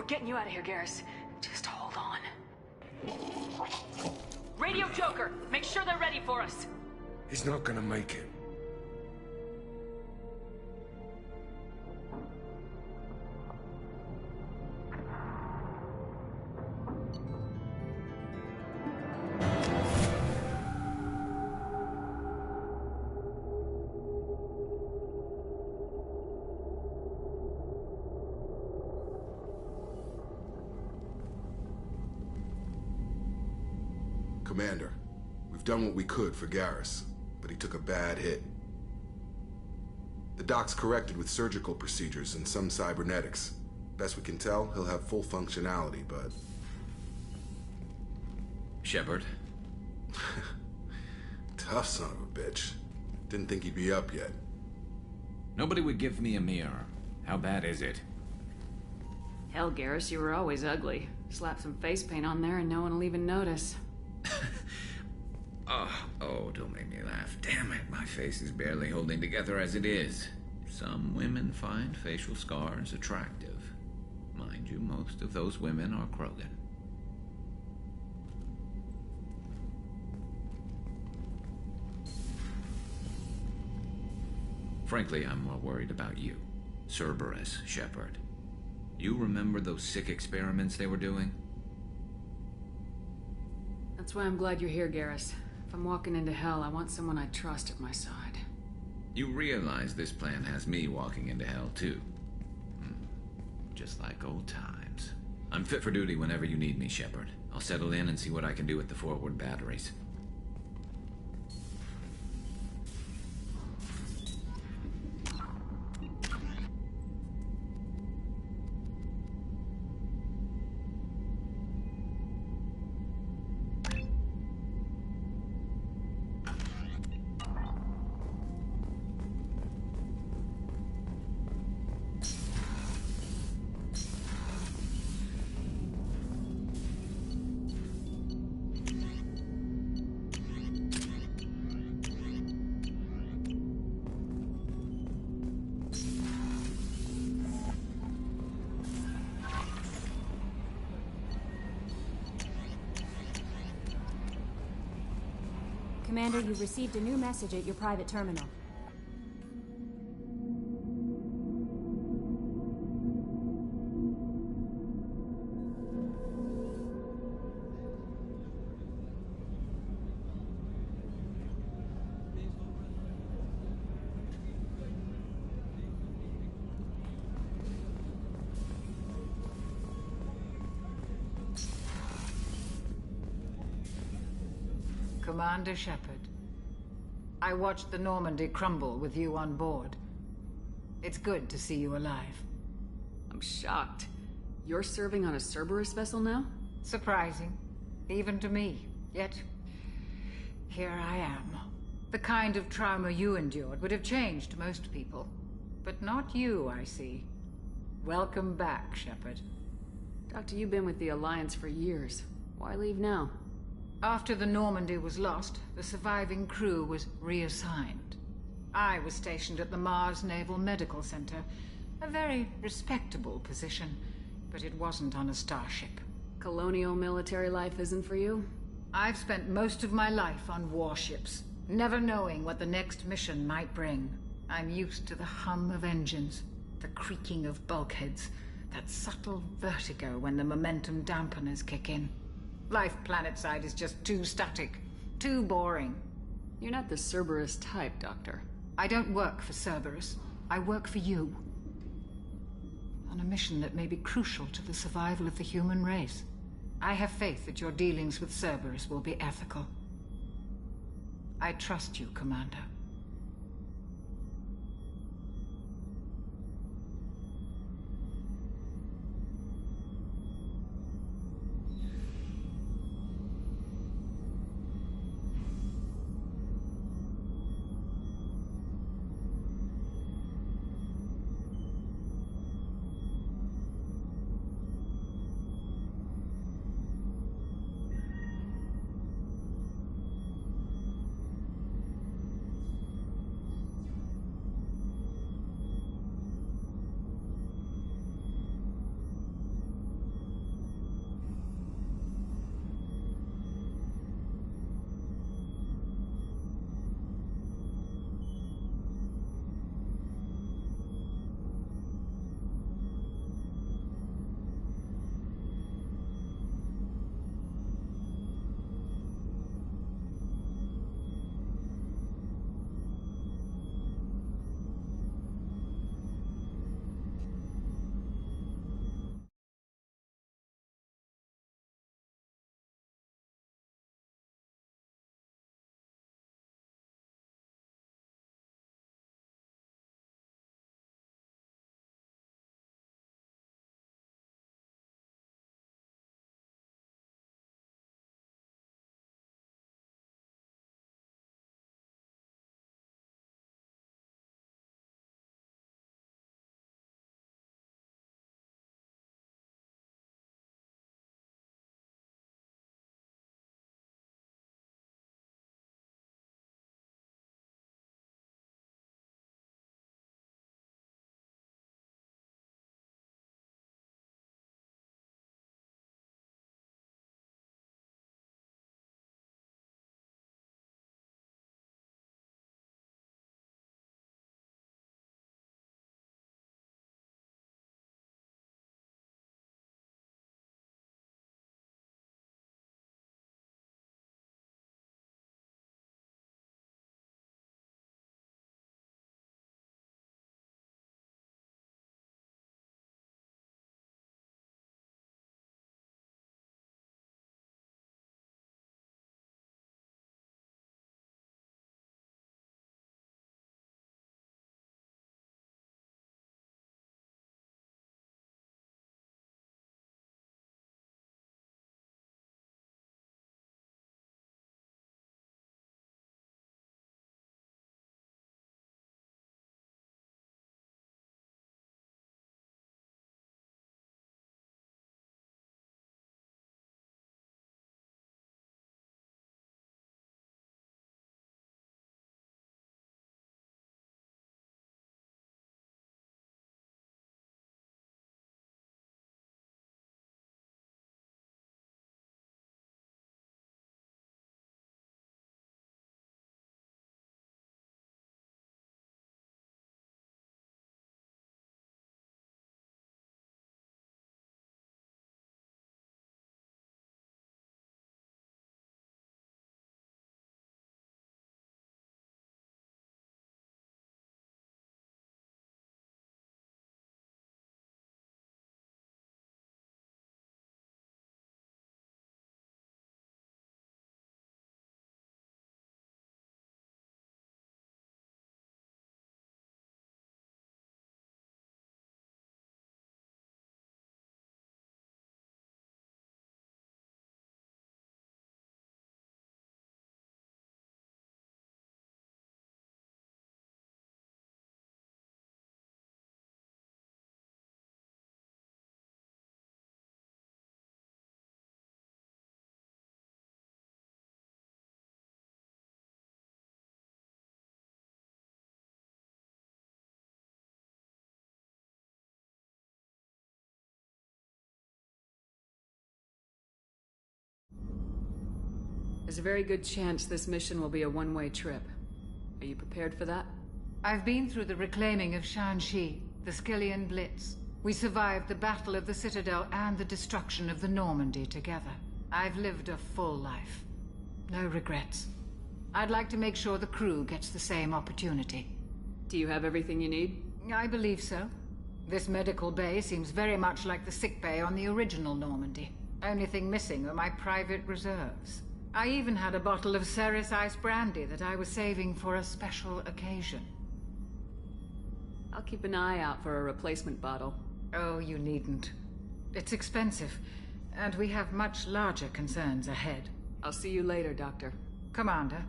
getting you out of here, Garrus. Just hold on. Radio Joker! Make sure they're ready for us! He's not gonna make it. Commander, we've done what we could for Garrus, but he took a bad hit. The doc's corrected with surgical procedures and some cybernetics. Best we can tell, he'll have full functionality, but... Shepard? Tough son of a bitch. Didn't think he'd be up yet. Nobody would give me a mirror. How bad is it? Hell, Garrus, you were always ugly. Slap some face paint on there and no one will even notice. Oh, don't make me laugh. Damn it, my face is barely holding together as it is. Some women find facial scars attractive. Mind you, most of those women are Krogan. Frankly, I'm more worried about you. Cerberus, Shepard. You remember those sick experiments they were doing? That's why I'm glad you're here, Garrus. If I'm walking into hell, I want someone I trust at my side. You realize this plan has me walking into hell, too. Just like old times. I'm fit for duty whenever you need me, Shepard. I'll settle in and see what I can do with the forward batteries. Commander, you received a new message at your private terminal. Commander Shepard, I watched the Normandy crumble with you on board. It's good to see you alive. I'm shocked. You're serving on a Cerberus vessel now? Surprising, even to me. Yet, here I am. The kind of trauma you endured would have changed most people. But not you, I see. Welcome back, Shepard. Doctor, you've been with the Alliance for years. Why leave now? After the Normandy was lost, the surviving crew was reassigned. I was stationed at the Mars Naval Medical Center. A very respectable position, but it wasn't on a starship. Colonial military life isn't for you? I've spent most of my life on warships, never knowing what the next mission might bring. I'm used to the hum of engines, the creaking of bulkheads, that subtle vertigo when the momentum dampeners kick in. Life planetside is just too static, too boring. You're not the Cerberus type, Doctor. I don't work for Cerberus. I work for you. On a mission that may be crucial to the survival of the human race. I have faith that your dealings with Cerberus will be ethical. I trust you, Commander. There's a very good chance this mission will be a one-way trip. Are you prepared for that? I've been through the reclaiming of Shanxi, the Skillian Blitz. We survived the Battle of the Citadel and the destruction of the Normandy together. I've lived a full life. No regrets. I'd like to make sure the crew gets the same opportunity. Do you have everything you need? I believe so. This medical bay seems very much like the sick bay on the original Normandy. Only thing missing were my private reserves. I even had a bottle of Ceres Ice Brandy that I was saving for a special occasion. I'll keep an eye out for a replacement bottle. Oh, you needn't. It's expensive, and we have much larger concerns ahead. I'll see you later, Doctor. Commander.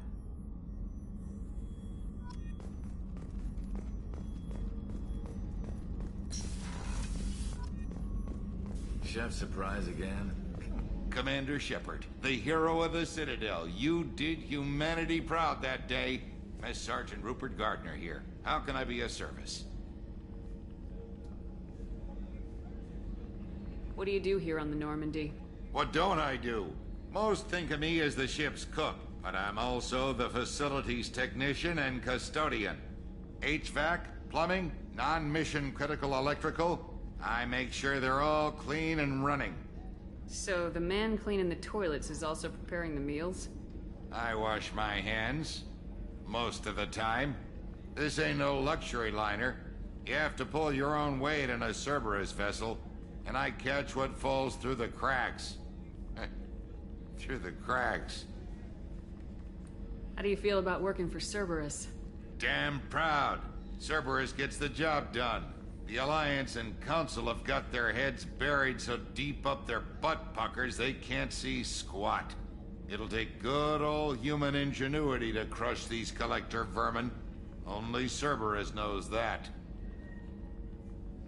Chef surprise again? Commander Shepard, the hero of the Citadel. You did humanity proud that day. Mess Sergeant Rupert Gardner here. How can I be of service? What do you do here on the Normandy? What don't I do? Most think of me as the ship's cook, but I'm also the facilities technician and custodian. HVAC, plumbing, non-mission critical electrical. I make sure they're all clean and running. So the man cleaning the toilets is also preparing the meals? I wash my hands. Most of the time. This ain't no luxury liner. You have to pull your own weight in a Cerberus vessel, and I catch what falls through the cracks. Through the cracks. How do you feel about working for Cerberus? Damn proud. Cerberus gets the job done. The Alliance and Council have got their heads buried so deep up their butt puckers they can't see squat. It'll take good old human ingenuity to crush these collector vermin. Only Cerberus knows that.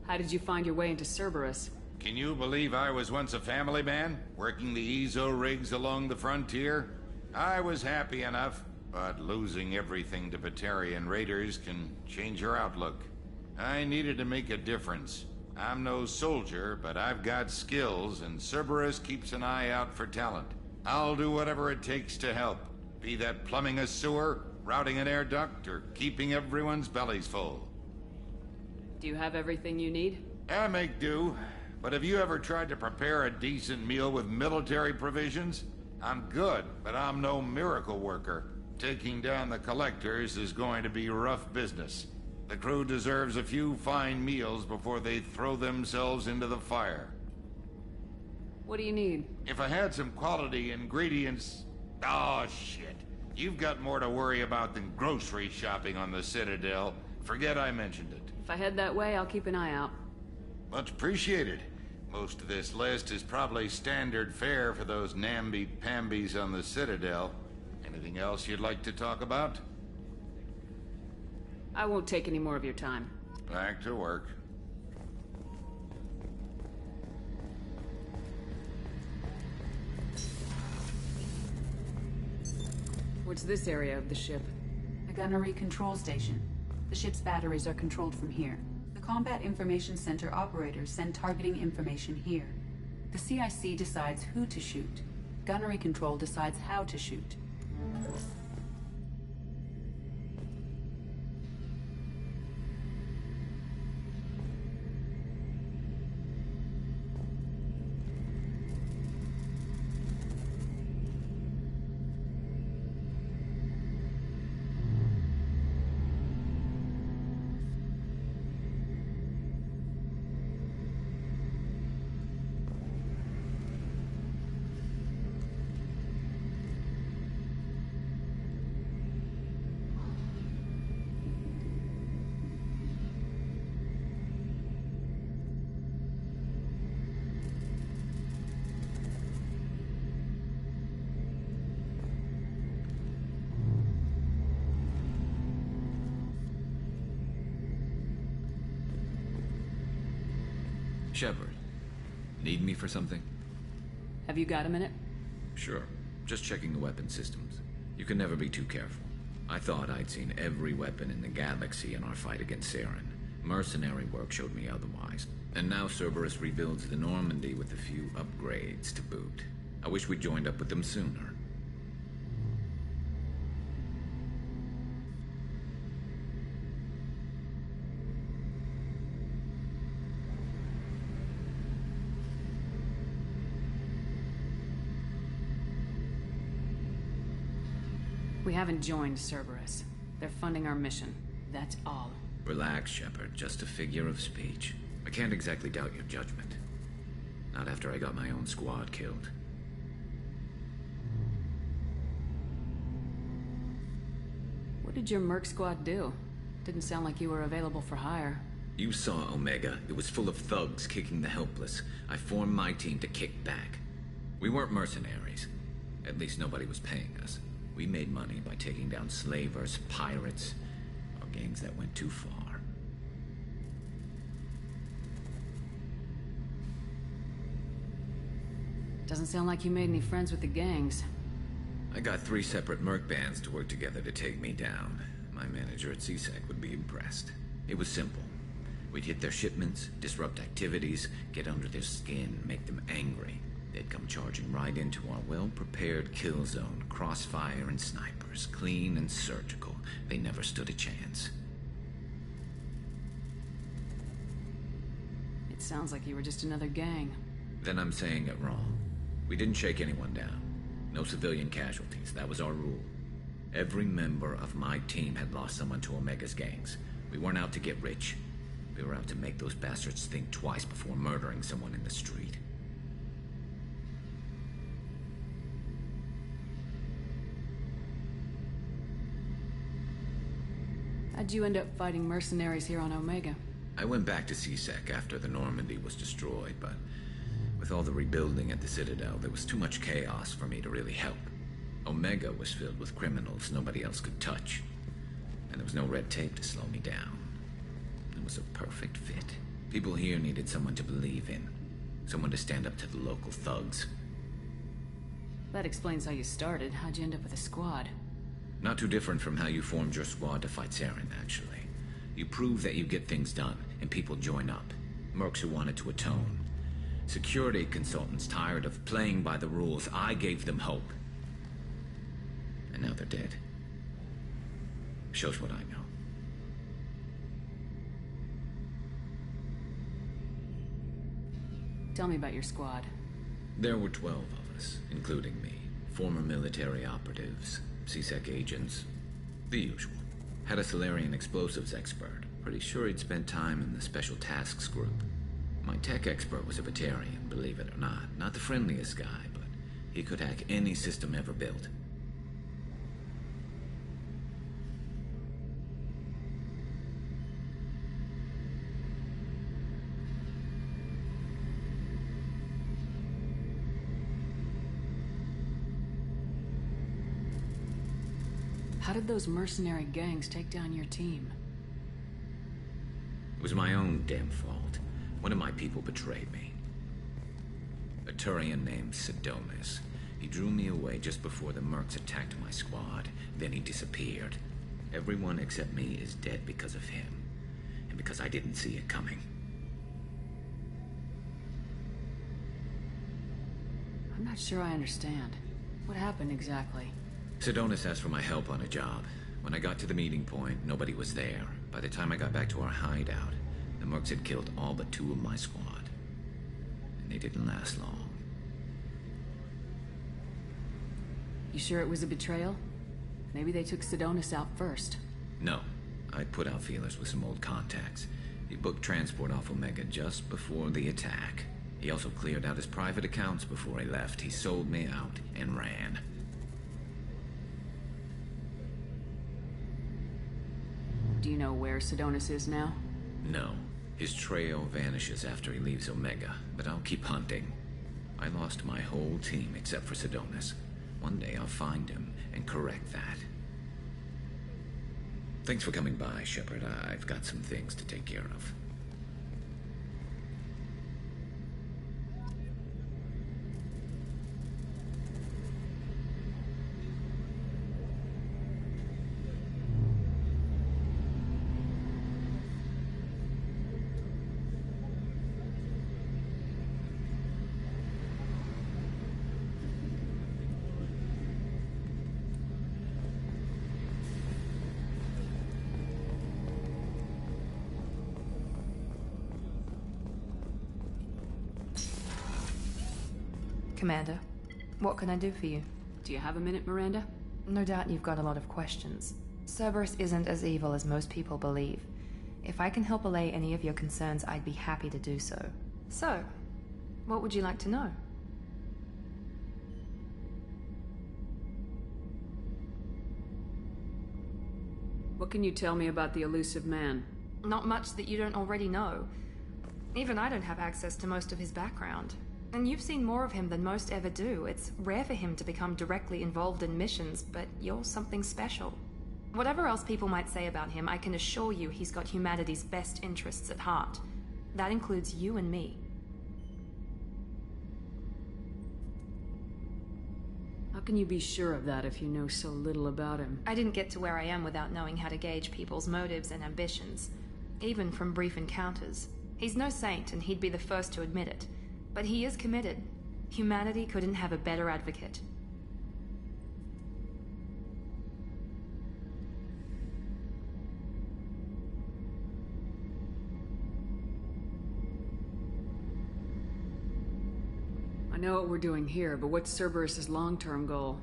How did you find your way into Cerberus? Can you believe I was once a family man, working the EZO rigs along the frontier? I was happy enough, but losing everything to Batarian raiders can change your outlook. I needed to make a difference. I'm no soldier, but I've got skills, and Cerberus keeps an eye out for talent. I'll do whatever it takes to help, be that plumbing a sewer, routing an air duct, or keeping everyone's bellies full. Do you have everything you need? I make do, but have you ever tried to prepare a decent meal with military provisions? I'm good, but I'm no miracle worker. Taking down the collectors is going to be rough business. The crew deserves a few fine meals before they throw themselves into the fire. What do you need? If I had some quality ingredients... Oh, shit. You've got more to worry about than grocery shopping on the Citadel. Forget I mentioned it. If I head that way, I'll keep an eye out. Much appreciated. Most of this list is probably standard fare for those namby-pambies on the Citadel. Anything else you'd like to talk about? I won't take any more of your time. Back to work. What's this area of the ship? The gunnery control station. The ship's batteries are controlled from here. The Combat Information Center operators send targeting information here. The CIC decides who to shoot. Gunnery control decides how to shoot. Shepard, need me for something? Have you got a minute? Sure. Just checking the weapon systems. You can never be too careful. I thought I'd seen every weapon in the galaxy in our fight against Saren. Mercenary work showed me otherwise. And now Cerberus rebuilds the Normandy with a few upgrades to boot. I wish we'd joined up with them sooner. We haven't joined Cerberus. They're funding our mission. That's all. Relax, Shepard. Just a figure of speech. I can't exactly doubt your judgment. Not after I got my own squad killed. What did your merc squad do? Didn't sound like you were available for hire. You saw Omega. It was full of thugs kicking the helpless. I formed my team to kick back. We weren't mercenaries. At least nobody was paying us. We made money by taking down slavers, pirates, or gangs that went too far. Doesn't sound like you made any friends with the gangs. I got 3 separate merc bands to work together to take me down. My manager at CSEC would be impressed. It was simple. We'd hit their shipments, disrupt activities, get under their skin, make them angry. They'd come charging right into our well-prepared kill zone, crossfire and snipers, clean and surgical. They never stood a chance. It sounds like you were just another gang. Then I'm saying it wrong. We didn't shake anyone down. No civilian casualties, that was our rule. Every member of my team had lost someone to Omega's gangs. We weren't out to get rich. We were out to make those bastards think twice before murdering someone in the street. How'd you end up fighting mercenaries here on Omega? I went back to CSEC after the Normandy was destroyed, but with all the rebuilding at the Citadel, there was too much chaos for me to really help. Omega was filled with criminals nobody else could touch, and there was no red tape to slow me down. It was a perfect fit. People here needed someone to believe in, someone to stand up to the local thugs. That explains how you started. How'd you end up with a squad? Not too different from how you formed your squad to fight Saren, actually. You prove that you get things done, and people join up. Mercs who wanted to atone. Security consultants tired of playing by the rules. I gave them hope. And now they're dead. Shows what I know. Tell me about your squad. There were 12 of us, including me. Former military operatives, CSEC agents, the usual. Had a Solarian explosives expert. Pretty sure he'd spent time in the Special Tasks Group. My tech expert was a Batarian, believe it or not. Not the friendliest guy, but he could hack any system ever built. How did those mercenary gangs take down your team? It was my own damn fault. One of my people betrayed me. A Turian named Sidonis. He drew me away just before the mercs attacked my squad. Then he disappeared. Everyone except me is dead because of him. And because I didn't see it coming. I'm not sure I understand. What happened exactly? Sidonis asked for my help on a job. When I got to the meeting point, nobody was there. By the time I got back to our hideout, the mercs had killed all but 2 of my squad. And they didn't last long. You sure it was a betrayal? Maybe they took Sidonis out first. No. I put out feelers with some old contacts. He booked transport off Omega just before the attack. He also cleared out his private accounts before he left. He sold me out and ran. Do you know where Sidonis is now? No. His trail vanishes after he leaves Omega, but I'll keep hunting. I lost my whole team except for Sidonis. One day I'll find him and correct that. Thanks for coming by, Shepard. I've got some things to take care of. Commander, what can I do for you? Do you have a minute, Miranda? No doubt you've got a lot of questions. Cerberus isn't as evil as most people believe. If I can help allay any of your concerns, I'd be happy to do so. So, what would you like to know? What can you tell me about the elusive man? Not much that you don't already know. Even I don't have access to most of his background. And you've seen more of him than most ever do. It's rare for him to become directly involved in missions, but you're something special. Whatever else people might say about him, I can assure you he's got humanity's best interests at heart. That includes you and me. How can you be sure of that if you know so little about him? I didn't get to where I am without knowing how to gauge people's motives and ambitions, even from brief encounters. He's no saint, and he'd be the first to admit it. But he is committed. Humanity couldn't have a better advocate. I know what we're doing here, but what's Cerberus's long-term goal?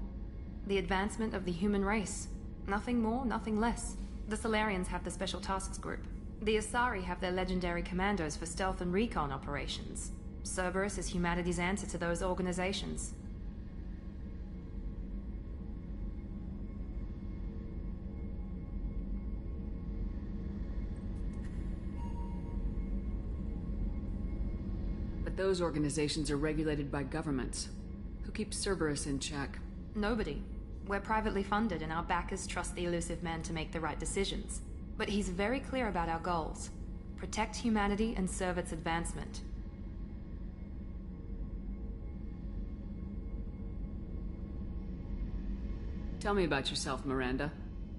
The advancement of the human race. Nothing more, nothing less. The Solarians have the Special Tasks Group. The Asari have their legendary commandos for stealth and recon operations. Cerberus is humanity's answer to those organizations. But those organizations are regulated by governments. Who keeps Cerberus in check? Nobody. We're privately funded, and our backers trust the elusive man to make the right decisions. But he's very clear about our goals. Protect humanity and serve its advancement. Tell me about yourself, Miranda.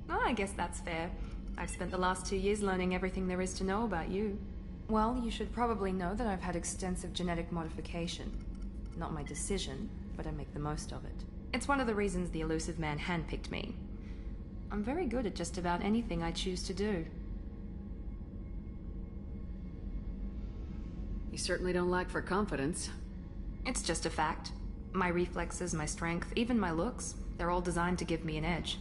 Oh, I guess that's fair. I've spent the last 2 years learning everything there is to know about you. Well, you should probably know that I've had extensive genetic modification. Not my decision, but I make the most of it. It's one of the reasons the elusive man handpicked me. I'm very good at just about anything I choose to do. You certainly don't lack for confidence. It's just a fact. My reflexes, my strength, even my looks, they're all designed to give me an edge.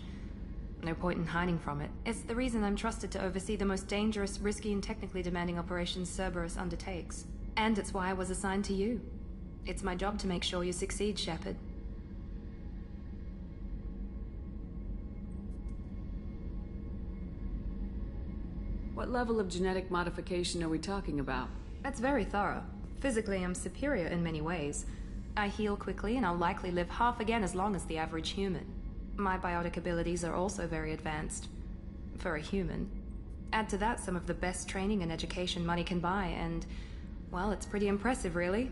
No point in hiding from it. It's the reason I'm trusted to oversee the most dangerous, risky, and technically demanding operations Cerberus undertakes. And it's why I was assigned to you. It's my job to make sure you succeed, Shepard. What level of genetic modification are we talking about? That's very thorough. Physically, I'm superior in many ways. I heal quickly, and I'll likely live half again as long as the average human. My biotic abilities are also very advanced. For a human. Add to that some of the best training and education money can buy, and, well, it's pretty impressive, really.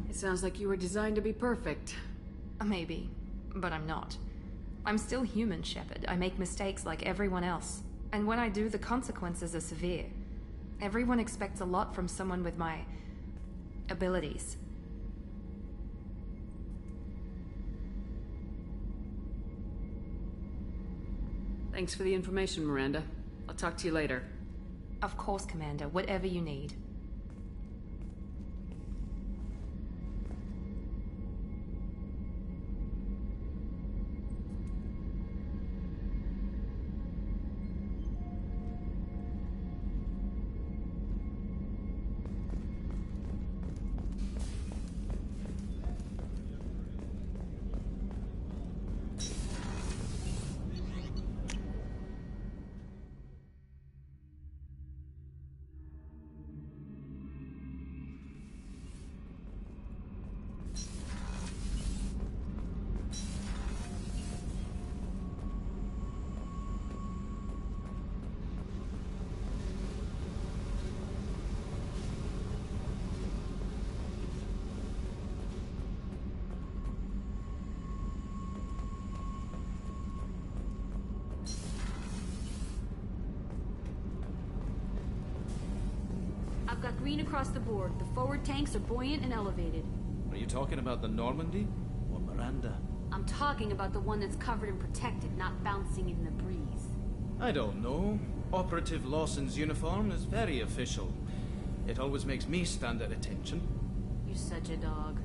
It sounds like you were designed to be perfect. Maybe, but I'm not. I'm still human, Shepard. I make mistakes like everyone else. And when I do, the consequences are severe. Everyone expects a lot from someone with my abilities. Thanks for the information, Miranda. I'll talk to you later. Of course, Commander. Whatever you need. I've got green across the board. The forward tanks are buoyant and elevated. Are you talking about the Normandy or Miranda? I'm talking about the one that's covered and protected, not bouncing in the breeze. I don't know. Operative Lawson's uniform is very official. It always makes me stand at attention. You're such a dog.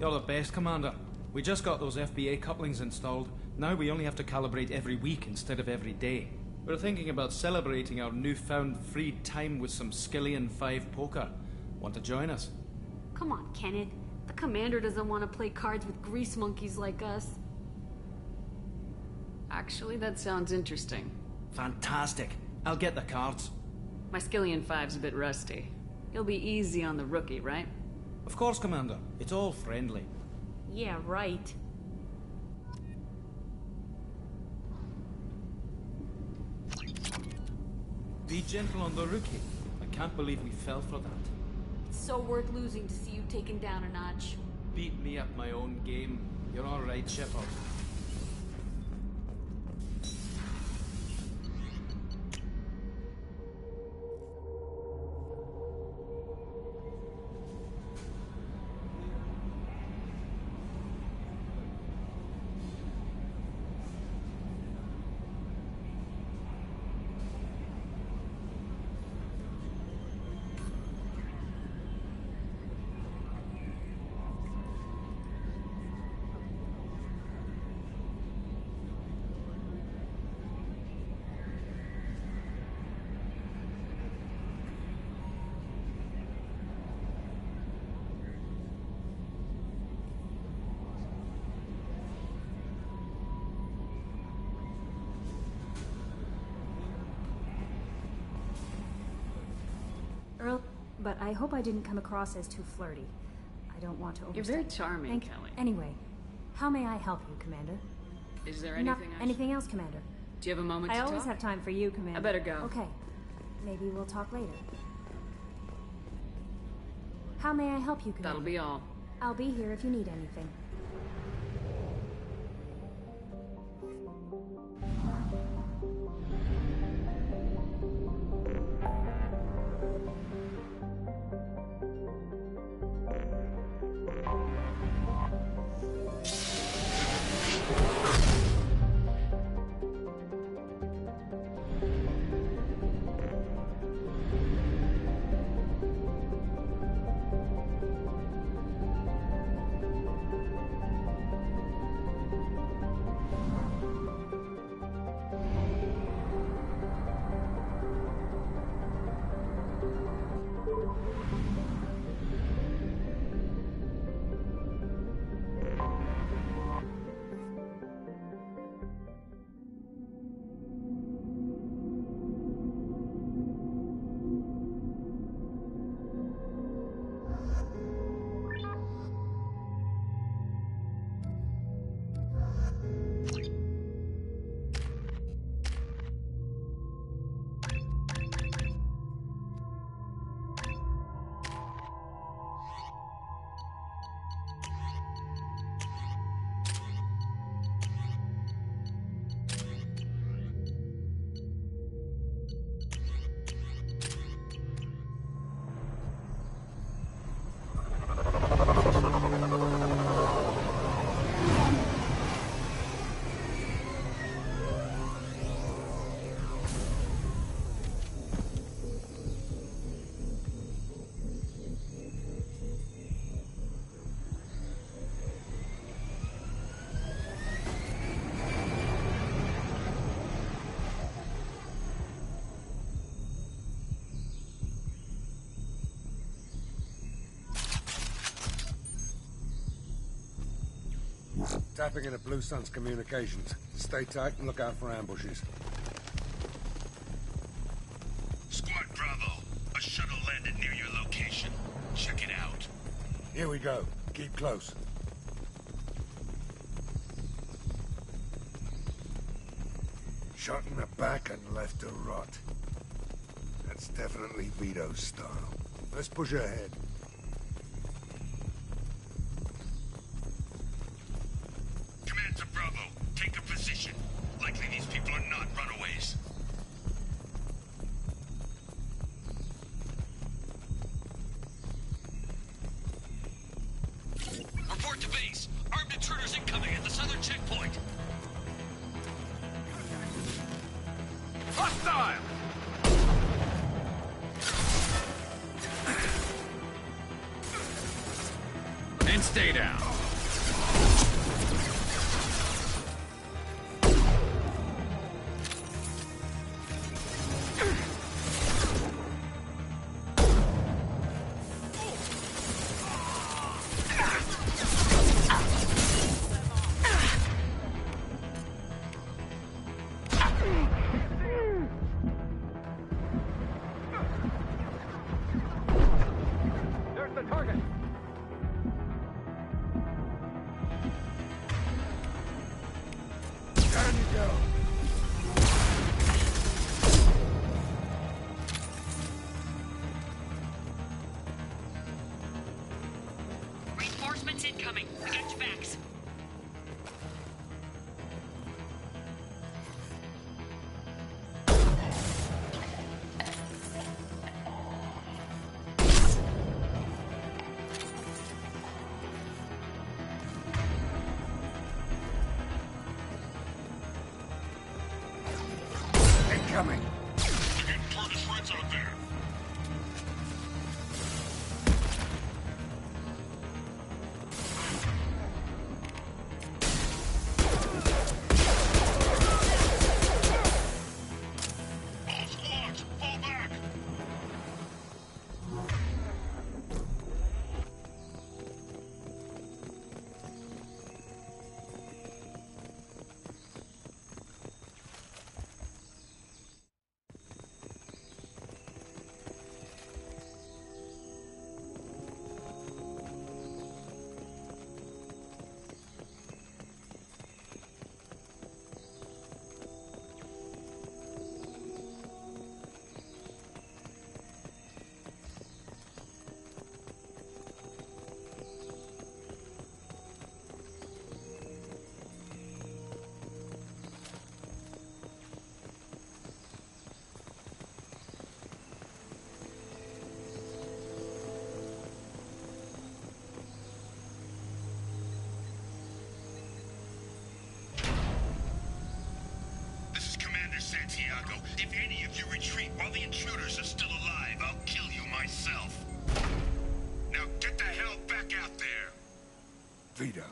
You're the best, Commander. We just got those FBA couplings installed. Now we only have to calibrate every week instead of every day. We're thinking about celebrating our newfound free time with some Skillion 5 poker. Want to join us? Come on, Kenneth. The commander doesn't want to play cards with grease monkeys like us. Actually, that sounds interesting. Fantastic. I'll get the cards. My Skillion 5's a bit rusty. You'll be easy on the rookie, right? Of course, Commander. It's all friendly. Yeah, right. Be gentle on the rookie. I can't believe we fell for that. It's so worth losing to see you taken down a notch. Beat me at my own game. You're all right, Shepard. Earl, but I hope I didn't come across as too flirty. I don't want to overstep. You're very charming, Kelly. Anyway, how may I help you, Commander? Is there anything anything else, Commander? Do you have a moment to I talk? always have time for you, Commander. I better go. Okay. Maybe we'll talk later. How may I help you, Commander? That'll be all. I'll be here if you need anything. Tapping into Blue Sun's communications. Stay tight and look out for ambushes. Squad Bravo, a shuttle landed near your location. Check it out. Here we go. Keep close. Shot in the back and left to rot. That's definitely Vito's style. Let's push ahead. Command to Bravo, take a position. Likely these people are not runaways. Report to base. Armed intruders incoming at the southern checkpoint. Hostile! And stay down. There's the target. Down you go. Reinforcements incoming. We got your backs. Incoming. They're getting further shreds out there. All squads, fall back! This is Commander Santiago. If any of you retreat while the intruders are still alive, I'll kill you myself. Now get the hell back out there! Vito.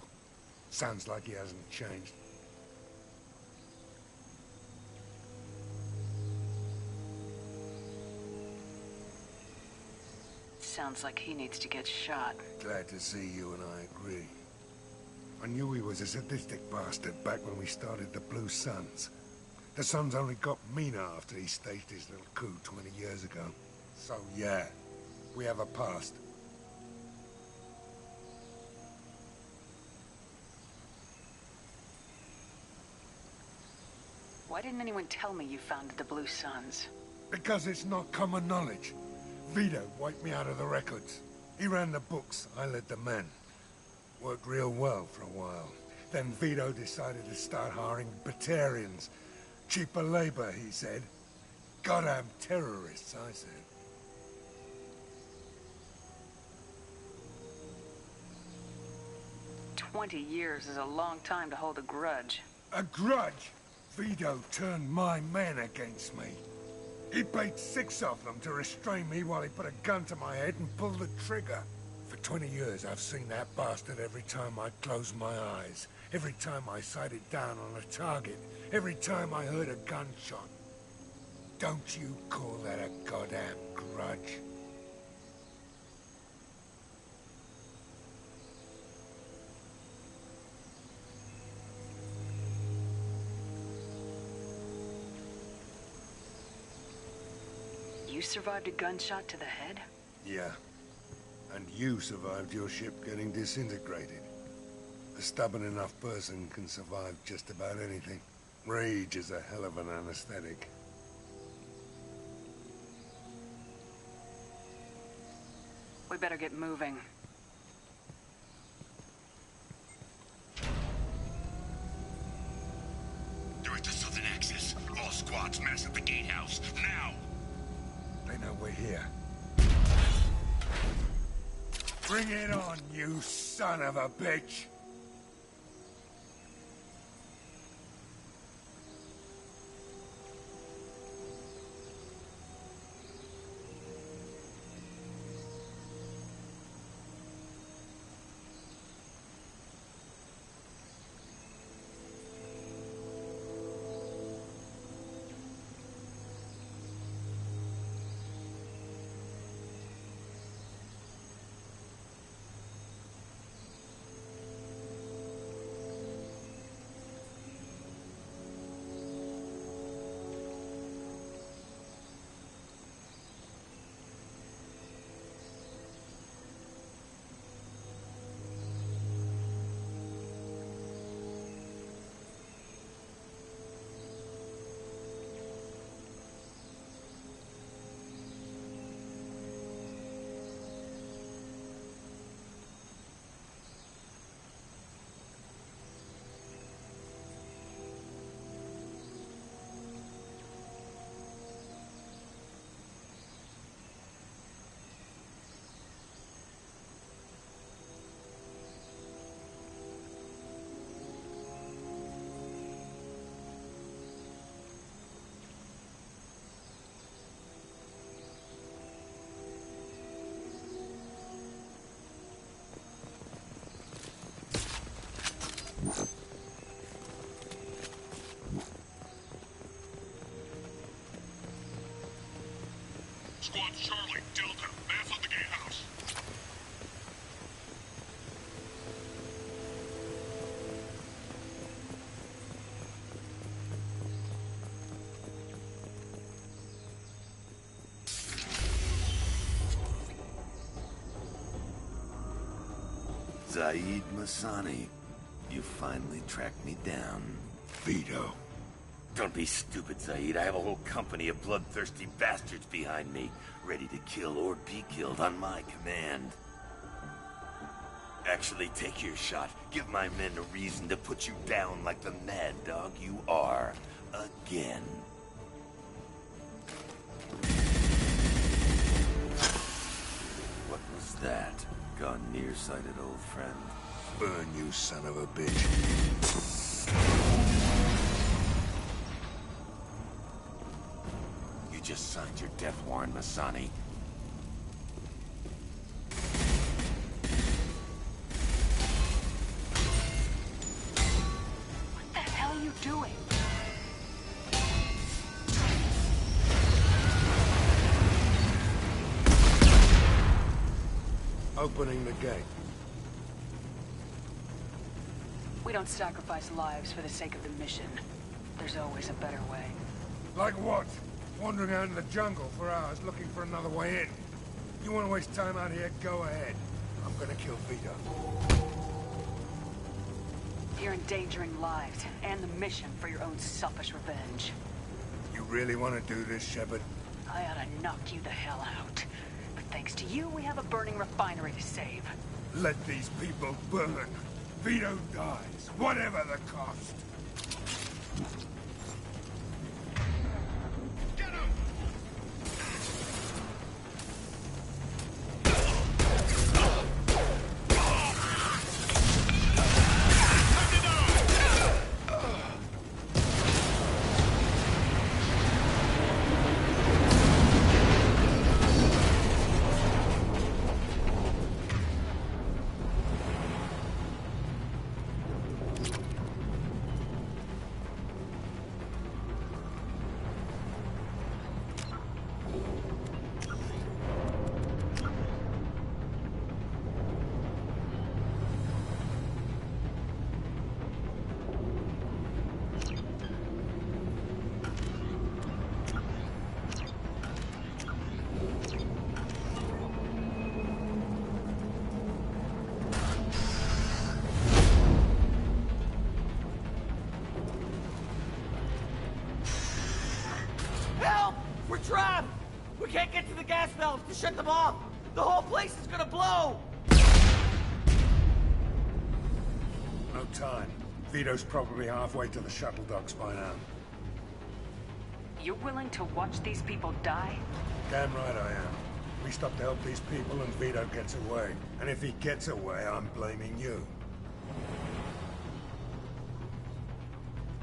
Sounds like he hasn't changed. Sounds like he needs to get shot. Glad to see you and I agree. I knew he was a sadistic bastard back when we started the Blue Suns. The Suns only got meaner after he staged his little coup 20 years ago. So yeah, we have a past. Why didn't anyone tell me you founded the Blue Suns? Because it's not common knowledge. Vito wiped me out of the records. He ran the books, I led the men. Worked real well for a while. Then Vito decided to start hiring Batarians. Cheaper labor, he said. Goddamn terrorists, I said. "20 years is a long time to hold a grudge." A grudge? Vito turned my men against me. He paid 6 of them to restrain me while he put a gun to my head and pulled the trigger. For 20 years, I've seen that bastard every time I closed my eyes. Every time I sighted down on a target. Every time I heard a gunshot. Don't you call that a goddamn grudge? You survived a gunshot to the head? Yeah. And you survived your ship getting disintegrated. A stubborn enough person can survive just about anything. Rage is a hell of an anesthetic. We better get moving. They're at the southern axis. All squads mass at the gatehouse, now! They know we're here. Bring it on, you son of a bitch! Zaid Masani, you finally tracked me down. Vito. Don't be stupid, Zaid. I have a whole company of bloodthirsty bastards behind me, ready to kill or be killed on my command. Actually, take your shot. Give my men a reason to put you down like the mad dog you are. Again. What was that? Gone nearsighted, old friend. Burn, you son of a bitch. You just signed your death warrant, Masani. What the hell are you doing? Opening the gate. We don't sacrifice lives for the sake of the mission. There's always a better way. Like what? Wandering out in the jungle for hours looking for another way in. You want to waste time out here? Go ahead. I'm gonna kill Vito. You're endangering lives and the mission for your own selfish revenge. You really want to do this, Shepard? I ought to knock you the hell out. But thanks to you, we have a burning refinery to save. Let these people burn. Vito dies, whatever the cost. We're trapped! We can't get to the gas valves to shut them off! The whole place is gonna blow! No time. Vito's probably halfway to the shuttle docks by now. You're willing to watch these people die? Damn right I am. We stop to help these people and Vito gets away. And if he gets away, I'm blaming you.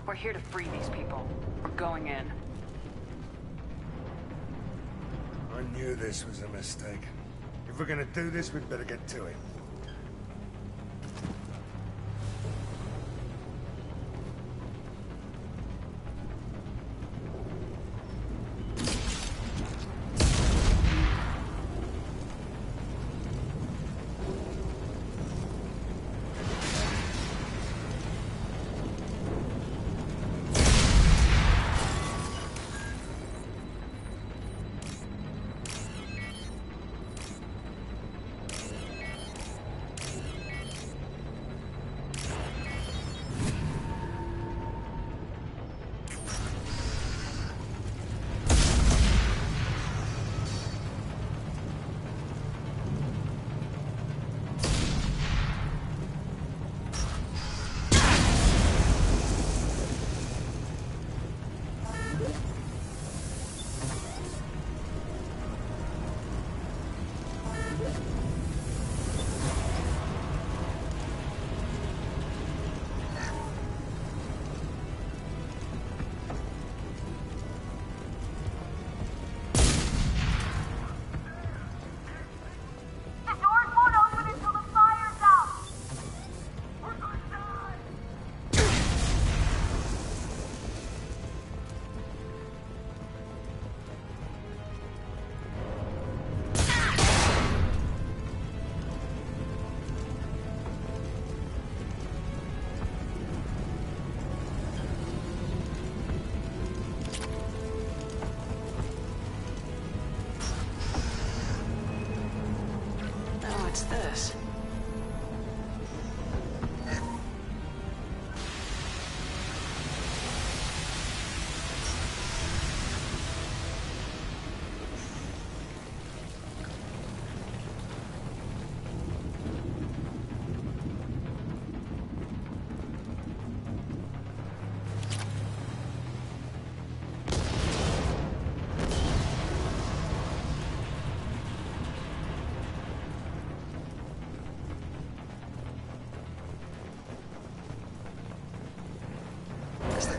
We're here to free these people. We're going in. I knew this was a mistake. If we're gonna do this, we'd better get to it.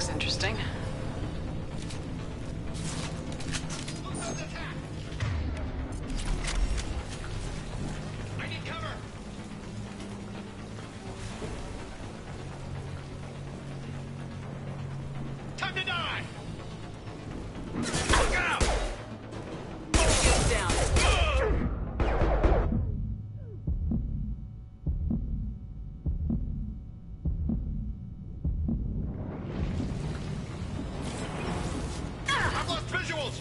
looks interesting. I need cover! Time to die! Look out! Get down. I've lost visuals!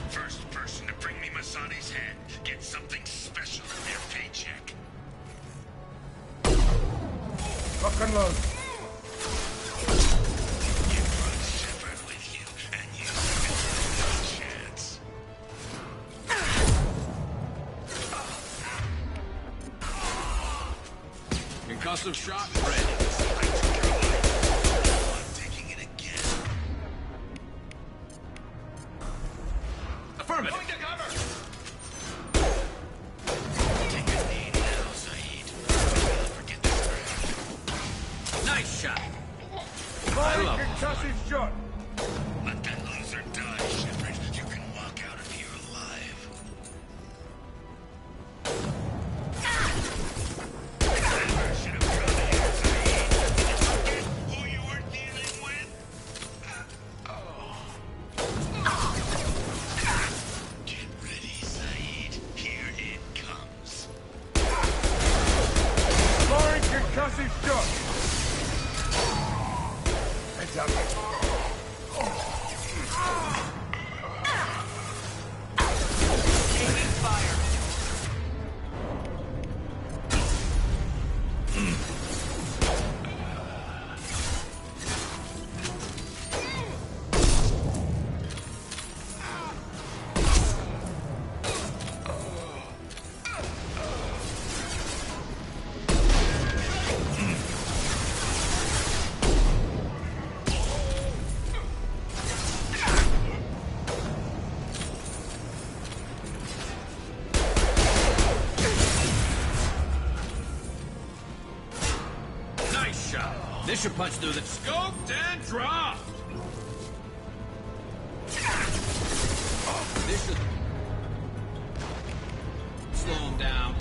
First person to bring me Masani's head gets something special in their paycheck. Lock and load. You brought Shepard with you, and you have no chance. Concussive shot ready. I'm taking it again. Affirmative. Going to cover! Take a knee now, Saeed. Don't forget this. Nice shot. Firing concussive shot. Let that loser die, Shepard. You can walk out of here alive. Never should have come here, Saeed. Who you were dealing with? Get ready, Saeed. Here it comes. Firing concussive shot. Heads up. Taking fire. Nice shot. This should punch through the scoped and dropped. This should slow him down.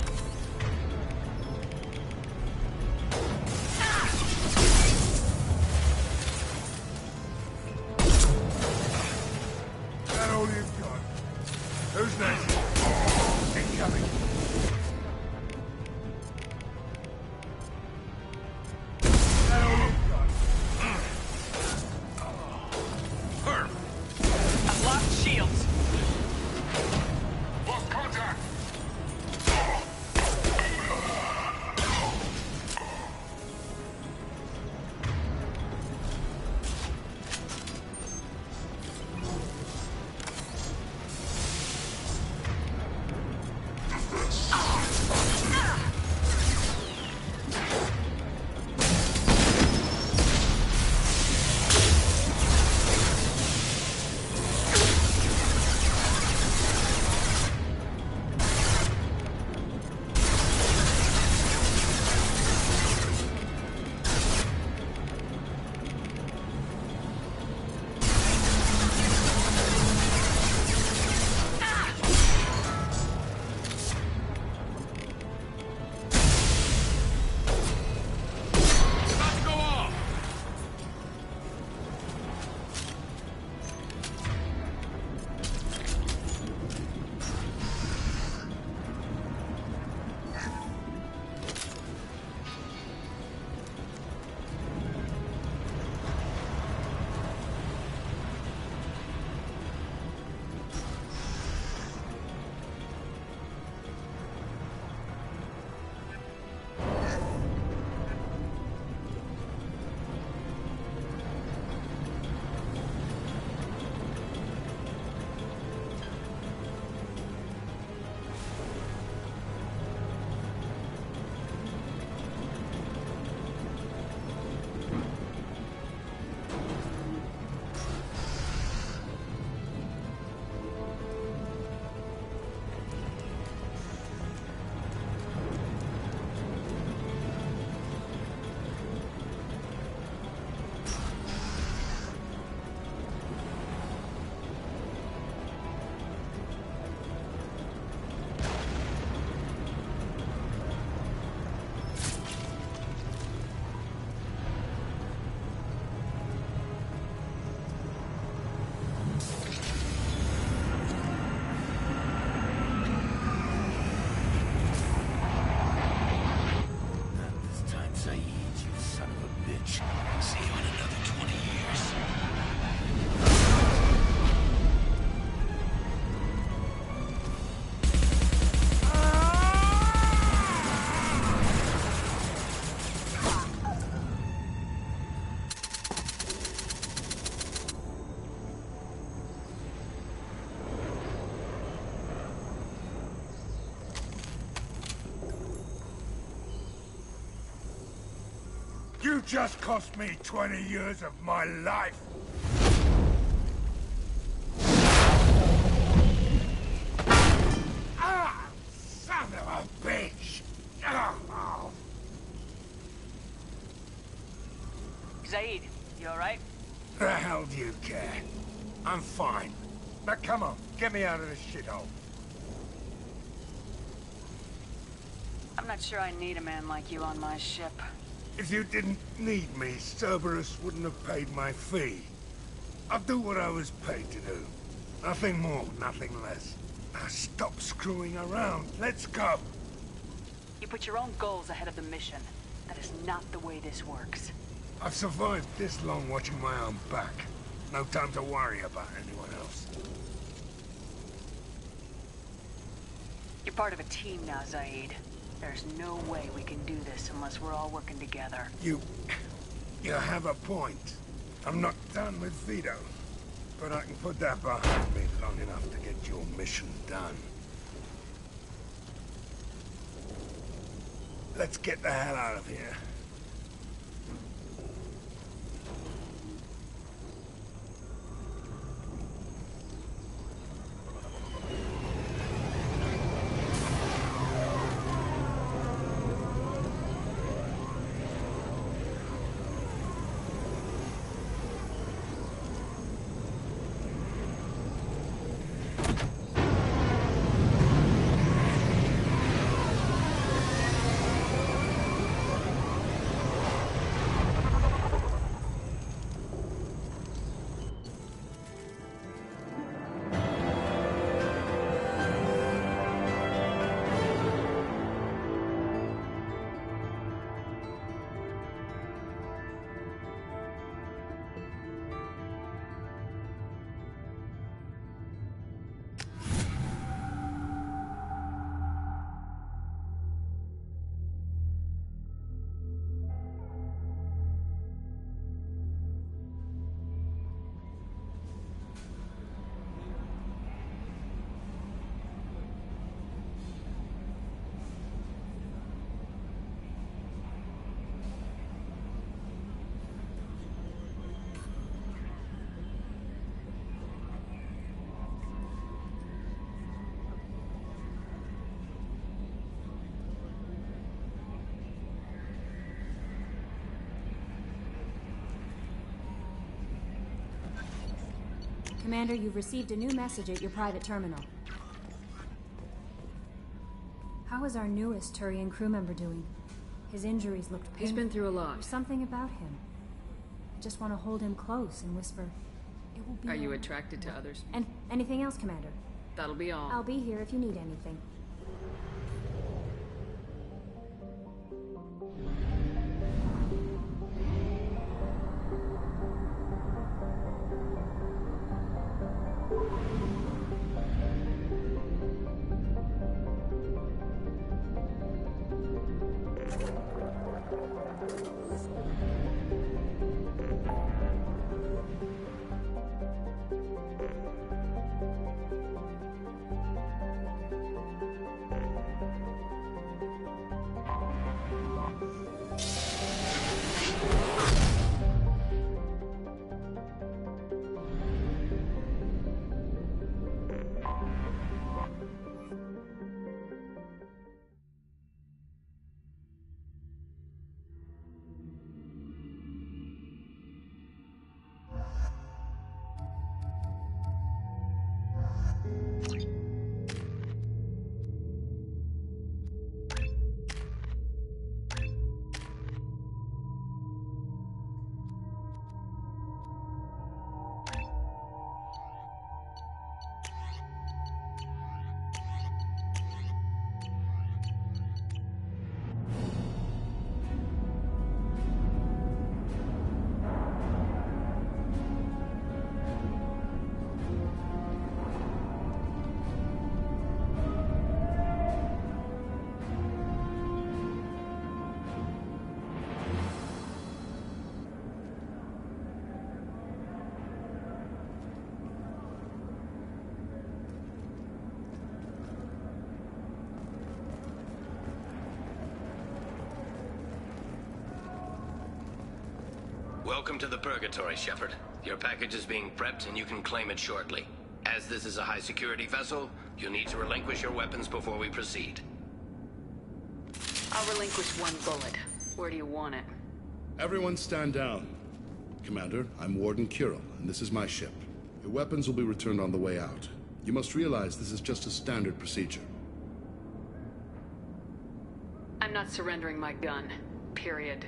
That all you've got. Who's next? Incoming. That all you've got. Firm. I've locked shields. You just cost me 20 years of my life. Ah! Son of a bitch! Oh. Zaid, you alright? The hell do you care? I'm fine. Now come on, get me out of this shithole. I'm not sure I need a man like you on my ship. If you didn't need me, Cerberus wouldn't have paid my fee. I'll do what I was paid to do. Nothing more, nothing less. Now stop screwing around. Let's go. You put your own goals ahead of the mission. That is not the way this works. I've survived this long watching my own back. No time to worry about anyone else. You're part of a team now, Zaid. There's no way we can do this unless we're all working together. You have a point. I'm not done with Vito. But I can put that behind me long enough to get your mission done. Let's get the hell out of here. Commander, you've received a new message at your private terminal. How is our newest Turian crew member doing? His injuries looked painful. He's been through a lot. There's something about him. I just want to hold him close and whisper, "It will be." Are you attracted to others? And anything else, Commander? That'll be all. I'll be here if you need anything. Welcome to the Purgatory, Shepard. Your package is being prepped and you can claim it shortly. As this is a high-security vessel, you'll need to relinquish your weapons before we proceed. I'll relinquish one bullet. Where do you want it? Everyone stand down. Commander, I'm Warden Kirill, and this is my ship. Your weapons will be returned on the way out. You must realize this is just a standard procedure. I'm not surrendering my gun. Period.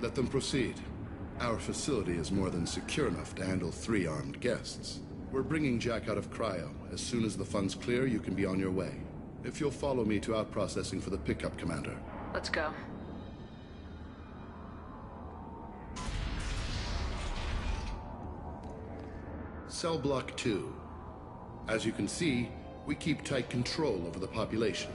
Let them proceed. Our facility is more than secure enough to handle 3 armed guests. We're bringing Jack out of cryo. As soon as the funds clear, you can be on your way. If you'll follow me to out-processing for the pickup, Commander. Let's go. Cell Block 2. As you can see, we keep tight control over the population.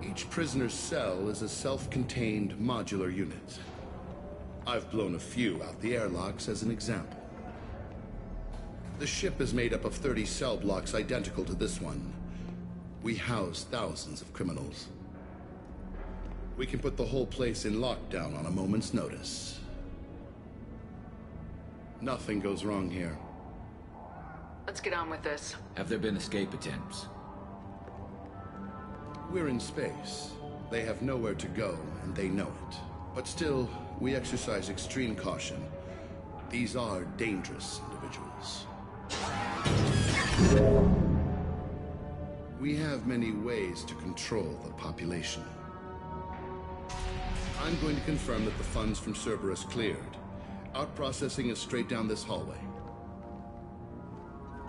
Each prisoner's cell is a self-contained modular unit. I've blown a few out the airlocks as an example. The ship is made up of 30 cell blocks identical to this one. We house thousands of criminals. We can put the whole place in lockdown on a moment's notice. Nothing goes wrong here. Let's get on with this. Have there been escape attempts? We're in space. They have nowhere to go, and they know it. But still, we exercise extreme caution. These are dangerous individuals. We have many ways to control the population. I'm going to confirm that the funds from Cerberus cleared. Out-processing is straight down this hallway.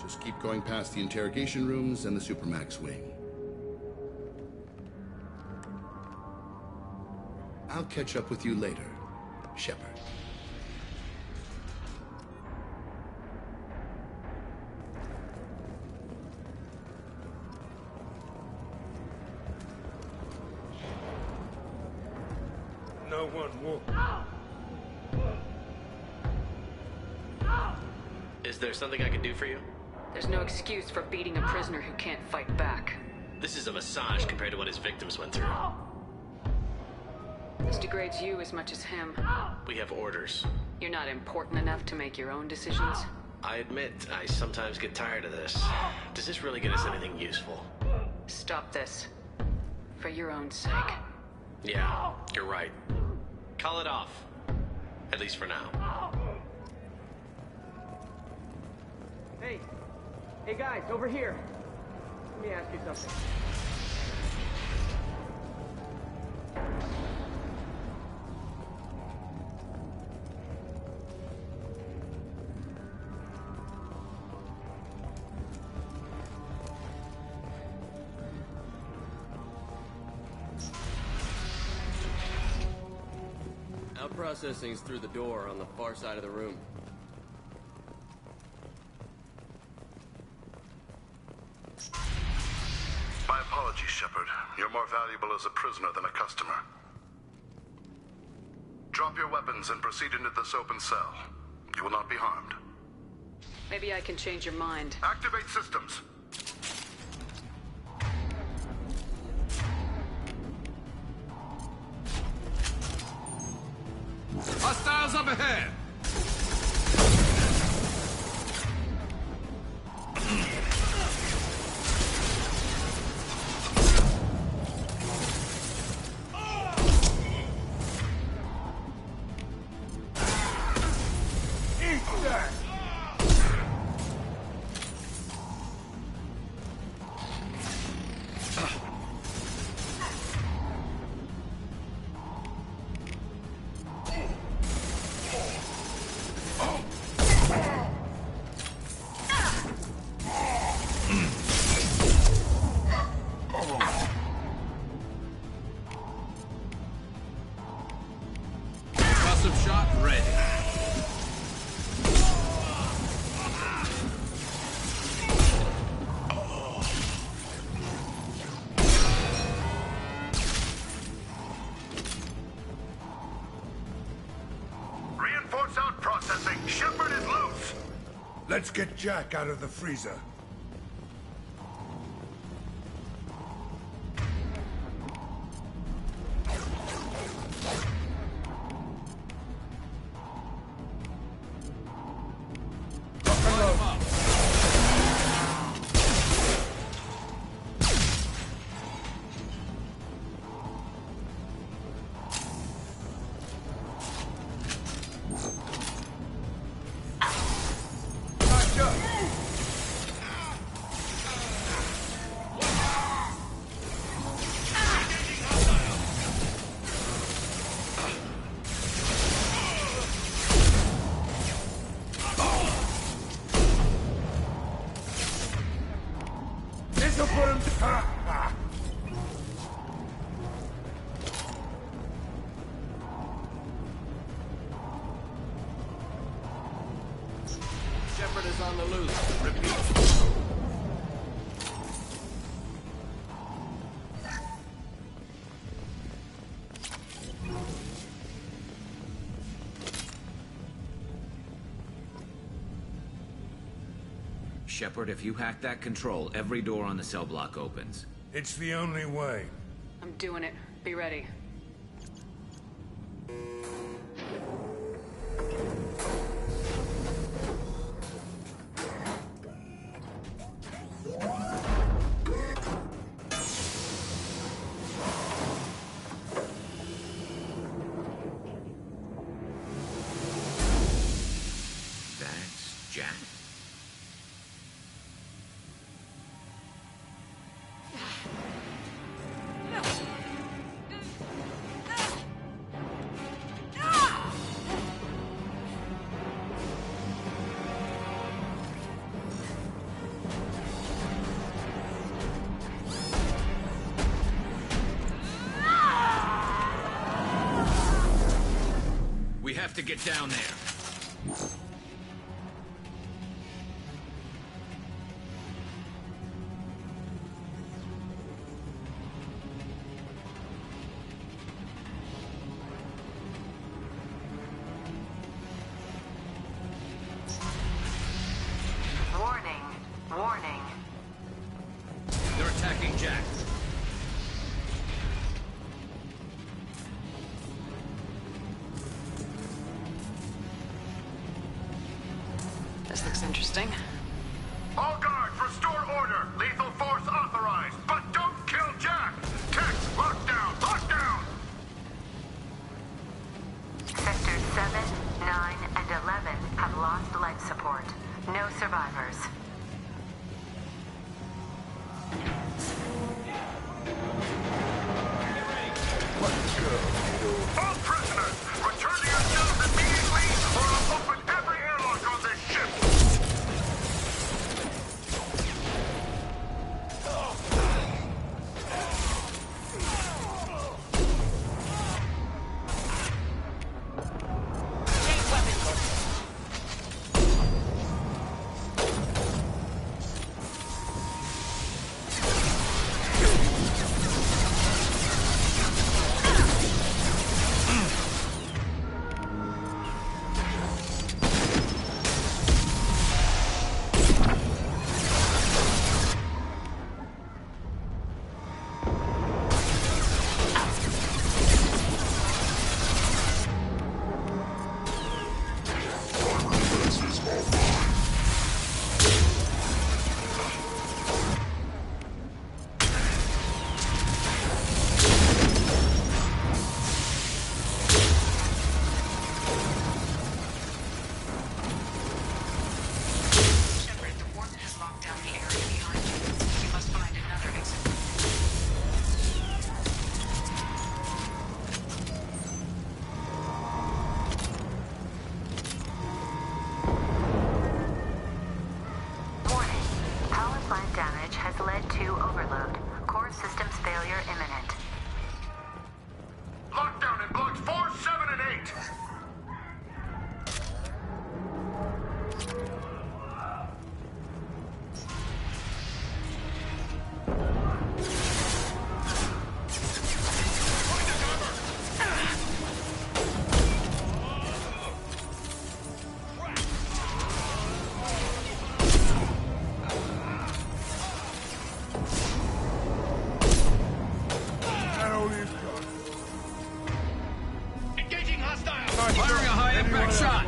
Just keep going past the interrogation rooms and the Supermax wing. I'll catch up with you later, Shepard. No one walk. Is there something I can do for you? There's no excuse for beating a prisoner who can't fight back. This is a massage compared to what his victims went through. This degrades you as much as him. We have orders. You're not important enough to make your own decisions? I admit, I sometimes get tired of this. Does this really get us anything useful? Stop this. For your own sake. Yeah, you're right. Call it off. At least for now. Hey! Hey guys, over here! Let me ask you something. Processing's through the door on the far side of the room. My apologies, Shepard. You're more valuable as a prisoner than a customer. Drop your weapons and proceed into this open cell. You will not be harmed. Maybe I can change your mind. Activate systems. Hostiles up ahead! Shot ready. Reinforce out processing. Shepard is loose. Let's get Jack out of the freezer. Shepard is on the loose. Repeat. Shepard, if you hack that control, every door on the cell block opens. It's the only way. I'm doing it. Be ready. That's Jack? We have to get down there. Warning. Warning. They're attacking Jack. This looks interesting. All guards, restore order. Lethal force authorized. But don't kill Jack. Text, lockdown, lockdown. Sectors 7, 9, and 11 have lost life support. No survivors. All prisoners, return to your cells immediately or I'll open every airlock on this ship. Hard shot!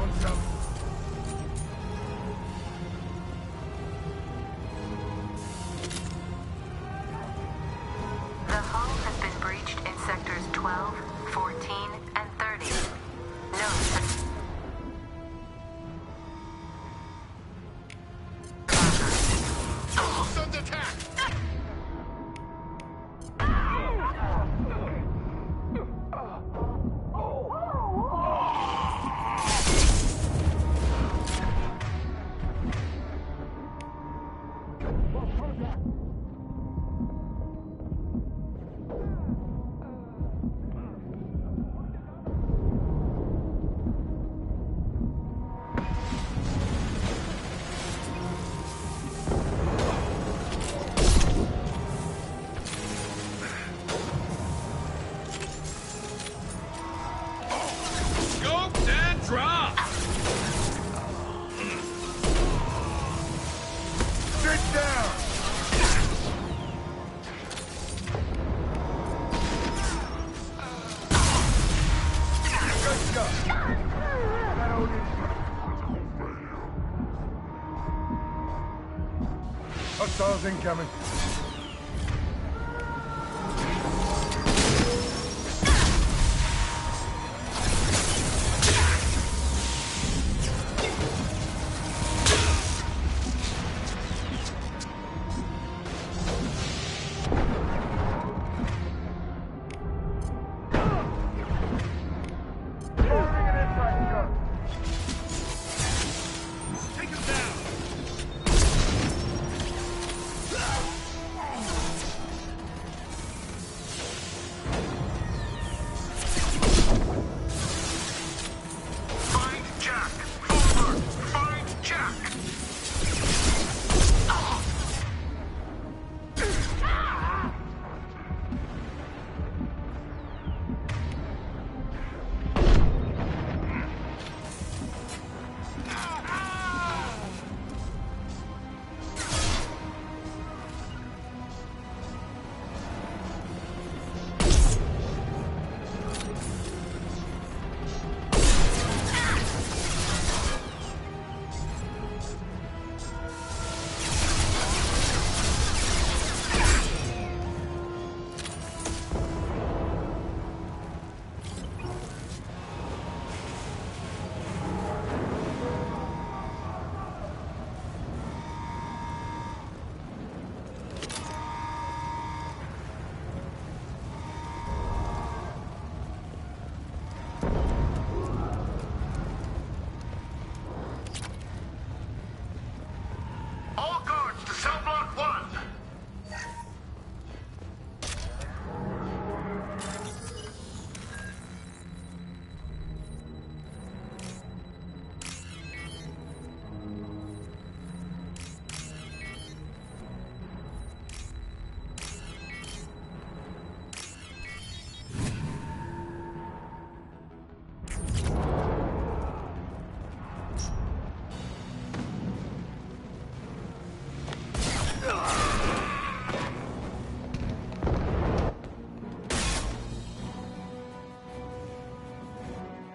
The hull has been breached in sectors 12, 14, and 30. Note. Send attack! Scoped and dropped! Sit down! Good job. Hostiles incoming. Take him down! Find Jack! Over! Find Jack! All guards to cell block 1!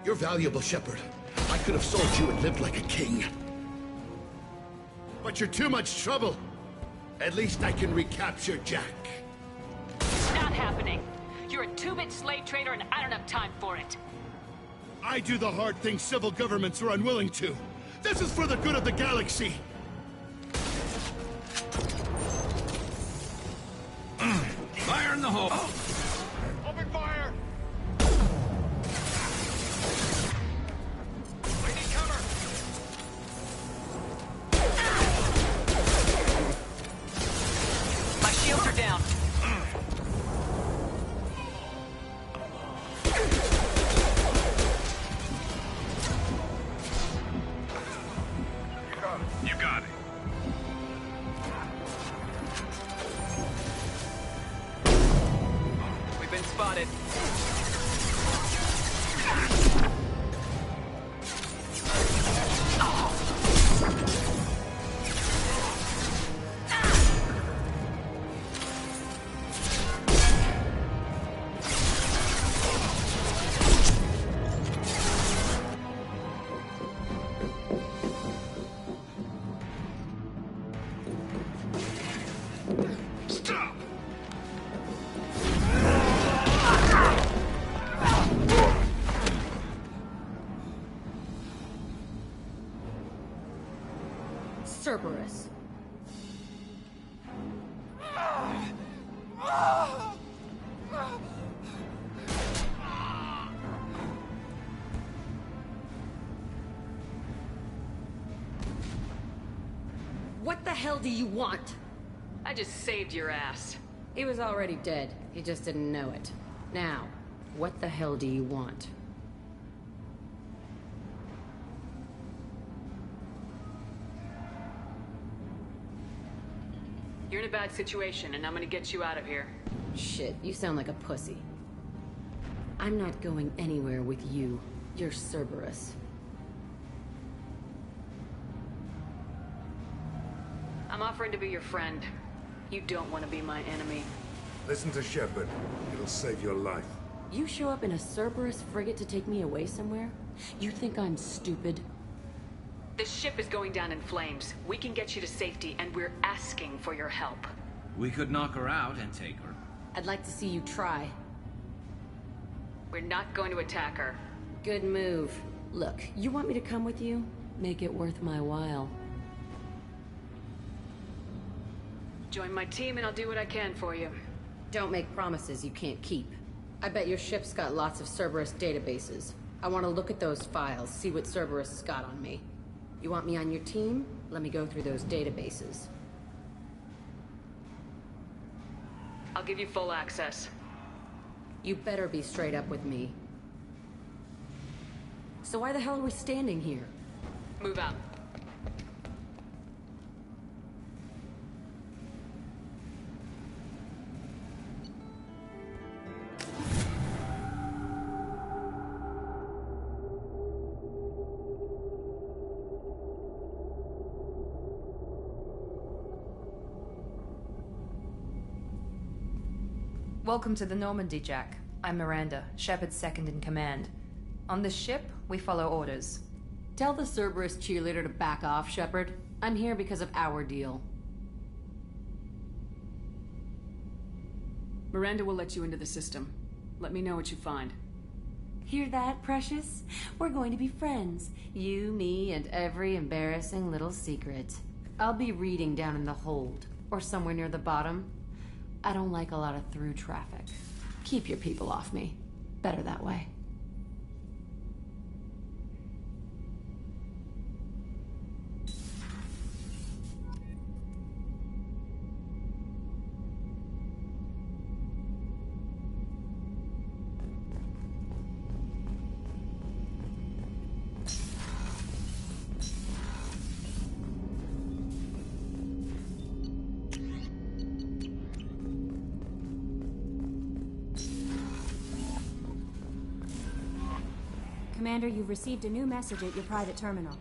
You're valuable, Shepard. I could have sold you and lived like a king. But you're too much trouble. At least I can recapture Jack. It's not happening. You're a two-bit slave trader and I don't have time for it. I do the hard things civil governments are unwilling to. This is for the good of the galaxy. Fire in the hole! Open fire! I need cover! My shields are down. You got Cerberus. What the hell do you want? I just saved your ass. He was already dead. He just didn't know it. Now, what the hell do you want? You're in a bad situation, and I'm gonna get you out of here. Shit, you sound like a pussy. I'm not going anywhere with you. You're Cerberus. I'm offering to be your friend. You don't want to be my enemy. Listen to Shepard. It'll save your life. You show up in a Cerberus frigate to take me away somewhere? You think I'm stupid? The ship is going down in flames. We can get you to safety, and we're asking for your help. We could knock her out and take her. I'd like to see you try. We're not going to attack her. Good move. Look, you want me to come with you? Make it worth my while. Join my team and I'll do what I can for you. Don't make promises you can't keep. I bet your ship's got lots of Cerberus databases. I want to look at those files, see what Cerberus has got on me. You want me on your team? Let me go through those databases. I'll give you full access. You better be straight up with me. So why the hell are we standing here? Move out. Welcome to the Normandy, Jack. I'm Miranda, Shepard's second in command. On this ship, we follow orders. Tell the Cerberus cheerleader to back off, Shepard. I'm here because of our deal. Miranda will let you into the system. Let me know what you find. Hear that, Precious? We're going to be friends. You, me, and every embarrassing little secret. I'll be reading down in the hold, or somewhere near the bottom. I don't like a lot of through traffic. Keep your people off me. Better that way. Commander, you've received a new message at your private terminal.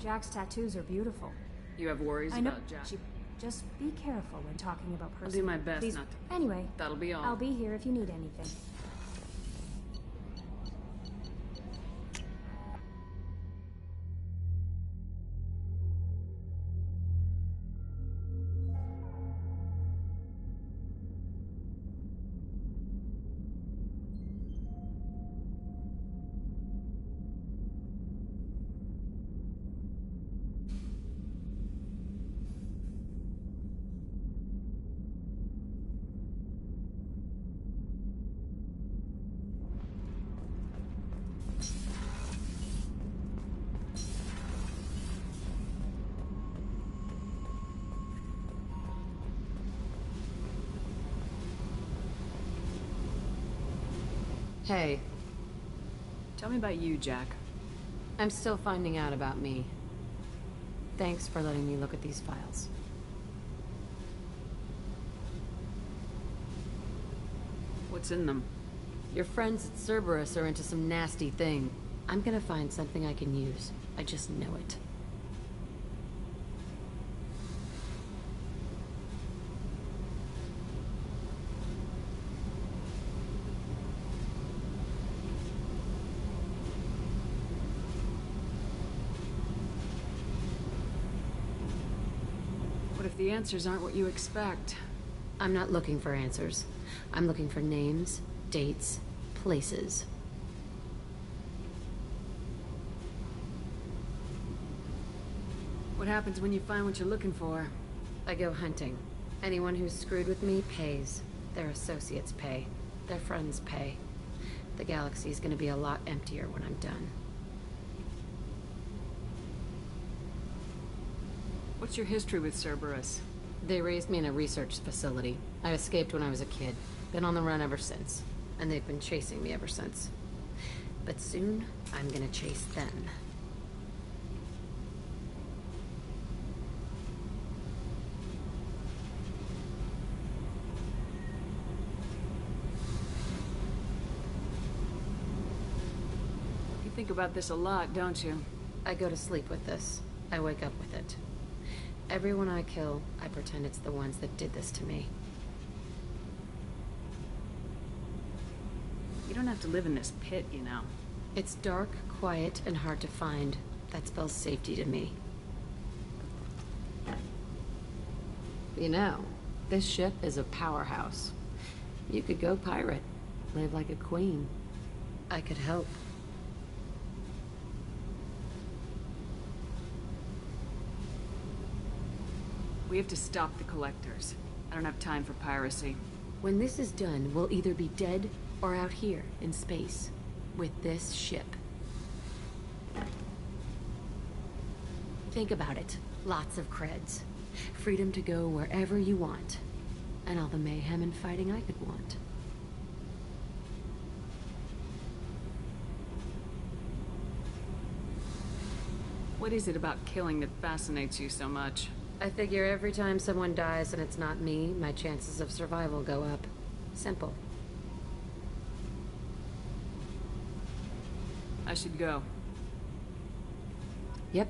Jack's tattoos are beautiful. You have worries I know. about Jack? Just be careful when talking about I'll person. do my best Please. not to. Anyway, That'll be all. I'll be here if you need anything. Hey. Tell me about you, Jack. I'm still finding out about me. Thanks for letting me look at these files. What's in them? Your friends at Cerberus are into some nasty thing. I'm gonna find something I can use. I just know it. if the answers aren't what you expect. I'm not looking for answers. I'm looking for names, dates, places. What happens when you find what you're looking for? I go hunting. Anyone who's screwed with me pays. Their associates pay. Their friends pay. The galaxy's gonna be a lot emptier when I'm done. What's your history with Cerberus? They raised me in a research facility. I escaped when I was a kid. Been on the run ever since. And they've been chasing me ever since. But soon, I'm gonna chase them. You think about this a lot, don't you? I go to sleep with this. I wake up with it. Everyone I kill, I pretend it's the ones that did this to me. You don't have to live in this pit, you know. It's dark, quiet, and hard to find. That spells safety to me. You know, this ship is a powerhouse. You could go pirate, live like a queen. I could help. We have to stop the collectors. I don't have time for piracy. When this is done, we'll either be dead or out here in space with this ship. Think about it. Lots of creds. Freedom to go wherever you want. And all the mayhem and fighting I could want. What is it about killing that fascinates you so much? I figure every time someone dies and it's not me, my chances of survival go up. Simple. I should go. Yep.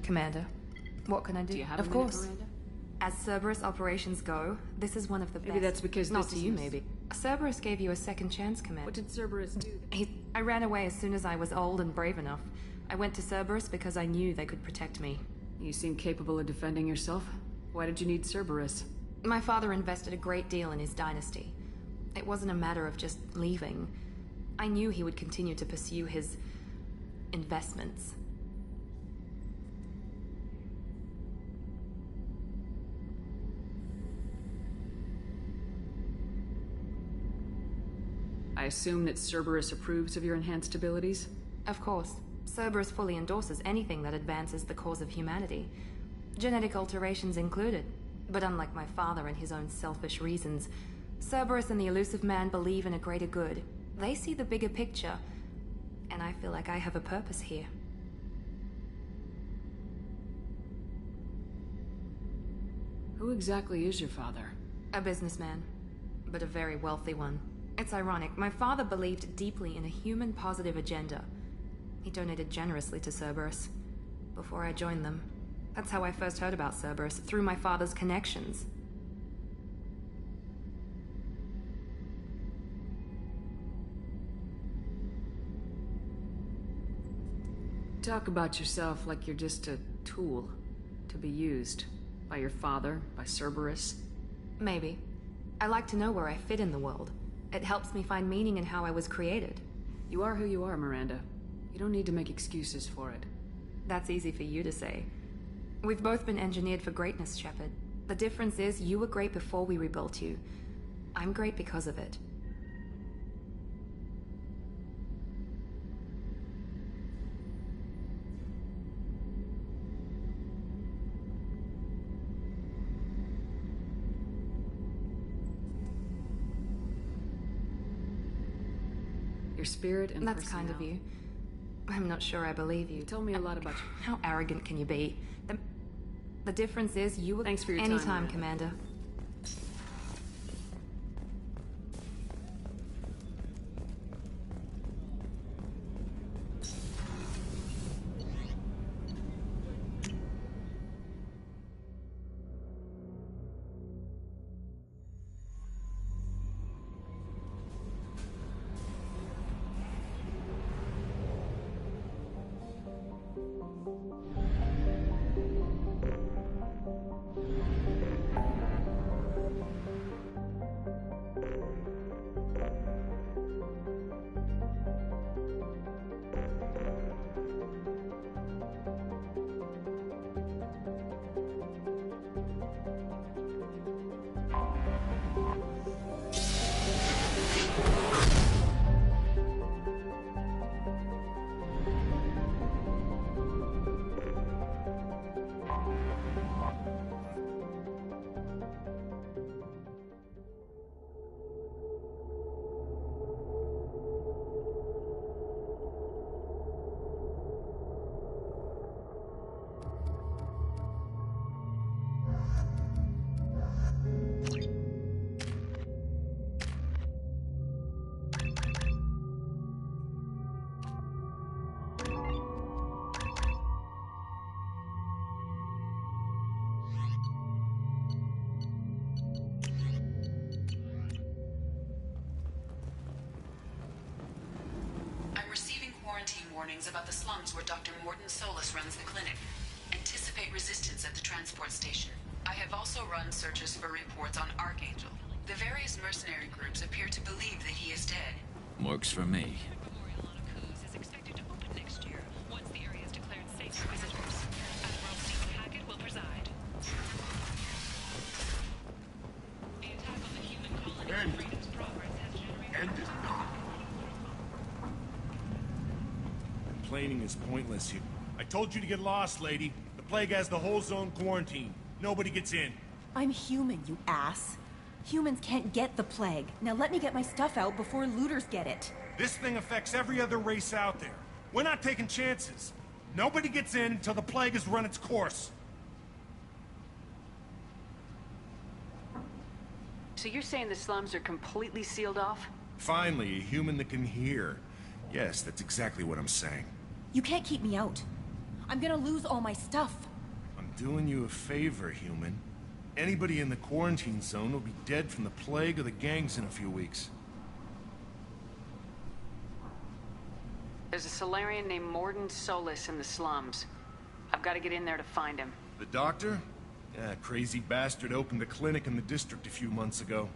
Commander, what can I do? Do you have of a minute, course. Miranda? As Cerberus operations go, this is one of the best. Maybe that's because Not this to is you, news. maybe. Cerberus gave you a second chance, Commander. What did Cerberus do? I ran away as soon as I was old and brave enough. I went to Cerberus because I knew they could protect me. You seem capable of defending yourself. Why did you need Cerberus? My father invested a great deal in his dynasty. It wasn't a matter of just leaving. I knew he would continue to pursue his investments. I assume that Cerberus approves of your enhanced abilities? Of course. Cerberus fully endorses anything that advances the cause of humanity. Genetic alterations included. But unlike my father and his own selfish reasons, Cerberus and the Elusive Man believe in a greater good. They see the bigger picture, and I feel like I have a purpose here. Who exactly is your father? A businessman, but a very wealthy one. It's ironic, my father believed deeply in a human-positive agenda. He donated generously to Cerberus before I joined them. That's how I first heard about Cerberus, through my father's connections. Talk about yourself like you're just a tool to be used by your father, by Cerberus. Maybe. I like to know where I fit in the world. It helps me find meaning in how I was created. You are who you are, Miranda. You don't need to make excuses for it. That's easy for you to say. We've both been engineered for greatness, Shepard. The difference is you were great before we rebuilt you. I'm great because of it. Your spirit and That's kind of you. I'm not sure I believe you. You told me a lot about you. How arrogant can you be? The difference is you were... Thanks for your time, Anytime, man. Commander. Warnings about the slums where Dr. Morton Solus runs the clinic. Anticipate resistance at the transport station. I have also run searches for reports on Archangel. The various mercenary groups appear to believe that he is dead. Works for me. Is expected to open next year once the area is declared safe for visitors. Admiral Stephen Hackett will preside. The attack on the human colony Freedom's Progress has generated... Complaining is pointless here. I told you to get lost, lady. The plague has the whole zone quarantined. Nobody gets in. I'm human, you ass. Humans can't get the plague. Now let me get my stuff out before looters get it. This thing affects every other race out there. We're not taking chances. Nobody gets in until the plague has run its course. So you're saying the slums are completely sealed off? Finally, a human that can hear. Yes, that's exactly what I'm saying. You can't keep me out. I'm gonna lose all my stuff. I'm doing you a favor, human. Anybody in the quarantine zone will be dead from the plague or the gangs in a few weeks. There's a Solarian named Morton Solus in the slums. I've got to get in there to find him. The doctor? Yeah, crazy bastard opened a clinic in the district a few months ago.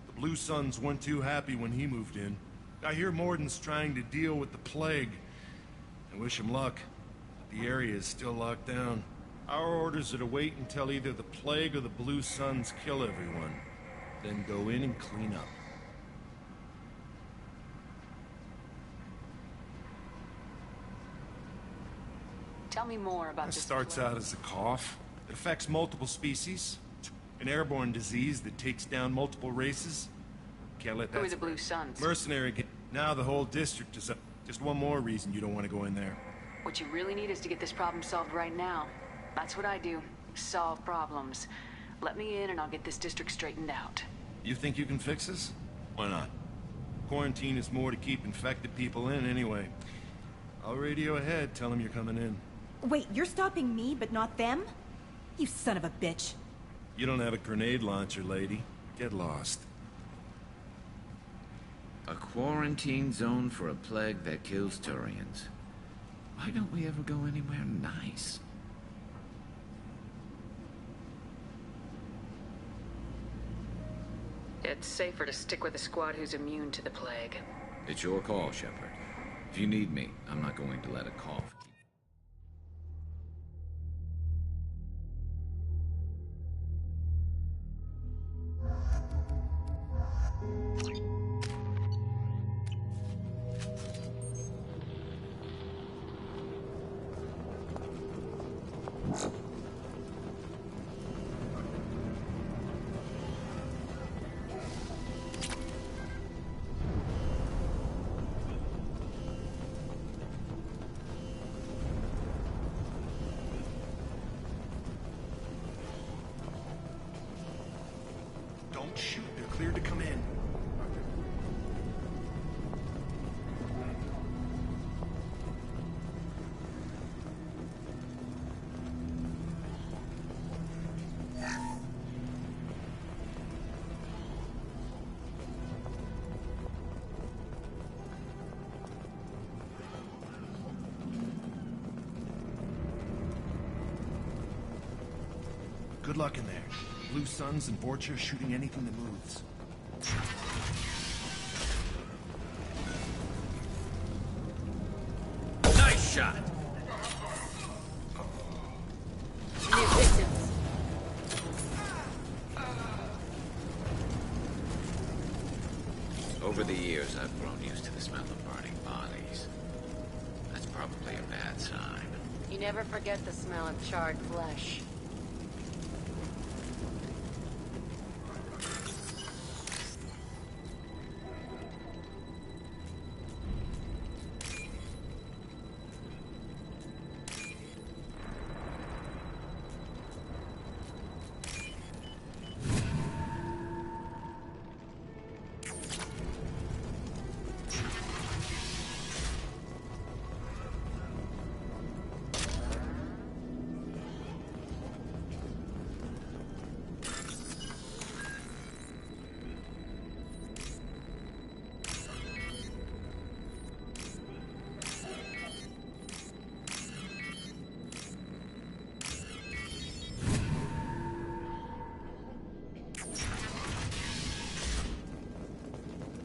The Blue Suns weren't too happy when he moved in. I hear Morton's trying to deal with the plague. I wish him luck. The area is still locked down. Our orders are to wait until either the plague or the Blue Suns kill everyone. Then go in and clean up. Tell me more about this. It starts out as a cough. It affects multiple species. An airborne disease that takes down multiple races. Can't let that... Who are the Blue Suns? Mercenary... Now the whole district is up. Just one more reason you don't want to go in there. What you really need is to get this problem solved right now. That's what I do. Solve problems. Let me in and I'll get this district straightened out. You think you can fix this? Why not? Quarantine is more to keep infected people in anyway. I'll radio ahead, tell them you're coming in. Wait, you're stopping me, but not them? You son of a bitch. You don't have a grenade launcher, lady. Get lost. A quarantine zone for a plague that kills Turians. Why don't we ever go anywhere nice? It's safer to stick with a squad who's immune to the plague. It's your call, Shepard. If you need me, I'm not going to let a cough Don't shoot. They're cleared to come in. Good luck in there. Blue Suns and Vorcha shooting anything that moves. Nice shot! New victims. Over the years, I've grown used to the smell of burning bodies. That's probably a bad sign. You never forget the smell of charred flesh.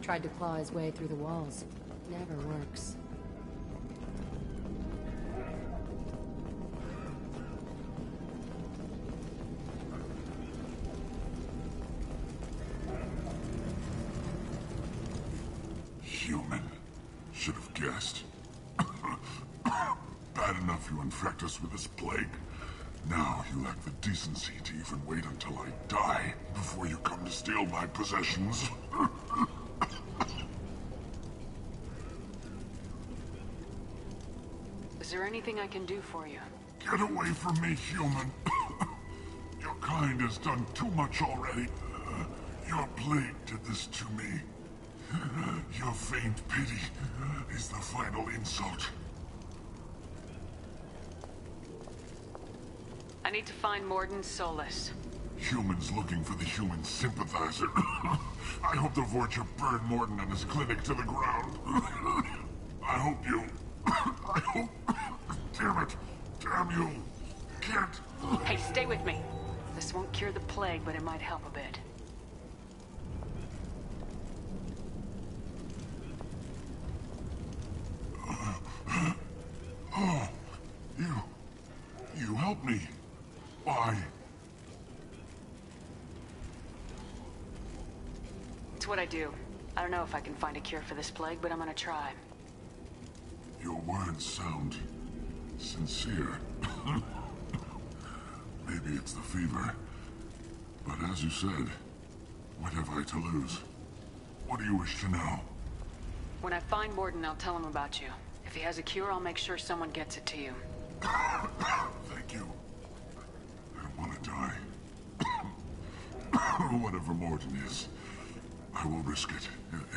Tried to claw his way through the walls. Never works. Human. Should have guessed. Bad enough you infect us with this plague. Now you lack the decency to even wait until I die before you come to steal my possessions. Is there anything I can do for you? Get away from me, human. Your kind has done too much already. Your plague did this to me. Your faint pity is the final insult. I need to find Morden Solus. Humans looking for the human sympathizer. I hope the Vorcha burned Morden and his clinic to the ground. I hope you... I hope... Damn it! Damn you! Can't... Hey, stay with me. This won't cure the plague, but it might help a bit. Oh, you helped me. Why? It's what I do. I don't know if I can find a cure for this plague, but I'm gonna try. Your words sound sincere. Maybe it's the fever. But as you said, what have I to lose? What do you wish to know? When I find Morden, I'll tell him about you. If he has a cure, I'll make sure someone gets it to you. Thank you. I want to die. Whatever Morden is, I will risk it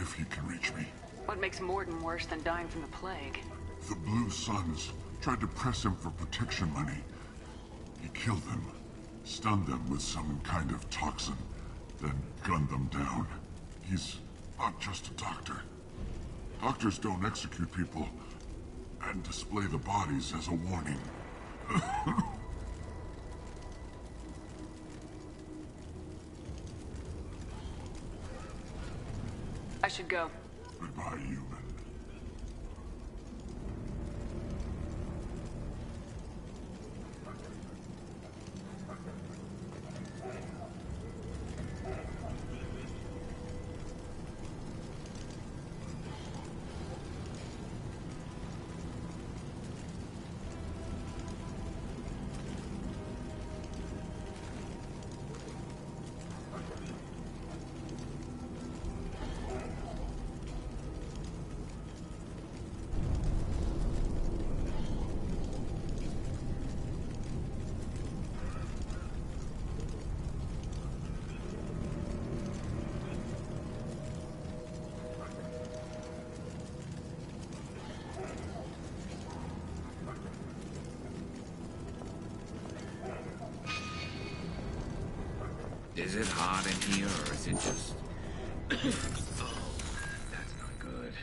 if he can reach me. What makes Morden worse than dying from the plague? The Blue Suns tried to press him for protection money. He killed them, stunned them with some kind of toxin, then gunned them down. He's not just a doctor. Doctors don't execute people and display the bodies as a warning. I should go. Goodbye, human. Is it hot in here, or is it just... Oh, that's not good.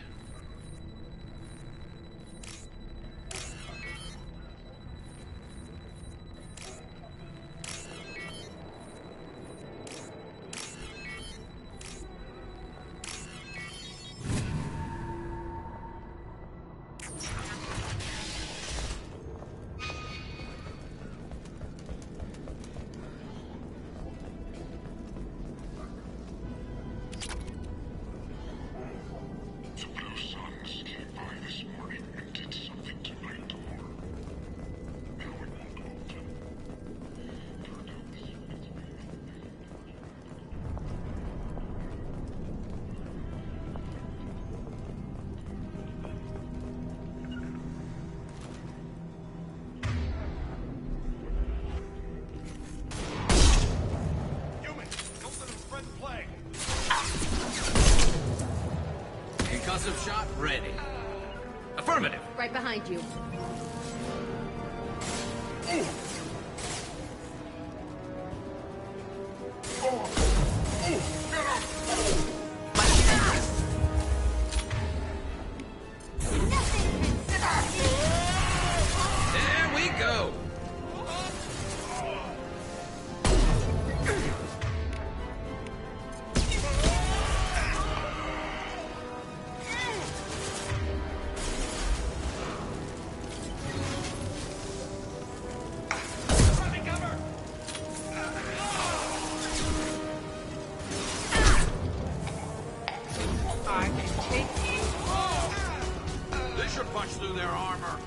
Concussive shot ready. Affirmative. Right behind you. There we go. This should punch through their armor.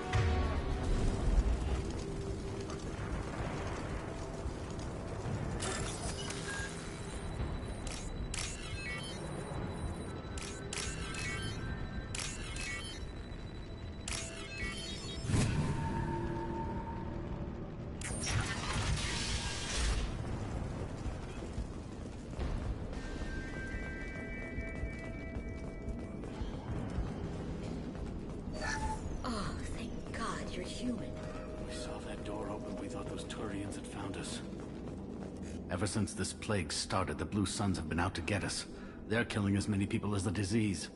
Oh, thank God you're human. We saw that door open, we thought those Turians had found us. Ever since this plague started, the Blue Suns have been out to get us. They're killing as many people as the disease.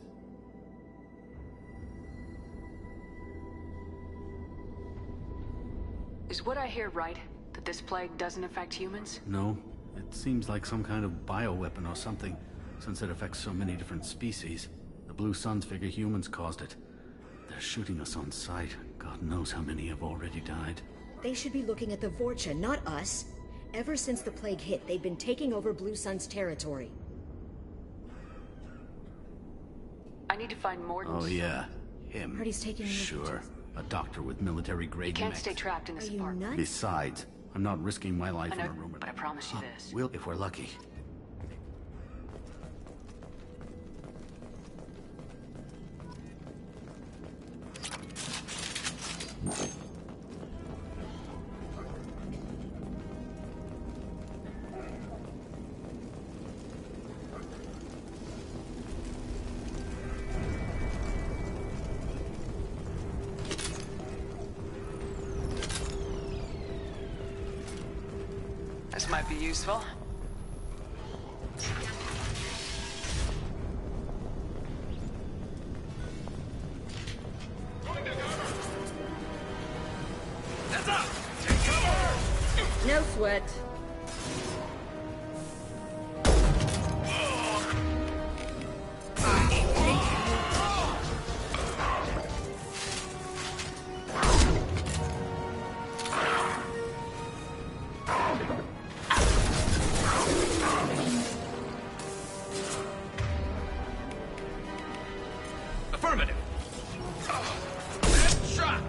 Is what I hear right? That this plague doesn't affect humans? No, it seems like some kind of bioweapon or something, since it affects so many different species. The Blue Suns figure humans caused it. They're shooting us on sight. God knows how many have already died. They should be looking at the Vorcha, not us. Ever since the plague hit, they've been taking over Blue Sun's territory. I need to find Morden. Oh yeah, him. Heard he's taking Sure, a doctor with military grade You can't mech. stay trapped in this Are you apartment. nuts? Besides, I'm not risking my life I in a know, room. but I promise you this. We'll, if we're lucky. This might be useful. Heads up! Take cover! No sweat. Affirmative. Headshot.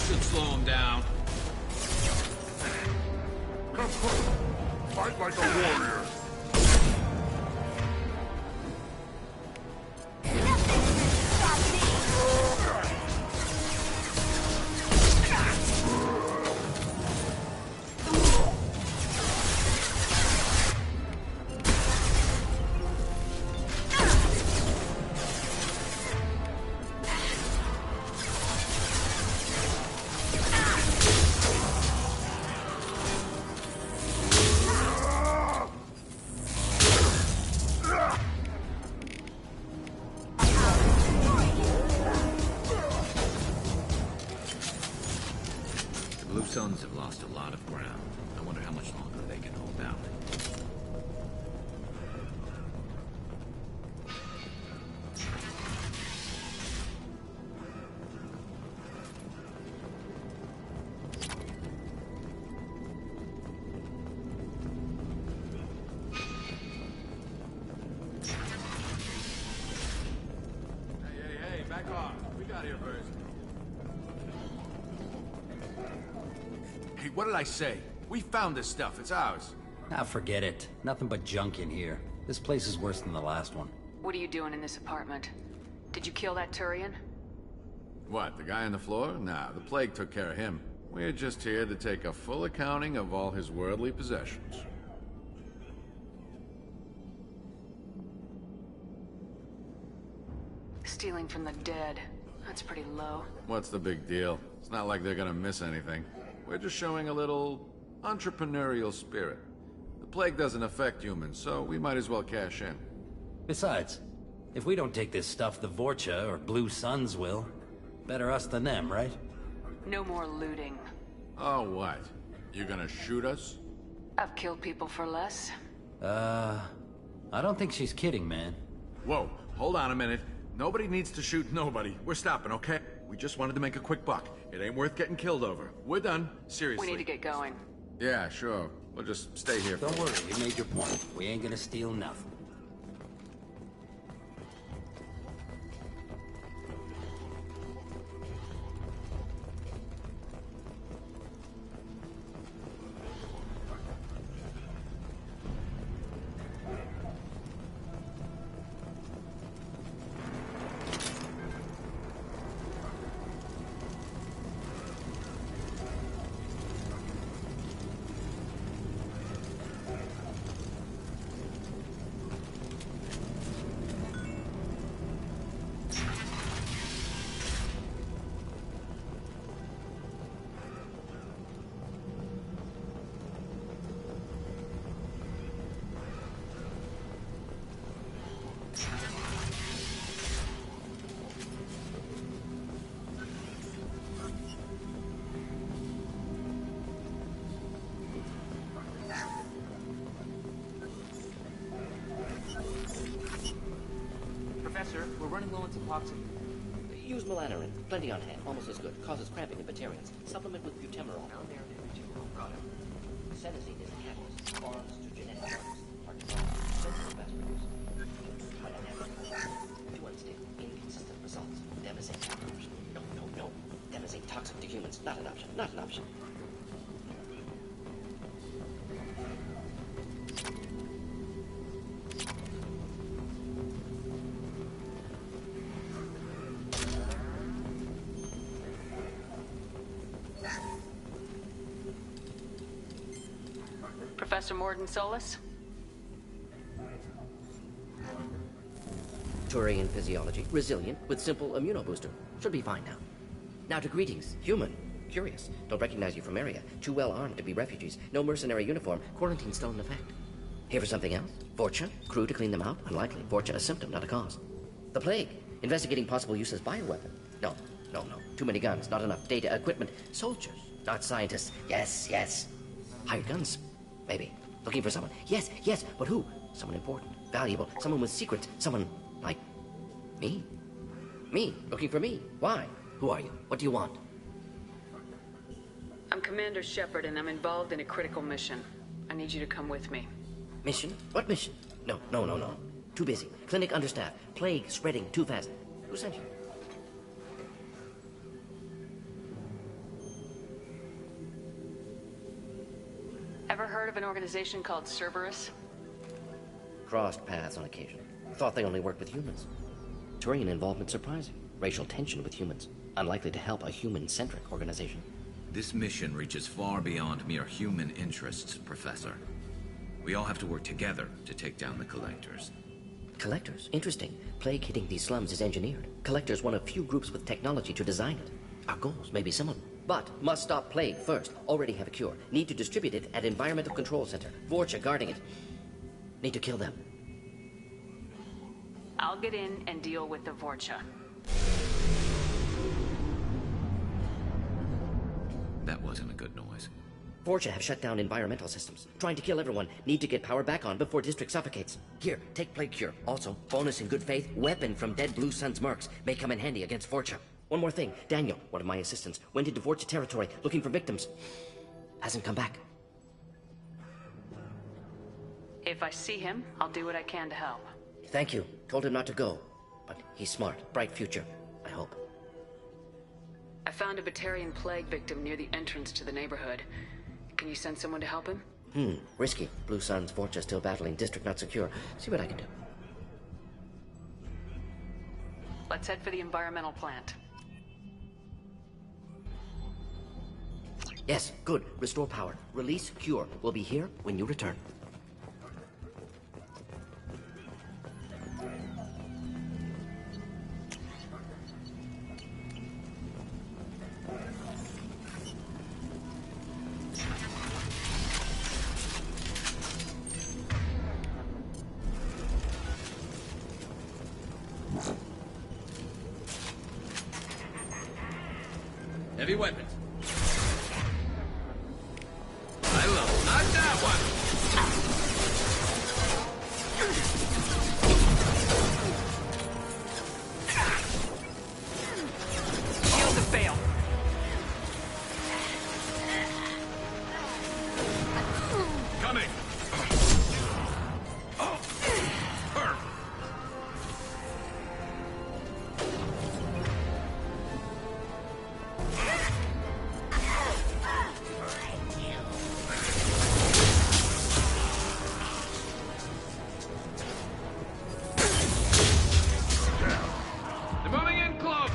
should slow him down. Fight like a warrior. Blue Suns have lost a lot of ground. I wonder how much longer they can hold out. Hey, back off. We got here first. Hey, what did I say? We found this stuff. It's ours. Ah, forget it. Nothing but junk in here. This place is worse than the last one. What are you doing in this apartment? Did you kill that Turian? What, the guy on the floor? Nah, the plague took care of him. We're just here to take a full accounting of all his worldly possessions. Stealing from the dead. That's pretty low. What's the big deal? It's not like they're gonna miss anything. We're just showing a little entrepreneurial spirit. The plague doesn't affect humans, so we might as well cash in. Besides, if we don't take this stuff, the Vorcha or Blue Suns will. Better us than them, right? No more looting. Oh, what? You gonna shoot us? I've killed people for less. I don't think she's kidding, man. Whoa, hold on a minute. Nobody needs to shoot nobody. We're stopping, okay? We just wanted to make a quick buck. It ain't worth getting killed over. We're done. Seriously. We need to get going. Yeah, sure. We'll just stay here. Don't worry, you made your point. We ain't gonna steal nothing. Professor, we're running low on epoxy. Use melanorin. Plenty on hand. Almost as good. Causes cramping in bacterians. Supplement with butemerol. Now there in every tube product. Senesine is a catalyst. Bonds to genetic drugs. Sensitive fast produce. Too unstable. Inconsistent results. Demazine not an option. No. Demazine toxic to humans. Not an option. Not an option. Professor Morden Solus? Turian physiology. Resilient with simple immunobooster. Should be fine now. Now to greetings. Human. Curious. Don't recognize you from area. Too well armed to be refugees. No mercenary uniform. Quarantine still in effect. Here for something else? Vorcha? Crew to clean them out? Unlikely. Vorcha a symptom, not a cause. The plague. Investigating possible use as bioweapon. No. Too many guns. Not enough data. Equipment. Soldiers. Not scientists. Yes. Hired guns. Maybe. Looking for someone. Yes. But who? Someone important. Valuable. Someone with secrets. Someone like me. Me. Looking for me. Why? Who are you? What do you want? I'm Commander Shepard, and I'm involved in a critical mission. I need you to come with me. Mission? What mission? No. Too busy. Clinic understaffed. Plague spreading too fast. Who sent you? Ever heard of an organization called Cerberus? Crossed paths on occasion. Thought they only worked with humans. Turian involvement surprising. Racial tension with humans. Unlikely to help a human-centric organization. This mission reaches far beyond mere human interests, Professor. We all have to work together to take down the Collectors. Collectors? Interesting. Plague hitting these slums is engineered. Collectors one of few groups with technology to design it. Our goals may be similar. But must stop Plague first. Already have a cure. Need to distribute it at Environmental Control Center. Vorcha guarding it. Need to kill them. I'll get in and deal with the Vorcha. That wasn't a good noise. Vorcha have shut down environmental systems. Trying to kill everyone. Need to get power back on before District suffocates. Here, take Plague Cure. Also, bonus in good faith, weapon from dead Blue Sun's mercs. May come in handy against Vorcha. One more thing. Daniel, one of my assistants, went into Vorcha territory looking for victims. Hasn't come back. If I see him, I'll do what I can to help. Thank you. Told him not to go. But he's smart. Bright future. I hope. I found a Batarian plague victim near the entrance to the neighborhood. Can you send someone to help him? Risky. Blue Sun's Vorcha still battling. District not secure. See what I can do. Let's head for the environmental plant. Yes, good. Restore power. Release Cure. We'll be here when you return. Heavy weapons. I love not that one. Shields have failed. Coming. They're moving in close.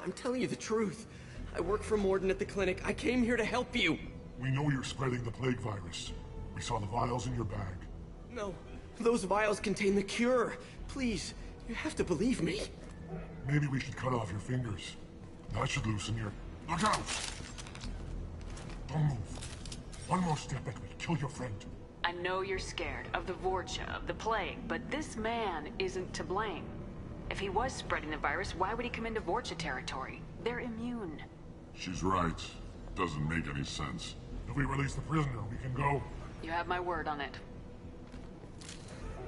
I'm telling you the truth. I work for Morden at the clinic. I came here to help you. We know you're spreading the plague virus. We saw the vials in your bag. No, those vials contain the cure. Please, you have to believe me. Maybe we should cut off your fingers. That should loosen your... Look out! Don't move. One more step and we kill your friend. I know you're scared of the Vorcha, of the plague, but this man isn't to blame. If he was spreading the virus, why would he come into Vorcha territory? They're immune. She's right. Doesn't make any sense. If we release the prisoner, we can go. You have my word on it.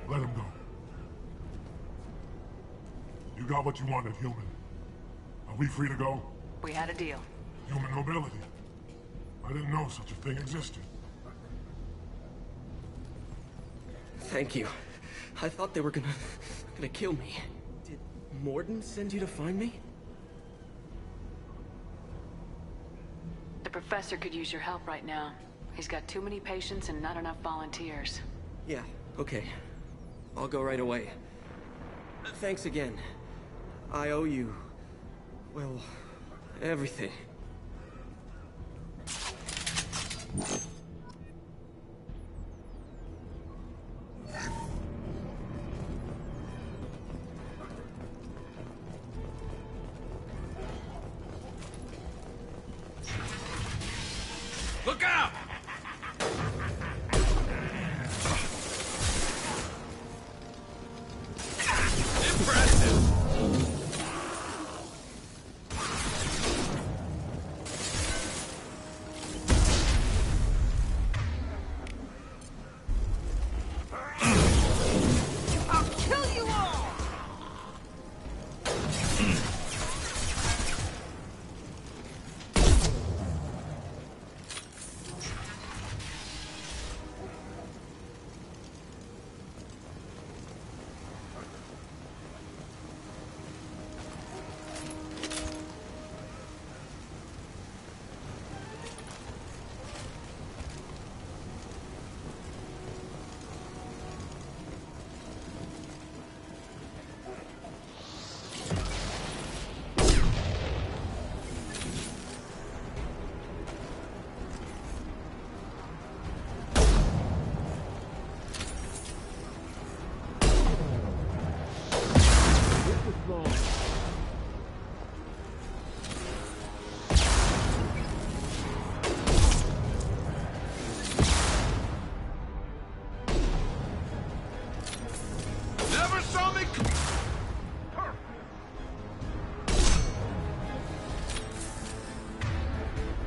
Let him go. You got what you wanted, human. Are we free to go? We had a deal. Human mobility. I didn't know such a thing existed. Thank you. I thought they were gonna kill me. Did Morden send you to find me? The professor could use your help right now. He's got too many patients and not enough volunteers. Yeah, okay. I'll go right away. Thanks again. I owe you... well, everything. Look out!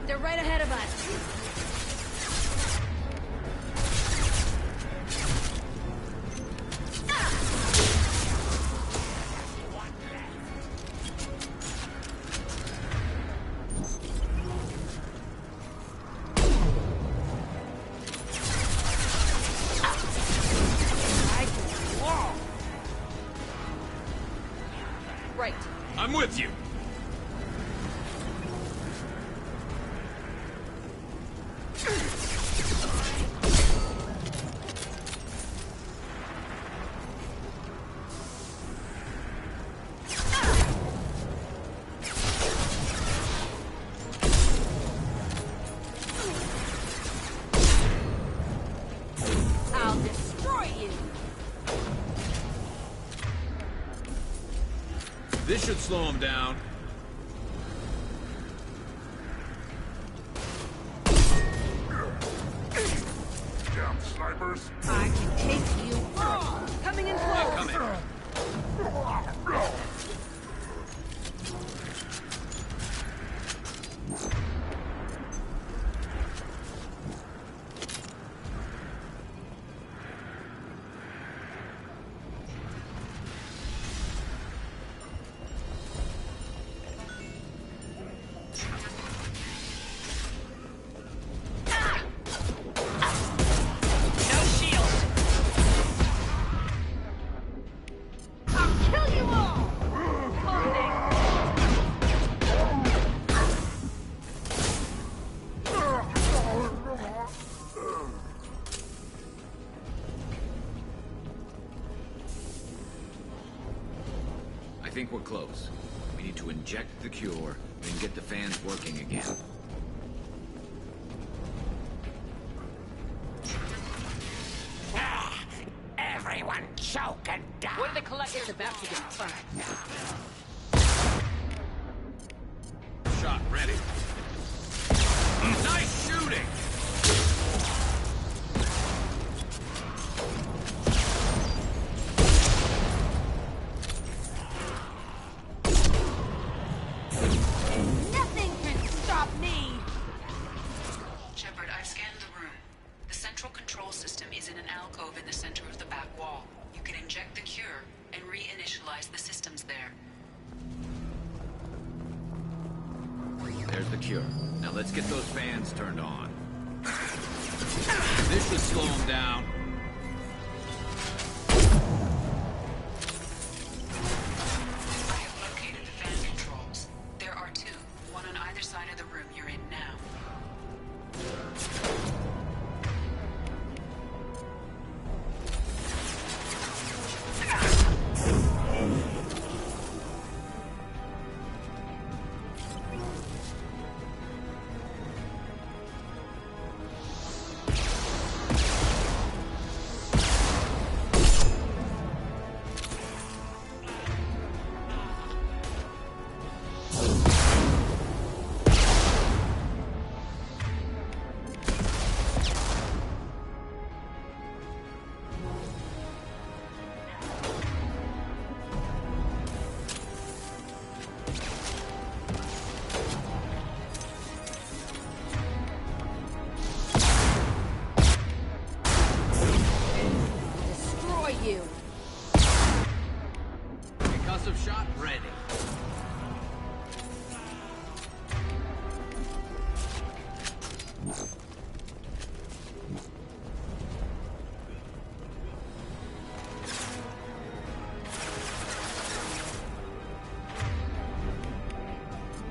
They're right ahead of us. Right. I'm with you. I'll destroy you. This should slow him down. Damn snipers. I can take you all. Coming in close. Coming. I think we're close. We need to inject the cure, then get the fans working again. Everyone choke and die. What did the collector... It's about to get fun. Shot ready. Nice shooting! Nothing can stop me! Shepard, I've scanned the room. The central control system is in an alcove in the center of the back wall. You can inject the cure and reinitialize the systems there. There's the cure. Now let's get those fans turned on. This should slow them down. I have located the fan controls. There are two, one on either side of the room you're in now. Concussive shot ready.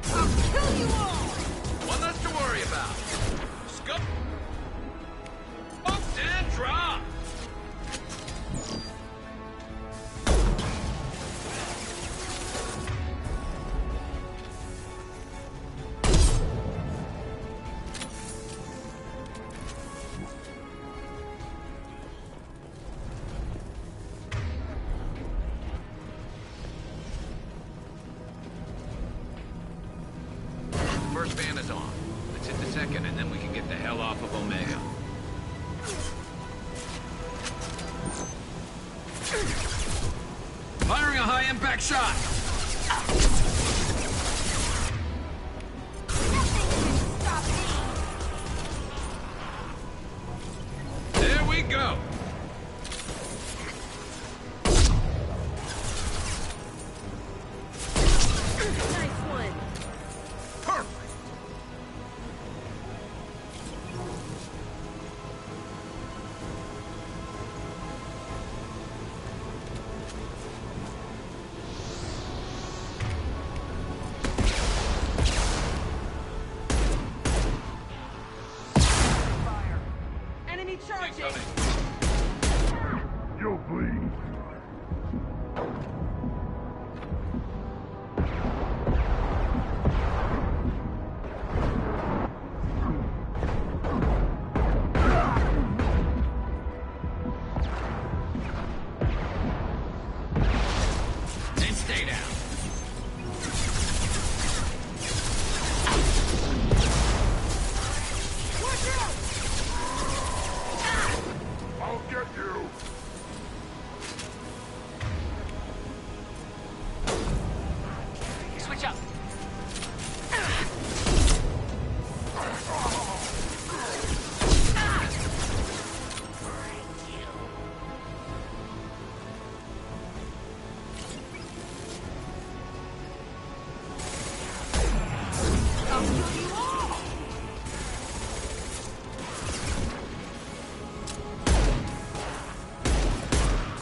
I'll kill you all! One less to worry about. Scope. Scoped and drop. First fan is on. Let's hit the second, and then we can get the hell off of Omega. Firing a high-impact shot! There we go! Nice one. Perfect! Enemy charging! You'll bleed. Then stay down. I'll get you. Switch up. I'll kill you all!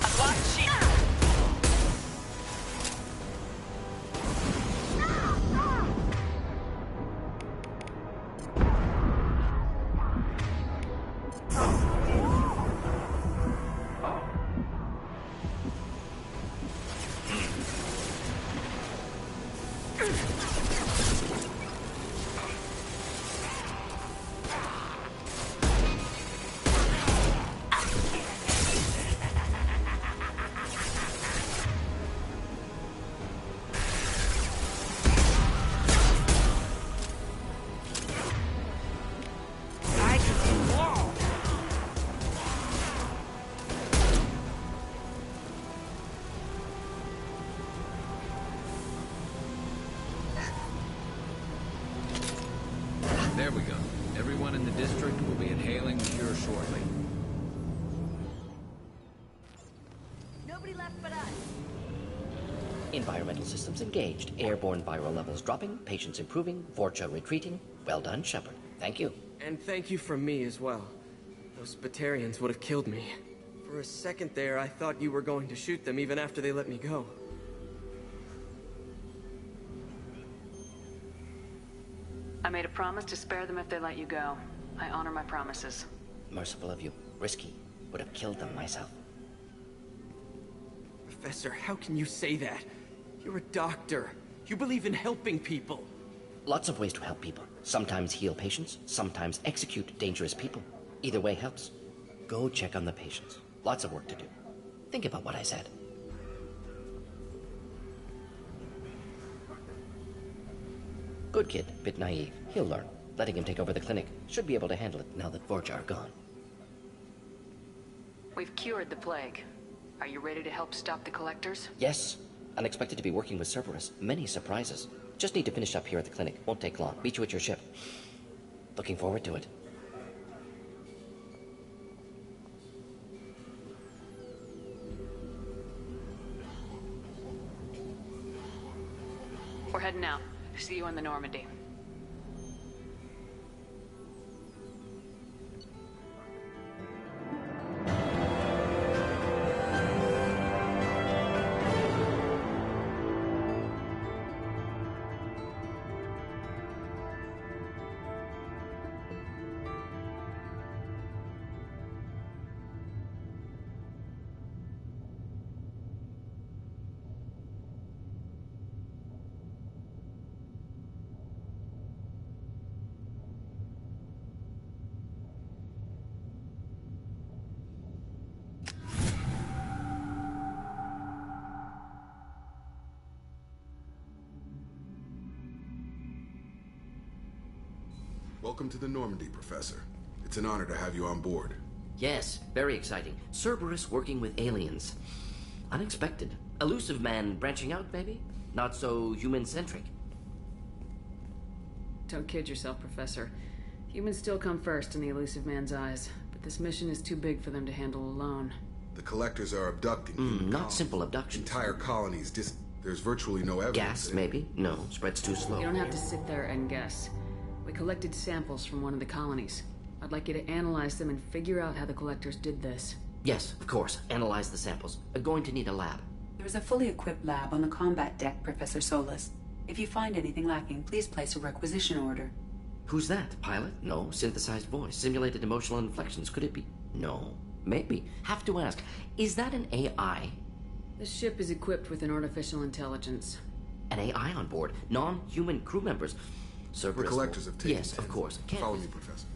Unlock shield. There we go. Everyone in the district will be inhaling the cure shortly. Nobody left but us. Environmental systems engaged. Airborne viral levels dropping. Patients improving. Vorcha retreating. Well done, Shepard. Thank you. And thank you from me as well. Those Batarians would have killed me. For a second there, I thought you were going to shoot them even after they let me go. I made a promise to spare them if they let you go. I honor my promises. Merciful of you. Risky. Would have killed them myself. Professor, how can you say that? You're a doctor. You believe in helping people. Lots of ways to help people. Sometimes heal patients, sometimes execute dangerous people. Either way helps. Go check on the patients. Lots of work to do. Think about what I said. Good kid, bit naive. He'll learn. Letting him take over the clinic. Should be able to handle it now that Vorcha are gone. We've cured the plague. Are you ready to help stop the collectors? Yes. Unexpected to be working with Cerberus. Many surprises. Just need to finish up here at the clinic. Won't take long. Meet you at your ship. Looking forward to it. We're heading out. See you in the Normandy. Welcome to the Normandy, Professor. It's an honor to have you on board. Yes, very exciting. Cerberus working with aliens. Unexpected. Elusive man branching out, maybe? Not so human-centric. Don't kid yourself, Professor. Humans still come first in the elusive man's eyes, but this mission is too big for them to handle alone. The collectors are abducting human Not colonies. simple abductions. Entire colonies there's virtually no evidence. Gas, maybe? No, spreads too slow. You don't have to sit there and guess. We collected samples from one of the colonies. I'd like you to analyze them and figure out how the collectors did this. Yes, of course. Analyze the samples. Going to need a lab. There is a fully equipped lab on the combat deck, Professor Solis. If you find anything lacking, please place a requisition order. Who's that? Pilot? No. Synthesized voice. Simulated emotional inflections. Could it be? No. Maybe. Have to ask. Is that an AI? The ship is equipped with an artificial intelligence. An AI on board. Non-human crew members. Cerberus The collectors have taken Yes, of course. Follow me, Professor.